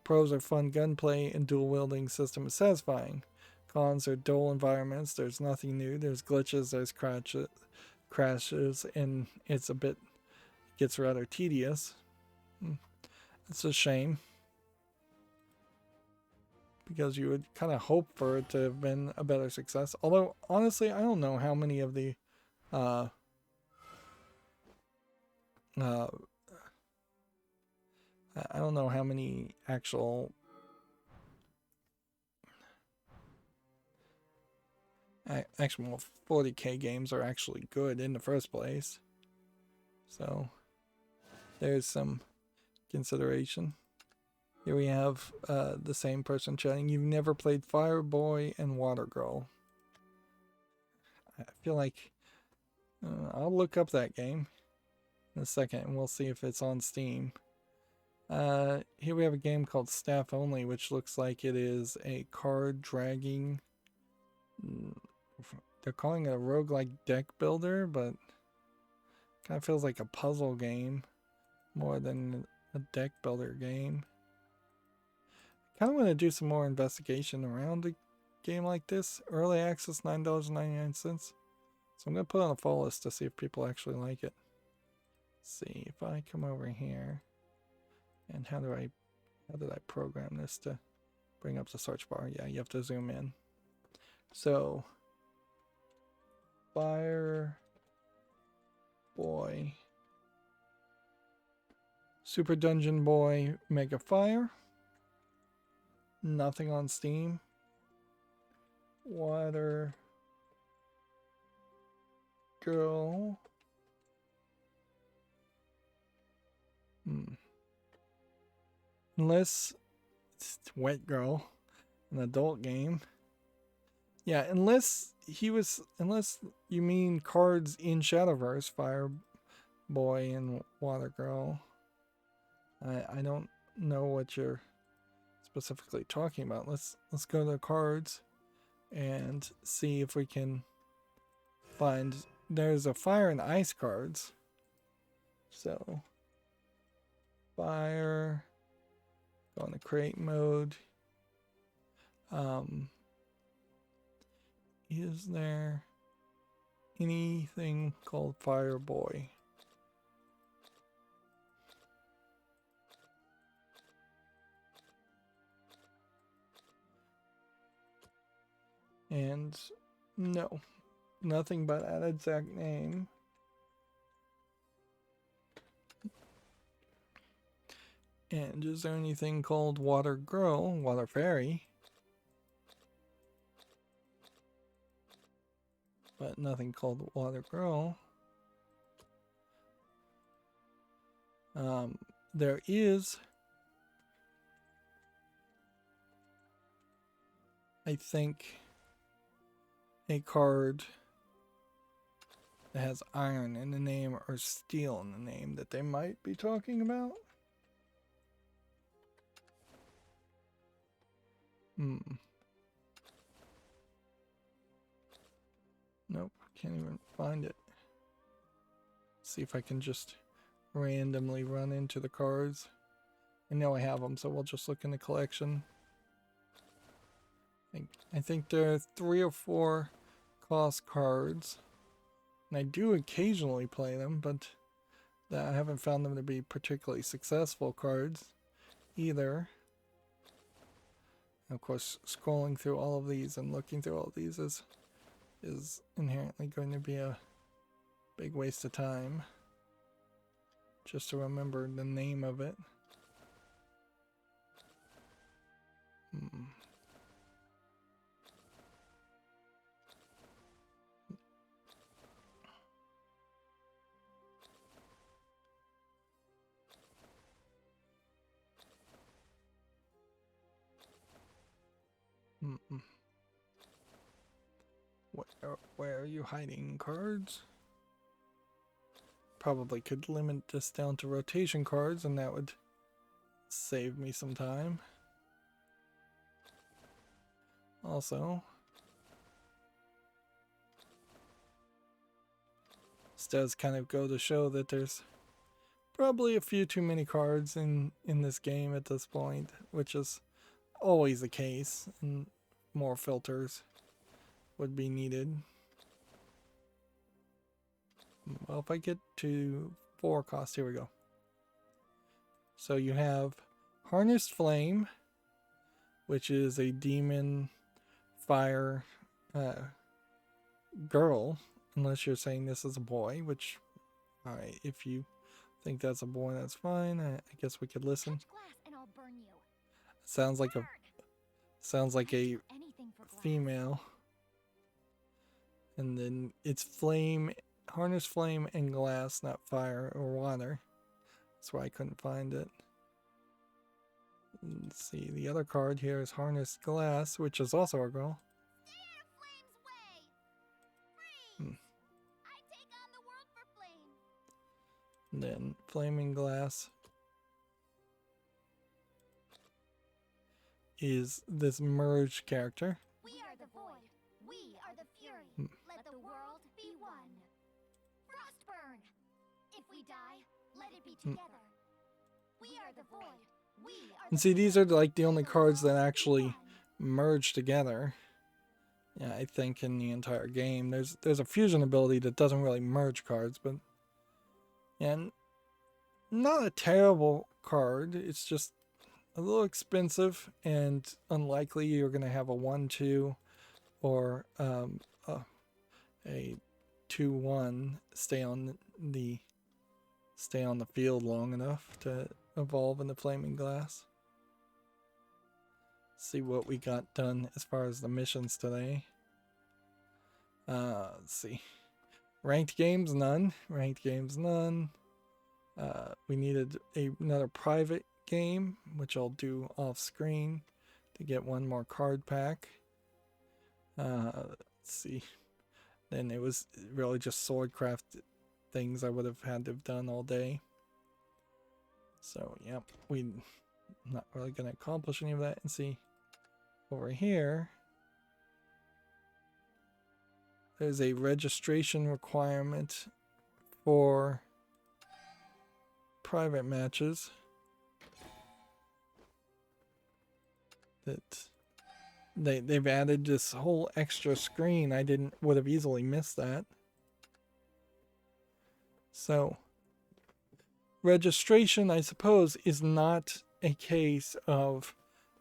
Pros are fun gunplay and dual wielding system is satisfying. Cons are dull environments. There's nothing new. There's glitches. There's crashes, and gets rather tedious. It's a shame, because you would kind of hope for it to have been a better success. Although, honestly, I don't know how many of the I don't know how many actual actual 40k games are actually good in the first place. So there's some consideration. Here we have the same person chatting. You've never played Fireboy and Water Girl. I feel like I'll look up that game in a second, and we'll see if it's on Steam. Here we have a game called Staff Only, which looks like it is a card dragging. They're calling it a roguelike deck builder, but kind of feels like a puzzle game more than a deck builder game. I kind of want to do some more investigation around a game like this. Early access, $9.99. So I'm going to put it on a follow list to see if people actually like it. Let's see if I come over here, and how did I program this to bring up the search bar? Yeah, you have to zoom in. So Fire Boy, Super Dungeon Boy, Mega Fire. Nothing on Steam. Water Girl. Unless it's Wet Girl, an adult game. Yeah, unless you mean cards in Shadowverse, Fire Boy and Water Girl. I don't know what you're specifically talking about. Let's go to the cards and see if we can find. There's a fire and ice cards. So fire, go into crate mode. is there anything called Fireboy? And no, nothing but that exact name. And is there anything called Water Girl, Water Fairy? But nothing called Water Girl. There is, I think, a card that has iron in the name or steel in the name that they might be talking about. Nope, can't even find it. See if I can just randomly run into the cards. I know I have them, so we'll just look in the collection. I think there are 3 or 4 cost cards. And I do occasionally play them, but I haven't found them to be particularly successful cards either. And of course, scrolling through all of these and looking through all of these is inherently going to be a big waste of time. Just to remember the name of it. Where are you hiding cards? Probably could limit this down to rotation cards and that would save me some time. Also, this does kind of go to show that there's probably a few too many cards in this game at this point, which is always the case, and more filters would be needed. Well, if I get to 4 cost, here we go. So you have Harnessed Flame, which is a demon fire girl, unless you're saying this is a boy, which, alright, if you think that's a boy, that's fine. I guess we could listen. Touch glass and I'll burn you. Sounds like a female. And then it's flame, harnessed flame and glass, not fire or water. That's why I couldn't find it. Let's see, the other card here is harnessed glass, which is also a girl. Stay out of Flame's way. Freeze. I take on the world for Flame. And then flaming glass is this merged character. We are the void. We are the fury. Let the world be one. Frostburn. If we die, let it be together. We are the void. We are And see, these are like the only cards that actually merge together. Yeah, I think in the entire game. There's a fusion ability that doesn't really merge cards, but and not a terrible card. It's just a little expensive and unlikely you're going to have a 1/2 or a 2/1 stay on the field long enough to evolve into flaming glass. See what we got done as far as the missions today. Let's see. Ranked games, none. We needed another private game, which I'll do off screen to get one more card pack. Let's see. Then it was really just swordcraft things I would have had to have done all day. So, yep, we're not really going to accomplish any of that. And see, over here, there's a registration requirement for private matches that they've added this whole extra screen. I would have easily missed that. So registration, I suppose, is not a case of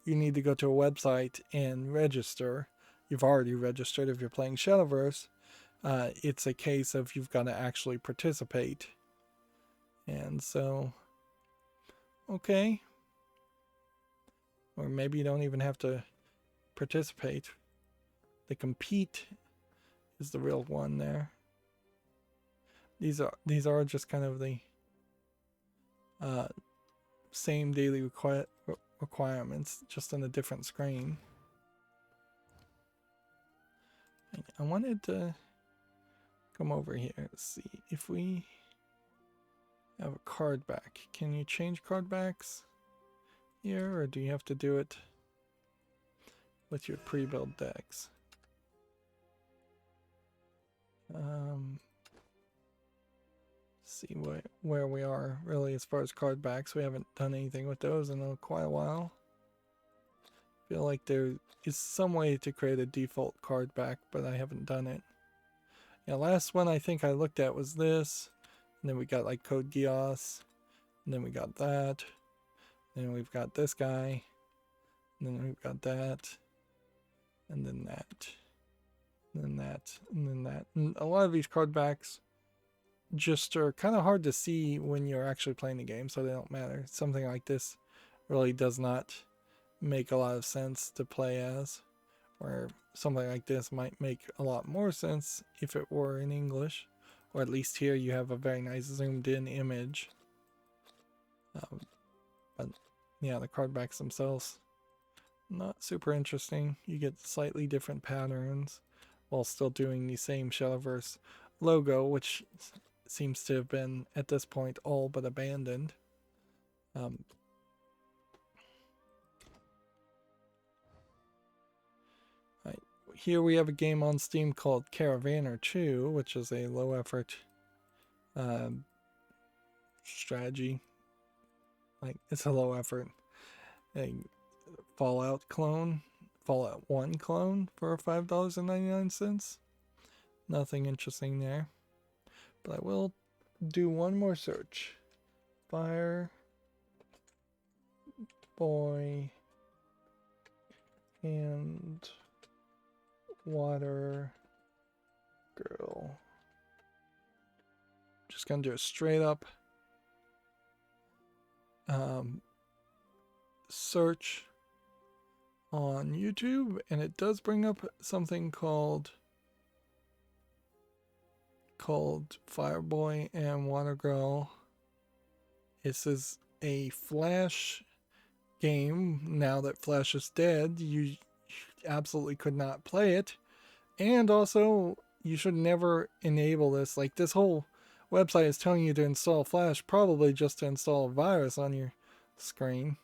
you need to go to a website and register. You've already registered if you're playing Shadowverse. It's a case of you've got to actually participate. And so, okay. Or maybe you don't even have to participate. The compete is the real one there. These are just kind of the same daily requirements, just on a different screen. I wanted to come over here and see if we have a card back. Can you change card backs here, or do you have to do it with your pre-built decks? See where we are really as far as card backs. We haven't done anything with those in quite a while. Feel like there is some way to create a default card back, but I haven't done it. Yeah, last one I think I looked at was this, and then we got like Code Geass, and then we got that, and then we've got this guy, and then we've got that, and then that, and then that, and then that. And a lot of these card backs just are kind of hard to see when you're actually playing the game, so they don't matter. Something like this really does not make a lot of sense to play as, where something like this might make a lot more sense if it were in English, or at least here you have a very nice zoomed in image. But yeah, the card backs themselves, not super interesting. You get slightly different patterns while still doing the same Shadowverse logo, which seems to have been at this point all but abandoned. Here we have a game on Steam called Caravaner 2, which is a low effort strategy. Like, it's a low effort Fallout clone, Fallout 1 clone for $5.99. Nothing interesting there. But I will do one more search. Fire Boy and Water Girl. Just gonna do a straight up search on YouTube, and it does bring up something called Fireboy and Water Girl. This is a Flash game. Now that Flash is dead, you absolutely could not play it. And also, you should never enable this. Like, this whole website is telling you to install Flash, probably just to install a virus on your screen.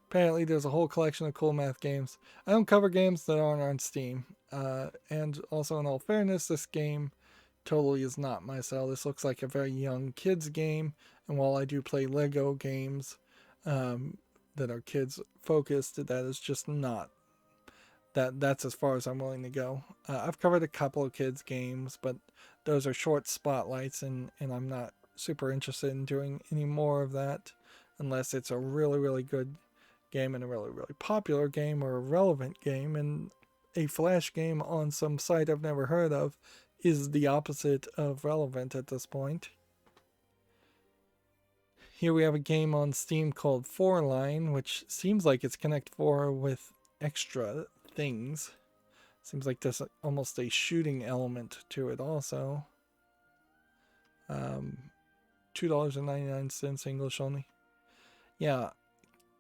Apparently, there's a whole collection of cool math games. I don't cover games that aren't on Steam. And also, in all fairness, this game totally is not my style. This looks like a very young kids game, and while I do play Lego games that are kids focused, that is just not that's as far as I'm willing to go. I've covered a couple of kids games, but those are short spotlights, and I'm not super interested in doing any more of that unless it's a really, really good game and a really, really popular game or a relevant game. And a Flash game on some site I've never heard of is the opposite of relevant at this point. Here we have a game on Steam called 4Line, which seems like it's Connect 4 with extra things. Seems like there's almost a shooting element to it also. $2.99 English only. Yeah,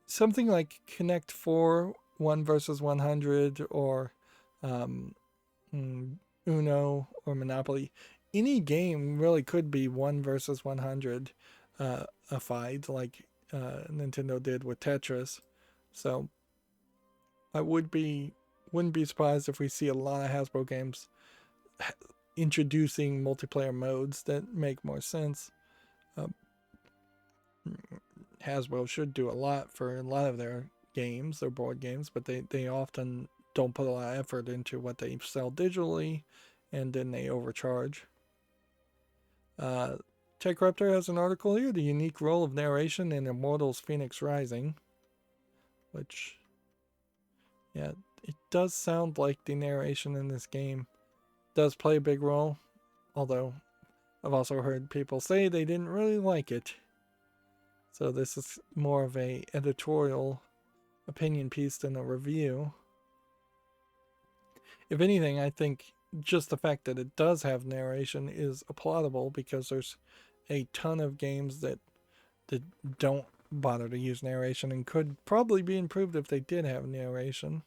something like Connect 4, 1 versus 100, or Uno or Monopoly. Any game really could be 1 versus 100 a fight, like Nintendo did with Tetris. So I wouldn't be surprised if we see a lot of Hasbro games introducing multiplayer modes that make more sense. Hasbro should do a lot for a lot of their games, their board games, but they often don't put a lot of effort into what they sell digitally, and then they overcharge. TechRaptor has an article here, the unique role of narration in Immortals Phoenix Rising, which, yeah, it does sound like the narration in this game does play a big role, although I've also heard people say they didn't really like it. So this is more of a editorial opinion piece than a review. If anything, I think just the fact that it does have narration is applaudable, because there's a ton of games that don't bother to use narration and could probably be improved if they did have narration.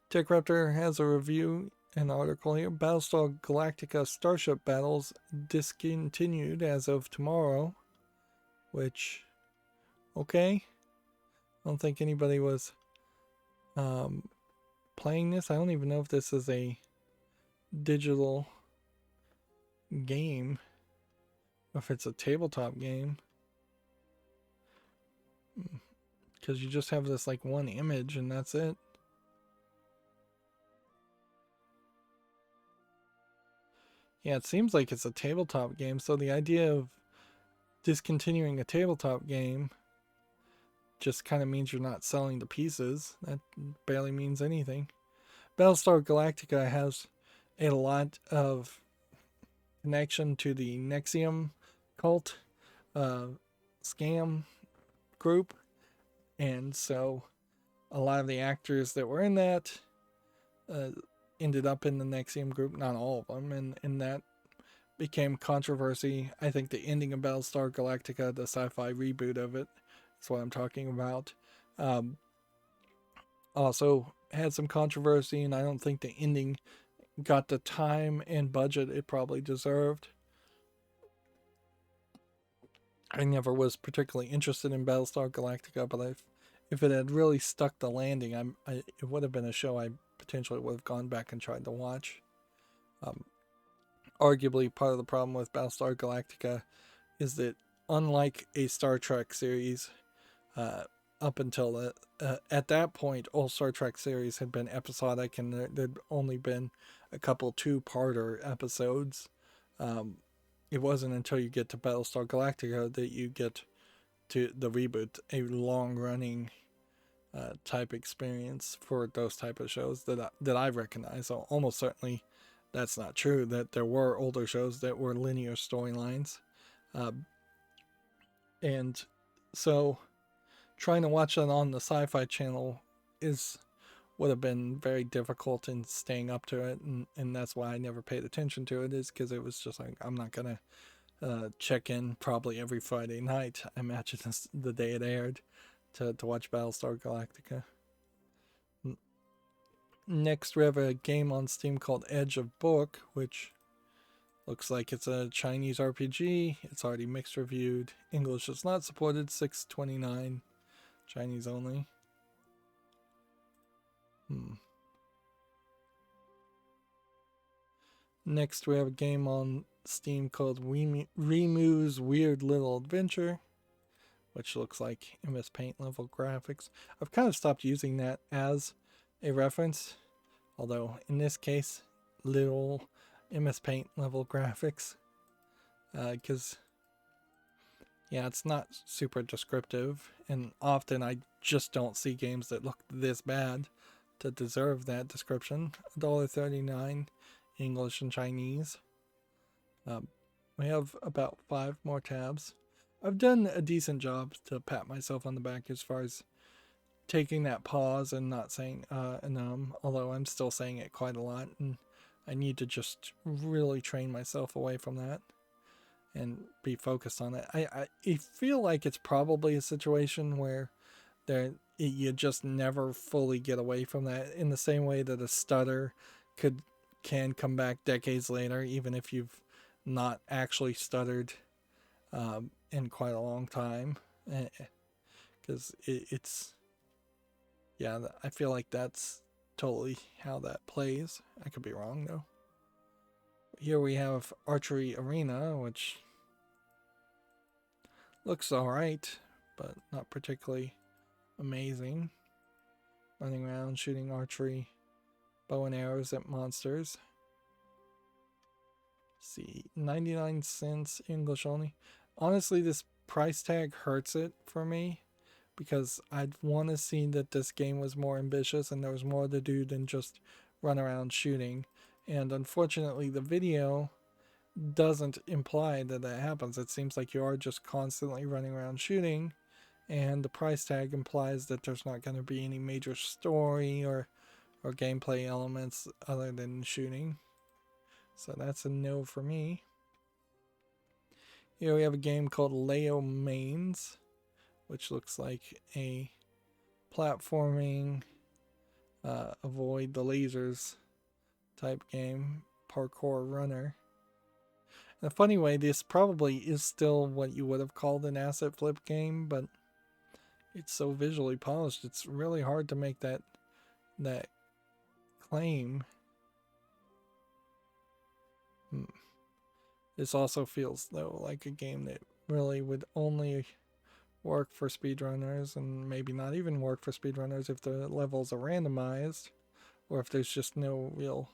TechRaptor has a review, an article here. Battlestar Galactica Starship battles discontinued as of tomorrow, which, okay. I don't think anybody was playing this. I don't even know if this is a digital game, or if it's a tabletop game, because you just have this like one image and that's it. Yeah, it seems like it's a tabletop game, so the idea of discontinuing a tabletop game just kind of means you're not selling the pieces. That barely means anything. Battlestar Galactica has a lot of connection to the Nexium cult scam group, and so a lot of the actors that were in that ended up in the Nexium group, not all of them, and that became controversy. I think the ending of Battlestar Galactica, the sci-fi reboot of it, is what I'm talking about, also had some controversy, and I don't think the ending got the time and budget it probably deserved. I never was particularly interested in Battlestar Galactica, but if it had really stuck the landing, it would have been a show I potentially would have gone back and tried to watch. Arguably, part of the problem with Battlestar Galactica is that, unlike a Star Trek series, up until at that point, all Star Trek series had been episodic, and there'd only been a couple two-parter episodes. It wasn't until you get to Battlestar Galactica that you get to the reboot, a long-running type experience for those type of shows that I recognize. So almost certainly that's not true, that there were older shows that were linear storylines. And so trying to watch that on the Sci-Fi Channel would have been very difficult in staying up to it, and that's why I never paid attention to it, is because it was just like, I'm not gonna check in probably every Friday night, I imagine, the day it aired, to watch Battlestar Galactica. Next, we have a game on Steam called Edge of Book, which looks like it's a Chinese RPG. It's already mixed reviewed. English is not supported, $6.29, Chinese only. Next, we have a game on Steam called Remu's Weird Little Adventure, which looks like MS Paint level graphics. I've kind of stopped using that as a reference, although in this case, little MS Paint level graphics, because yeah, it's not super descriptive, and often I just don't see games that look this bad to deserve that description. $1.39, English and Chinese. We have about 5 more tabs. I've done a decent job to pat myself on the back as far as taking that pause and not saying although I'm still saying it quite a lot, and I need to just really train myself away from that and be focused on it. I feel like it's probably a situation where you just never fully get away from that, in the same way that a stutter can come back decades later, even if you've not actually stuttered in quite a long time, because it's yeah, I feel like that's totally how that plays. I could be wrong though. Here we have Archery Arena, which looks alright, but not particularly amazing. running around shooting archery bow and arrows at monsters. Let's see, 99 cents English only. Honestly, this price tag hurts it for me because I'd want to see that this game was more ambitious and there was more to do than just run around shooting. And unfortunately, the video doesn't imply that that happens. It seems like you are just constantly running around shooting, and the price tag implies that there's not going to be any major story or gameplay elements other than shooting. So that's a no for me. Here we have a game called Leo Mains, which looks like a platforming, avoid the lasers type game, parkour runner. In a funny way, this probably is still what you would have called an asset flip game, but it's so visually polished, it's really hard to make that claim. This also feels, though, like a game that really would only work for speedrunners, and maybe not even work for speedrunners if the levels are randomized, or if there's just no real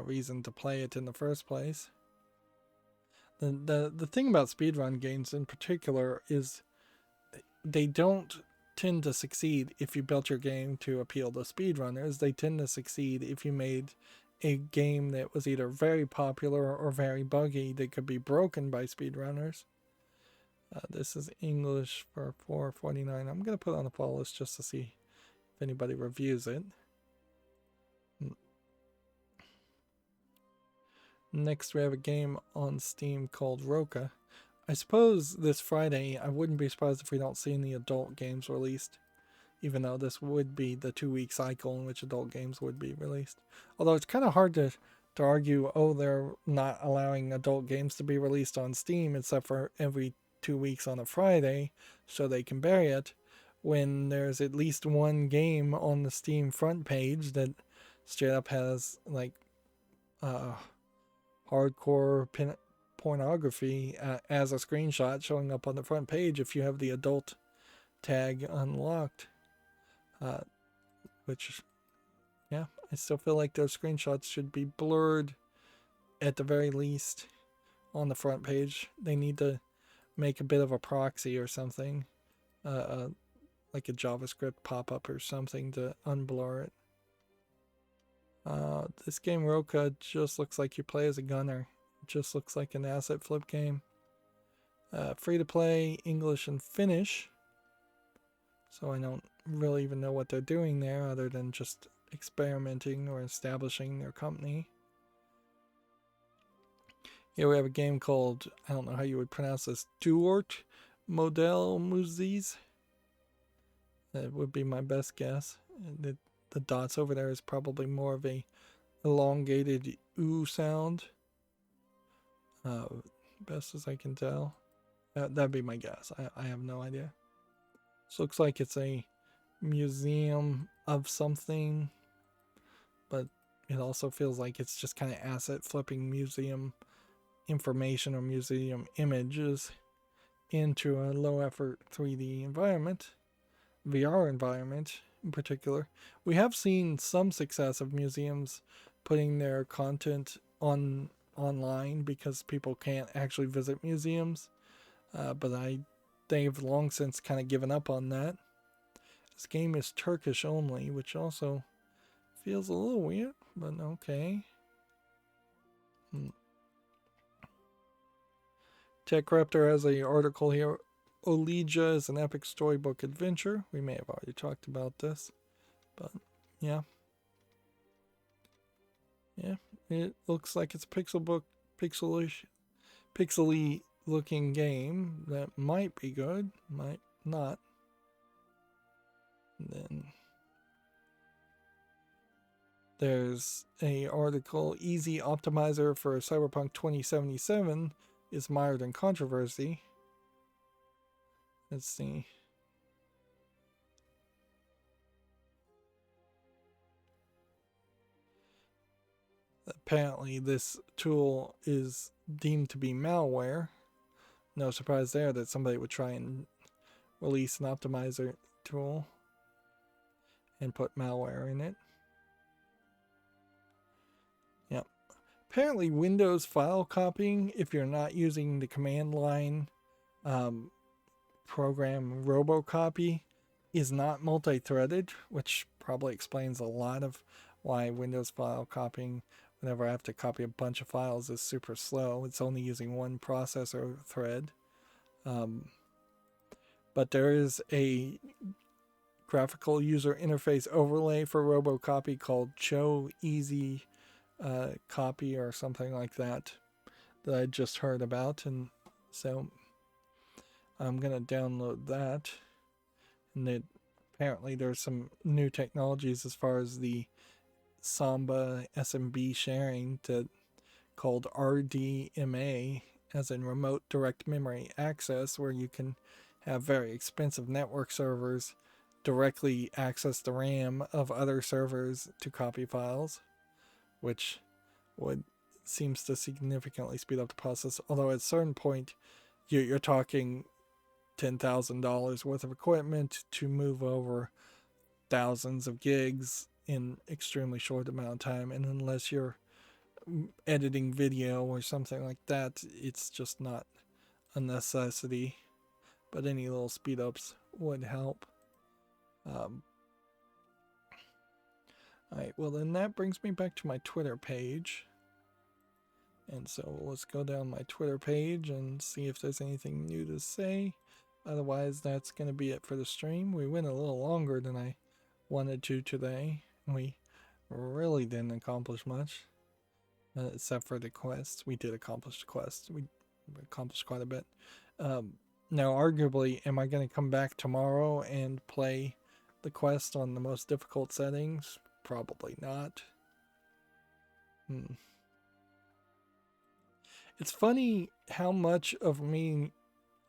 reason to play it in the first place. The thing about speedrun games in particular is they don't tend to succeed if you built your game to appeal to speedrunners. They tend to succeed if you made a game that was either very popular or very buggy that could be broken by speedrunners. This is English for $4.49. I'm going to put it on the follow list just to see if anybody reviews it. Next, we have a game on Steam called Roka. I suppose this Friday, I wouldn't be surprised if we don't see any adult games released, even though this would be the 2-week cycle in which adult games would be released. Although it's kind of hard to argue, oh, they're not allowing adult games to be released on Steam except for every 2 weeks on a Friday, so they can bury it, when there's at least one game on the Steam front page that straight up has, like, hardcore pornography as a screenshot showing up on the front page if you have the adult tag unlocked. Which, yeah, I still feel like those screenshots should be blurred at the very least on the front page. They need to make a bit of a proxy or something, like a JavaScript pop-up or something to unblur it. This game, Roka, just looks like you play as a gunner. It just looks like an asset flip game. Free to play, English and Finnish. So I don't really even know what they're doing there other than just experimenting or establishing their company. Here we have a game called, I don't know how you would pronounce this, Duort Model Muzies. That would be my best guess. The dots over there is probably more of a elongated oo sound. Best as I can tell. That'd be my guess. I have no idea. This looks like it's a museum of something, but it also feels like it's just kind of asset flipping museum information or museum images into a low effort 3D environment, VR environment in particular. We have seen some success of museums putting their content online because people can't actually visit museums, but they've long since kind of given up on that. This game is Turkish only, which also feels a little weird, but okay. TechRaptor has an article here. Olija is an epic storybook adventure. We may have already talked about this, but yeah. Yeah, it looks like it's a pixely looking game that might be good, might not. And then there's a article, Easy Optimizer for Cyberpunk 2077 is mired in controversy. Let's see. Apparently this tool is deemed to be malware. No surprise there that somebody would try and release an optimizer tool. and put malware in it. Yep. Apparently Windows file copying, if you're not using the command line program Robocopy, is not multi-threaded, which probably explains a lot of why Windows file copying, whenever I have to copy a bunch of files, is super slow. It's only using one processor thread. But there is a graphical user interface overlay for Robocopy called Show Easy Copy or something like that I just heard about, and so I'm gonna download that. And apparently there's some new technologies as far as the Samba SMB sharing called RDMA, as in Remote Direct Memory Access, where you can have very expensive network servers directly access the RAM of other servers to copy files, which seems to significantly speed up the process. Although at a certain point, you're talking $10,000 worth of equipment to move over thousands of gigs in extremely short amount of time, and unless you're editing video or something like that, it's just not a necessity. But any little speed ups would help. Alright, well then that brings me back to my Twitter page. And so let's go down my Twitter page and see if there's anything new to say. Otherwise, that's going to be it for the stream. We went a little longer than I wanted to today. We really didn't accomplish much. Except for the quest. We did accomplish the quest. We accomplished quite a bit. Now, arguably, am I going to come back tomorrow and play the quest on the most difficult settings? Probably not. It's funny how much of me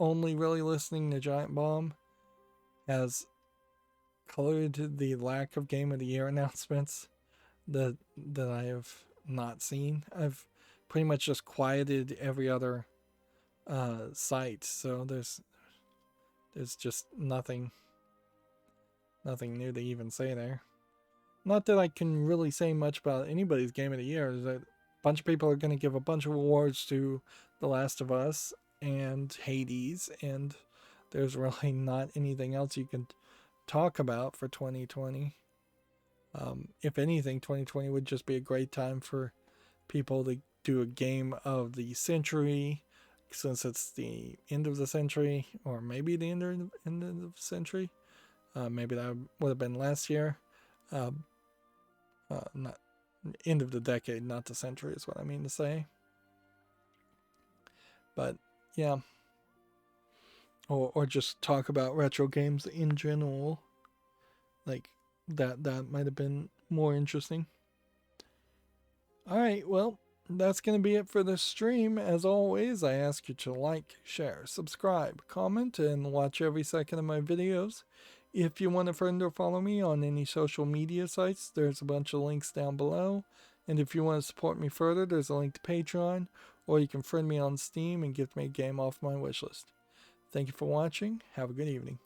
only really listening to Giant Bomb has colored the lack of Game of the Year announcements that I have not seen. I've pretty much just quieted every other site, so there's just nothing new to even say there. Not that I can really say much about anybody's Game of the Year. Is that a bunch of people are going to give a bunch of awards to The Last of Us and Hades, and there's really not anything else you can talk about for 2020. If anything, 2020 would just be a great time for people to do a game of the century, since it's the end of the century, or maybe the end of the century. Maybe that would have been last year. Not end of the decade, not the century is what I mean to say. But yeah, or just talk about retro games in general, like that might have been more interesting. All right, well, that's going to be it for this stream. As always, I ask you to like, share, subscribe, comment, and watch every second of my videos. If you want a friend or follow me on any social media sites, there's a bunch of links down below. And if you want to support me further, there's a link to Patreon, or you can friend me on Steam and gift me a game off my wishlist. Thank you for watching. Have a good evening.